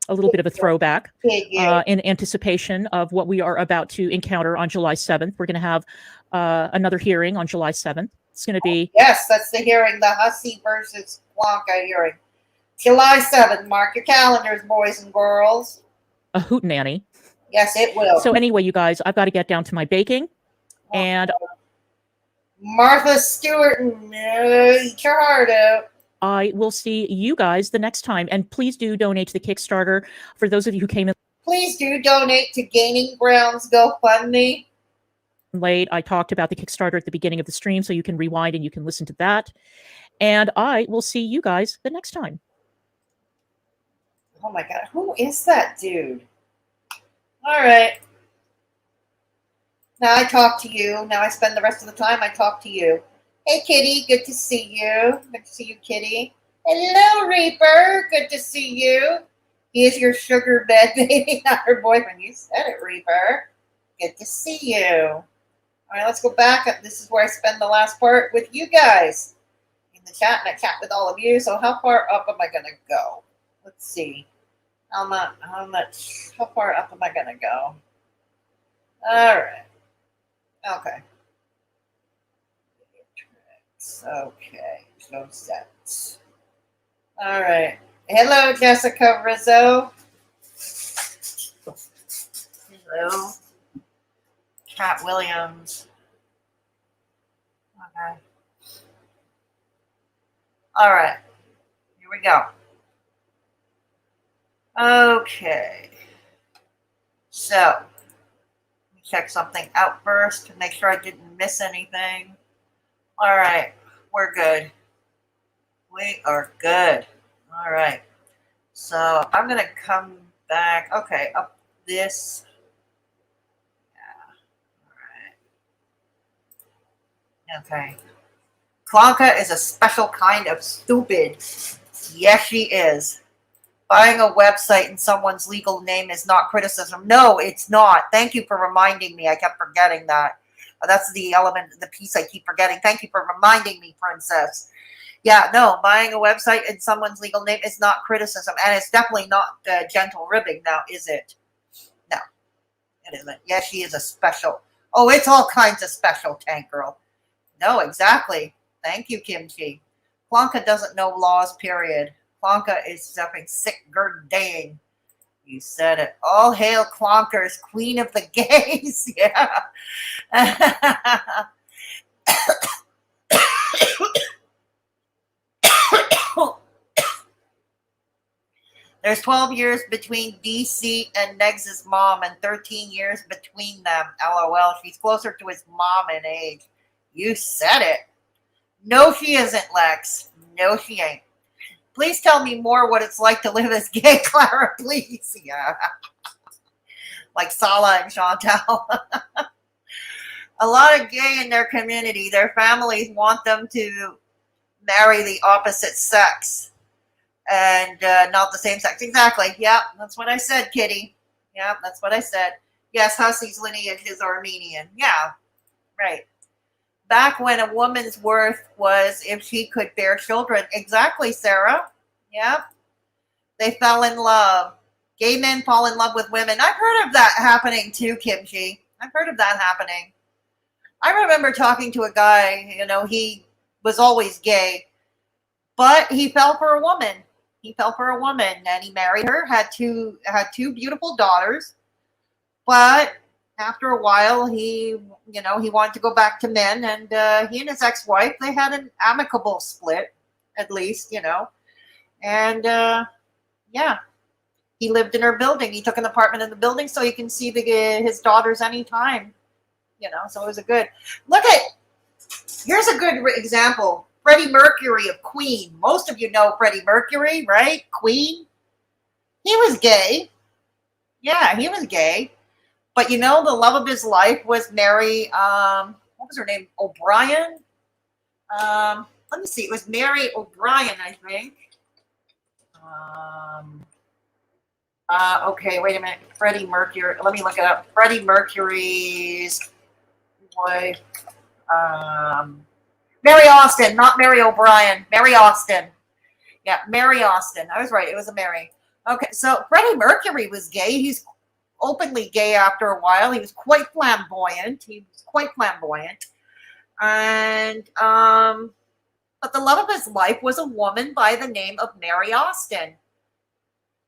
A little bit of a throwback in anticipation of what we are about to encounter on July 7th. We're going to have another hearing on July 7th. It's going to be... Yes, that's the hearing, the Hussey versus Blanca hearing. July 7th. Mark your calendars, boys and girls. A hootenanny. Yes, it will. So anyway, you guys, I've got to get down to my baking. And Martha Stewart, eat your heart out. I will see you guys the next time. And please do donate to the Kickstarter. For those of you who came in Please do donate to Gaining Grounds GoFundMe. late, I talked about the Kickstarter at the beginning of the stream, so you can rewind and you can listen to that. And I will see you guys the next time. Oh my God, who is that dude? All right. Now I talk to you. Now I spend the rest of the time I talk to you. Hey, Kitty, good to see you. Good to see you, Kitty. Hello, Reaper. Good to see you. He is your sugar bed baby, not her boyfriend. You said it, Reaper. Good to see you. All right, let's go back. This is where I spend the last part with you guys in the chat, and I chat with all of you. So how far up am I going to go? Let's see. How far up am I going to go? All right. Okay. Okay. No sets. All right. Hello, Jessica Rizzo. Hello. Cat Williams. Okay. All right. Here we go. Okay. So, let me check something out first to make sure I didn't miss anything. All right. We're good. We are good. All right. So, I'm going to come back. Okay. Up this. Yeah. All right. Okay. Clanca is a special kind of stupid. Yes, she is. Buying a website in someone's legal name is not criticism. No, it's not. Thank you for reminding me. I kept forgetting that. That's the element, the piece I keep forgetting. Thank you for reminding me, Princess. Yeah, no, buying a website in someone's legal name is not criticism, and it's definitely not gentle ribbing now, is it? No, it isn't. Yeah, she is a special. Oh, it's all kinds of special, Tank Girl. No, exactly. Thank you, Kimchi. Plonka doesn't know laws, period. Plonka is stepping sick, dang. You said it. All hail Clonkers, queen of the gays. Yeah. There's 12 years between DC and Negs's mom and 13 years between them. LOL. She's closer to his mom in age. You said it. No, she isn't, Lex. No, she ain't. Please tell me more what it's like to live as gay, Clara, please. Yeah. Like Sala and Chantal. A lot of gay in their community. Their families want them to marry the opposite sex. And not the same sex. Exactly. Yeah, that's what I said, Kitty. Yeah, that's what I said. Yes, Hussey's lineage is Armenian. Yeah, right. Back when a woman's worth was if she could bear children. Exactly, Sarah. Yeah. They fell in love. Gay men fall in love with women. I've heard of that happening too, Kimchi. I've heard of that happening. I remember talking to a guy, he was always gay, but he fell for a woman. He fell for a woman and he married her, had two beautiful daughters. But after a while, he wanted to go back to men, and he and his ex-wife, they had an amicable split, at least, And yeah, he lived in her building. He took an apartment in the building so he can see his daughters anytime, So it was here's a good example. Freddie Mercury of Queen. Most of you know Freddie Mercury, right? Queen. He was gay. Yeah, he was gay. But the love of his life was Mary, what was her name? O'Brien? Let me see. It was Mary O'Brien, I think. Okay, wait a minute. Freddie Mercury. Let me look it up. Freddie Mercury's wife. Mary Austin, not Mary O'Brien. Mary Austin. Yeah, Mary Austin. I was right. It was a Mary. Okay, so Freddie Mercury was gay. He's openly gay after a while. He was quite flamboyant. And, but the love of his life was a woman by the name of Mary Austin.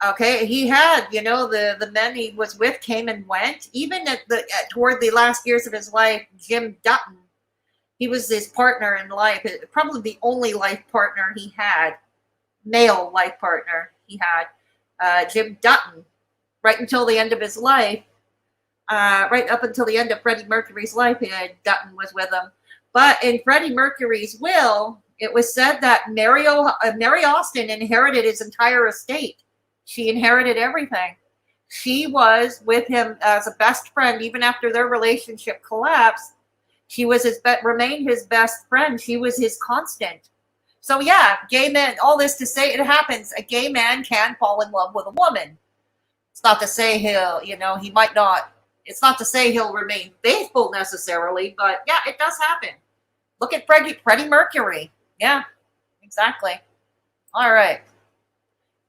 Okay, he had, the men he was with came and went. Even toward the last years of his life, Jim Dutton, he was his partner in life, probably the only life partner he had, male life partner he had, Jim Dutton, right until the end of his life, right up until the end of Freddie Mercury's life, Dutton was with him. But in Freddie Mercury's will, it was said that Mary Austin inherited his entire estate. She inherited everything. She was with him as a best friend, even after their relationship collapsed. She was remained his best friend. She was his constant. So yeah, gay men, all this to say it happens. A gay man can fall in love with a woman. It's not to say he might not, it's not to say he'll remain faithful necessarily, but yeah, it does happen. Look at Freddie Mercury. Yeah, exactly. All right.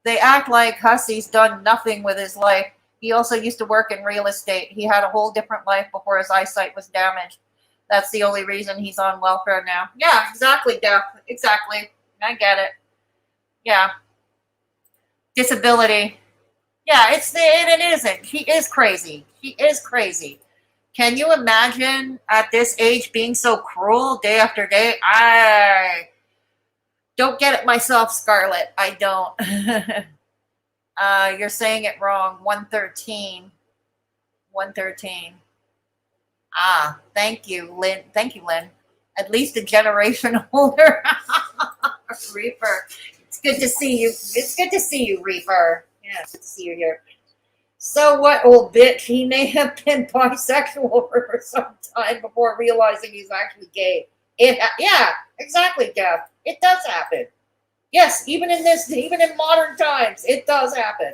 They act like Hussey's done nothing with his life. He also used to work in real estate. He had a whole different life before his eyesight was damaged. That's the only reason he's on welfare now. Yeah, exactly, Def. Exactly. I get it. Yeah. Disability. Yeah, it isn't. He is crazy. He is crazy. Can you imagine at this age being so cruel day after day? I don't get it myself, Scarlett. I don't. You're saying it wrong. 113. 113. Ah, thank you, Lynn. Thank you, Lynn. At least a generation older. Reaper. It's good to see you. It's good to see you, Reaper. Yeah, it's good to see you here. So what, old bitch? He may have been bisexual for some time before realizing he's actually gay. Yeah, exactly, Jeff. It does happen. Yes, even in modern times, it does happen.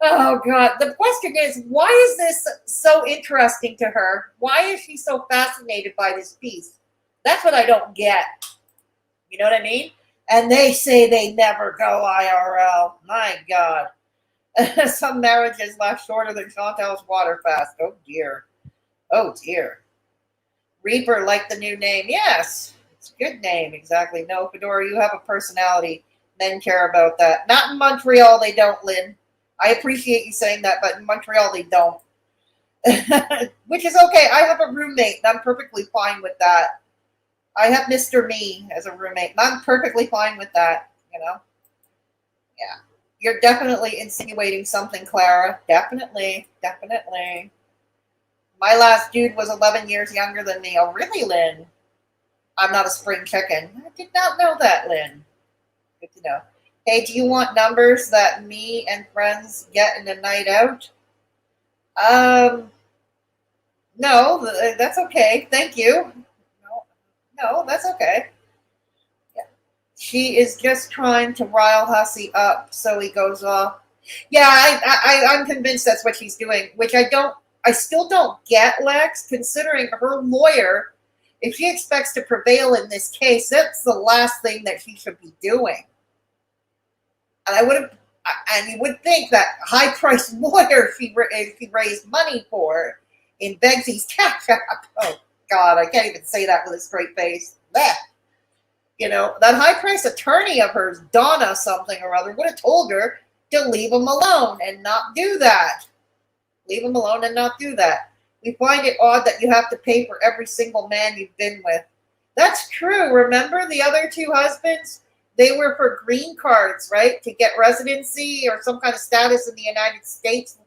Oh, God. The question is, why is this so interesting to her? Why is she so fascinated by this piece? That's what I don't get. You know what I mean? And they say they never go IRL. My God. Some marriages last shorter than Chantel's water fast. Oh dear. Oh dear. Reaper, like the new name. Yes. It's a good name. Exactly. No, Fedora, you have a personality. Men care about that. Not in Montreal, they don't, Lynn. I appreciate you saying that, but in Montreal, they don't. Which is okay. I have a roommate, and I'm perfectly fine with that. I have Mr. Me as a roommate, and I'm perfectly fine with that, you know? Yeah. You're definitely insinuating something, Clara. Definitely. Definitely. My last dude was 11 years younger than me. Oh, really, Lynn? I'm not a spring chicken. I did not know that, Lynn. Good to know. Hey, do you want numbers that me and friends get in a night out? No, that's okay. Thank you. No, that's okay. Yeah. She is just trying to rile Hussey up so he goes off. Yeah, I'm convinced that's what she's doing, which I still don't get, Lex, considering her lawyer, if she expects to prevail in this case, that's the last thing that she should be doing. And you would think that high-priced lawyer she raised money for in Begsy's cash app. Oh, God, I can't even say that with a straight face. Blech. You know, that high-priced attorney of hers, Donna something or other, would have told her to leave him alone and not do that. Leave him alone and not do that. We find it odd that you have to pay for every single man you've been with. That's true. Remember the other two husbands? They were for green cards, right? To get residency or some kind of status in the United States,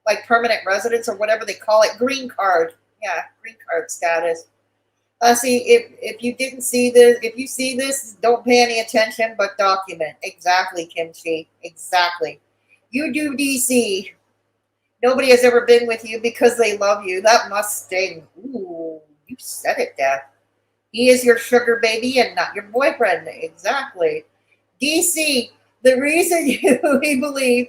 like permanent residence or whatever they call it. Green card. Yeah, green card status. See, if you didn't see this, if you see this, don't pay any attention, but document. Exactly, Kimchi. Exactly. You do, DC. Nobody has ever been with you because they love you. That must sting. Ooh, you said it, Dad. He is your sugar baby and not your boyfriend. Exactly. DC, the reason we believe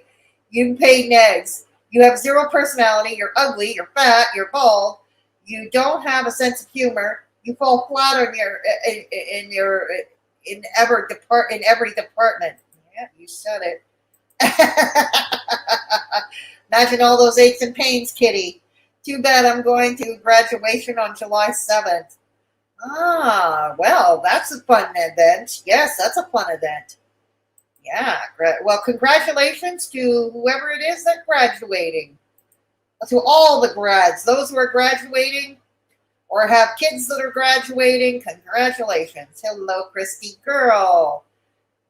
you pay negs. You have zero personality. You're ugly. You're fat. You're bald. You don't have a sense of humor. You fall flat on in every department. Yeah, you said it. Imagine all those aches and pains, Kitty. Too bad I'm going to graduation on July 7th. Ah, well, that's a fun event. Yes, that's a fun event. Yeah, well, congratulations to whoever it is that's graduating. To all the grads, those who are graduating or have kids that are graduating, congratulations. Hello, Christy girl.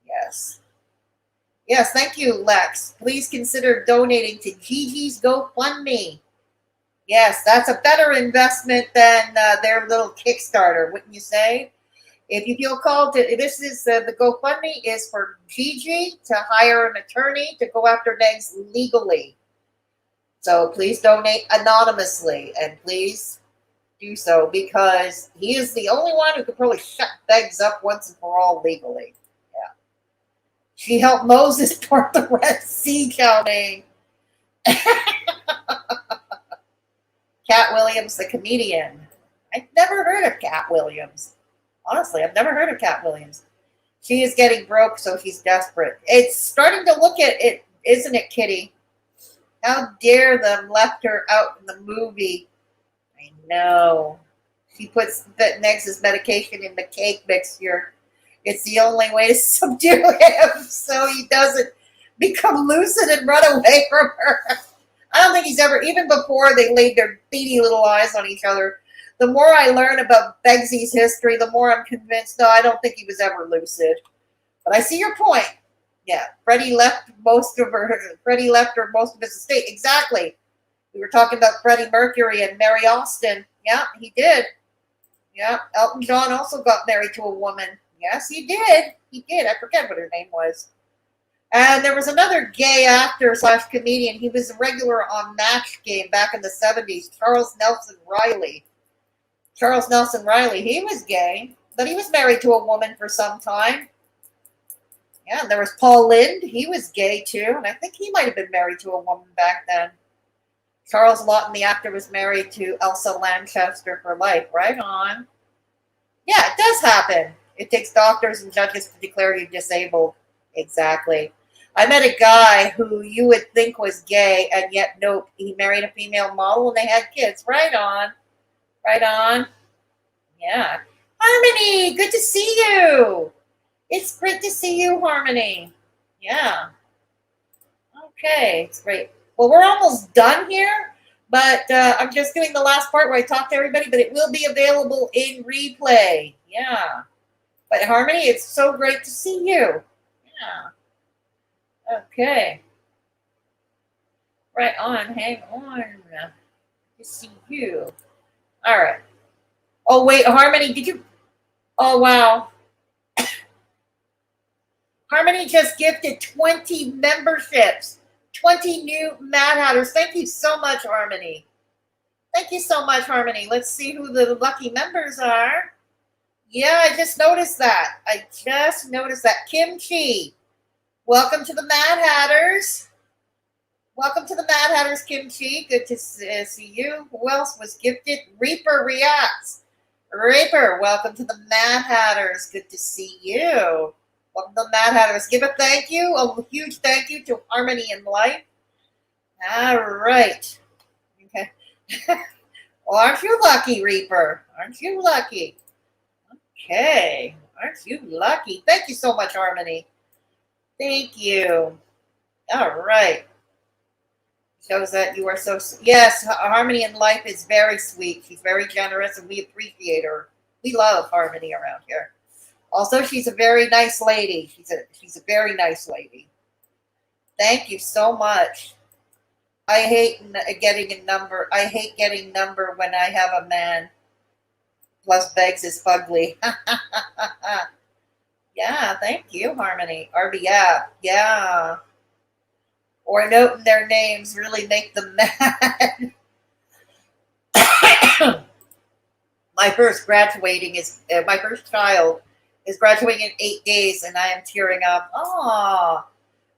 Yes. Yes, thank you, Lex. Please consider donating to Gigi's GoFundMe. Yes, that's a better investment than their little Kickstarter, wouldn't you say? If you feel called to, this is the GoFundMe is for Gigi to hire an attorney to go after Begz legally. So please donate anonymously and please do so because he is the only one who could probably shut Begz up once and for all legally. Yeah. She helped Moses part the Red Sea counting. Cat Williams, the comedian. I've never heard of Cat Williams. Honestly, I've never heard of Cat Williams. She is getting broke, so she's desperate. It's starting to look at it, isn't it, Kitty? How dare them left her out in the movie? I know. She puts Begz's medication in the cake mixture. It's the only way to subdue him so he doesn't become lucid and run away from her. I don't think he's ever, even before they laid their beady little eyes on each other, the more I learn about Begsy's history, the more I'm convinced, no, I don't think he was ever lucid. But I see your point. Yeah, Freddie left her most of his estate. Exactly. We were talking about Freddie Mercury and Mary Austin. Yeah, he did. Yeah, Elton John also got married to a woman. Yes, he did. He did. I forget what her name was. And there was another gay actor / comedian. He was a regular on Match Game back in the 70s, Charles Nelson Riley. Charles Nelson Riley, he was gay, but he was married to a woman for some time. Yeah, and there was Paul Lynde. He was gay too, and I think he might have been married to a woman back then. Charles Lawton, the actor, was married to Elsa Lanchester for life. Right on. Yeah, it does happen. It takes doctors and judges to declare you disabled. Exactly. I met a guy who you would think was gay, and yet nope, he married a female model and they had kids. Right on. Right on. Yeah. Harmony, good to see you. It's great to see you, Harmony. Yeah. Okay, it's great. Well, we're almost done here, but I'm just doing the last part where I talk to everybody, but it will be available in replay. Yeah. But Harmony, it's so great to see you. Yeah. Okay. Right on. Hang on. Good to see you. All right. Oh, wait, Harmony, did you? Oh, wow. Harmony just gifted 20 memberships, 20 new Mad Hatters. Thank you so much, Harmony. Thank you so much, Harmony. Let's see who the lucky members are. Yeah, I just noticed that. Kimchi. Welcome to the Mad Hatters. Welcome to the Mad Hatters, Kimchi. Good to see you. Who else was gifted? Reaper Reacts. Reaper, welcome to the Mad Hatters. Good to see you. Welcome to the Mad Hatters. Give a thank you, a huge thank you to Harmony in Life. All right. Okay. Well, aren't you lucky, Reaper? Aren't you lucky? Okay. Aren't you lucky? Thank you so much, Harmony. Thank you. All right. Shows that you are so... Yes, Harmony in Life is very sweet. She's very generous, and we appreciate her. We love Harmony around here. Also, she's a very nice lady. She's a very nice lady. Thank you so much. I hate getting a number. I hate getting number when I have a man. Plus, Begz is fugly. Yeah, thank you, Harmony. RBF. Yeah. Or noting their names really make them mad. My first child is graduating in 8 days, and I am tearing up. Oh,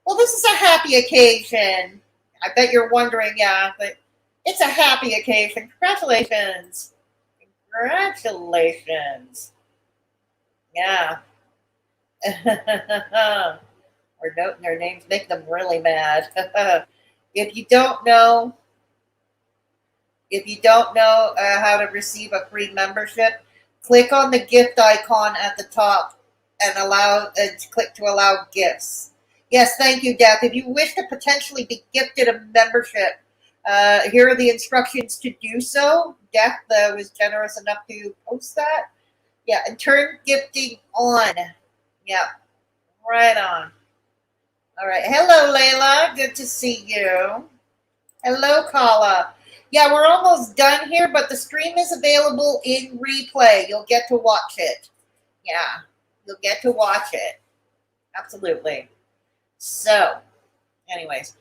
well, this is a happy occasion. I bet you're wondering, yeah, but it's a happy occasion. Congratulations. Congratulations. Yeah. Or noting their names, make them really mad. If you don't know how to receive a free membership, click on the gift icon at the top and click to allow gifts. Yes, thank you, Death. If you wish to potentially be gifted a membership, here are the instructions to do so. Death was generous enough to post that. Yeah, and turn gifting on. Yeah, right on. All right. Hello, Layla. Good to see you. Hello, Kala. Yeah, we're almost done here, but the stream is available in replay. You'll get to watch it. Yeah, you'll get to watch it. Absolutely. So, anyways,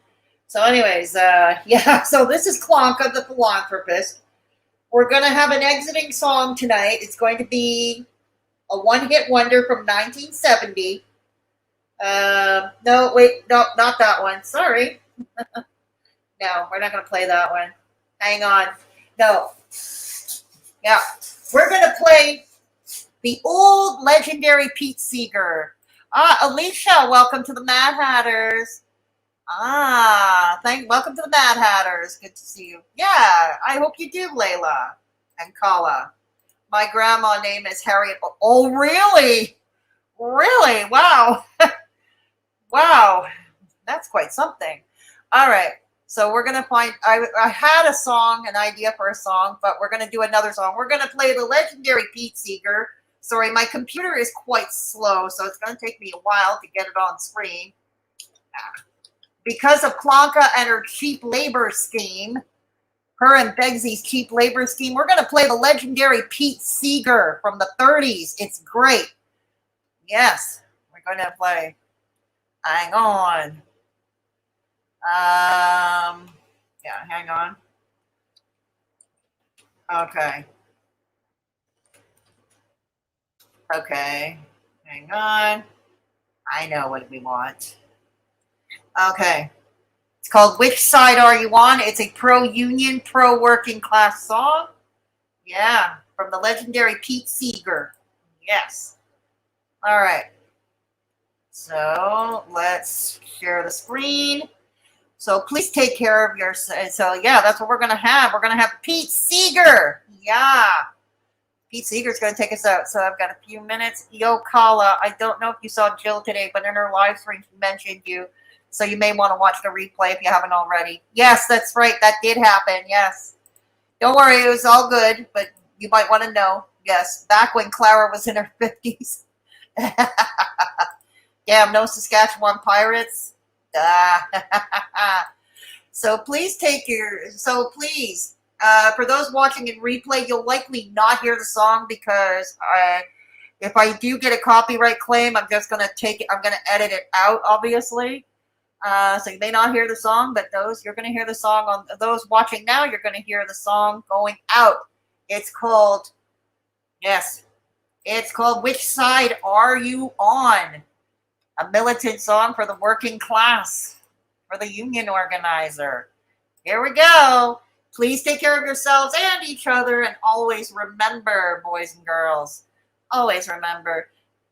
yeah, so this is Klonka, the philanthropist. We're going to have an exiting song tonight. It's going to be a one-hit wonder from 1970. No, wait, no, not that one. Sorry. No, we're not going to play that one. Hang on. No. Yeah. We're going to play the old legendary Pete Seeger. Alicia, welcome to the Mad Hatters. Welcome to the Mad Hatters. Good to see you. Yeah, I hope you do, Layla and Kala. My grandma name is Harriet. Oh, really? Really? Wow. Wow. That's quite something. All right. So we're going to find, I had a song, an idea for a song, but we're going to do another song. We're going to play the legendary Pete Seeger. Sorry, my computer is quite slow, so it's going to take me a while to get it on screen. Because of Klonka and her cheap labor scheme, her and Begsy's cheap labor scheme, we're going to play the legendary Pete Seeger from the 30s. It's great. Yes, we're going to play. Hang on. Yeah, hang on. Okay. Okay. Hang on. I know what we want. Okay. It's called Which Side Are You On? It's a pro-union, pro-working class song. Yeah, from the legendary Pete Seeger. Yes. All right. So let's share the screen. So please take care of your. So yeah, that's what we're gonna have. We're gonna have Pete Seeger. Yeah, Pete Seeger's gonna take us out. So I've got a few minutes. Yo, Kala, I don't know if you saw Jill today, but in her live stream she mentioned you. So you may want to watch the replay if you haven't already. Yes, that's right. That did happen. Yes. Don't worry, it was all good, but you might want to know. Yes, back when Clara was in her 50s. Damn, no Saskatchewan Pirates. So please for those watching in replay, you'll likely not hear the song because if I do get a copyright claim, I'm just going to I'm going to edit it out, obviously. So you may not hear the song, but you're going to hear the song on those watching now. You're going to hear the song going out. It's called Which Side Are You On? A militant song for the working class, for the union organizer. Here we go. Please take care of yourselves and each other, and always remember, boys and girls, always remember,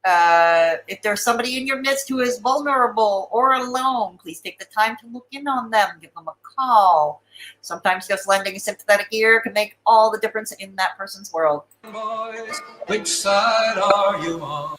if there's somebody in your midst who is vulnerable or alone, please take the time to look in on them, give them a call. Sometimes just lending a sympathetic ear can make all the difference in that person's world. Boys, which side are you on?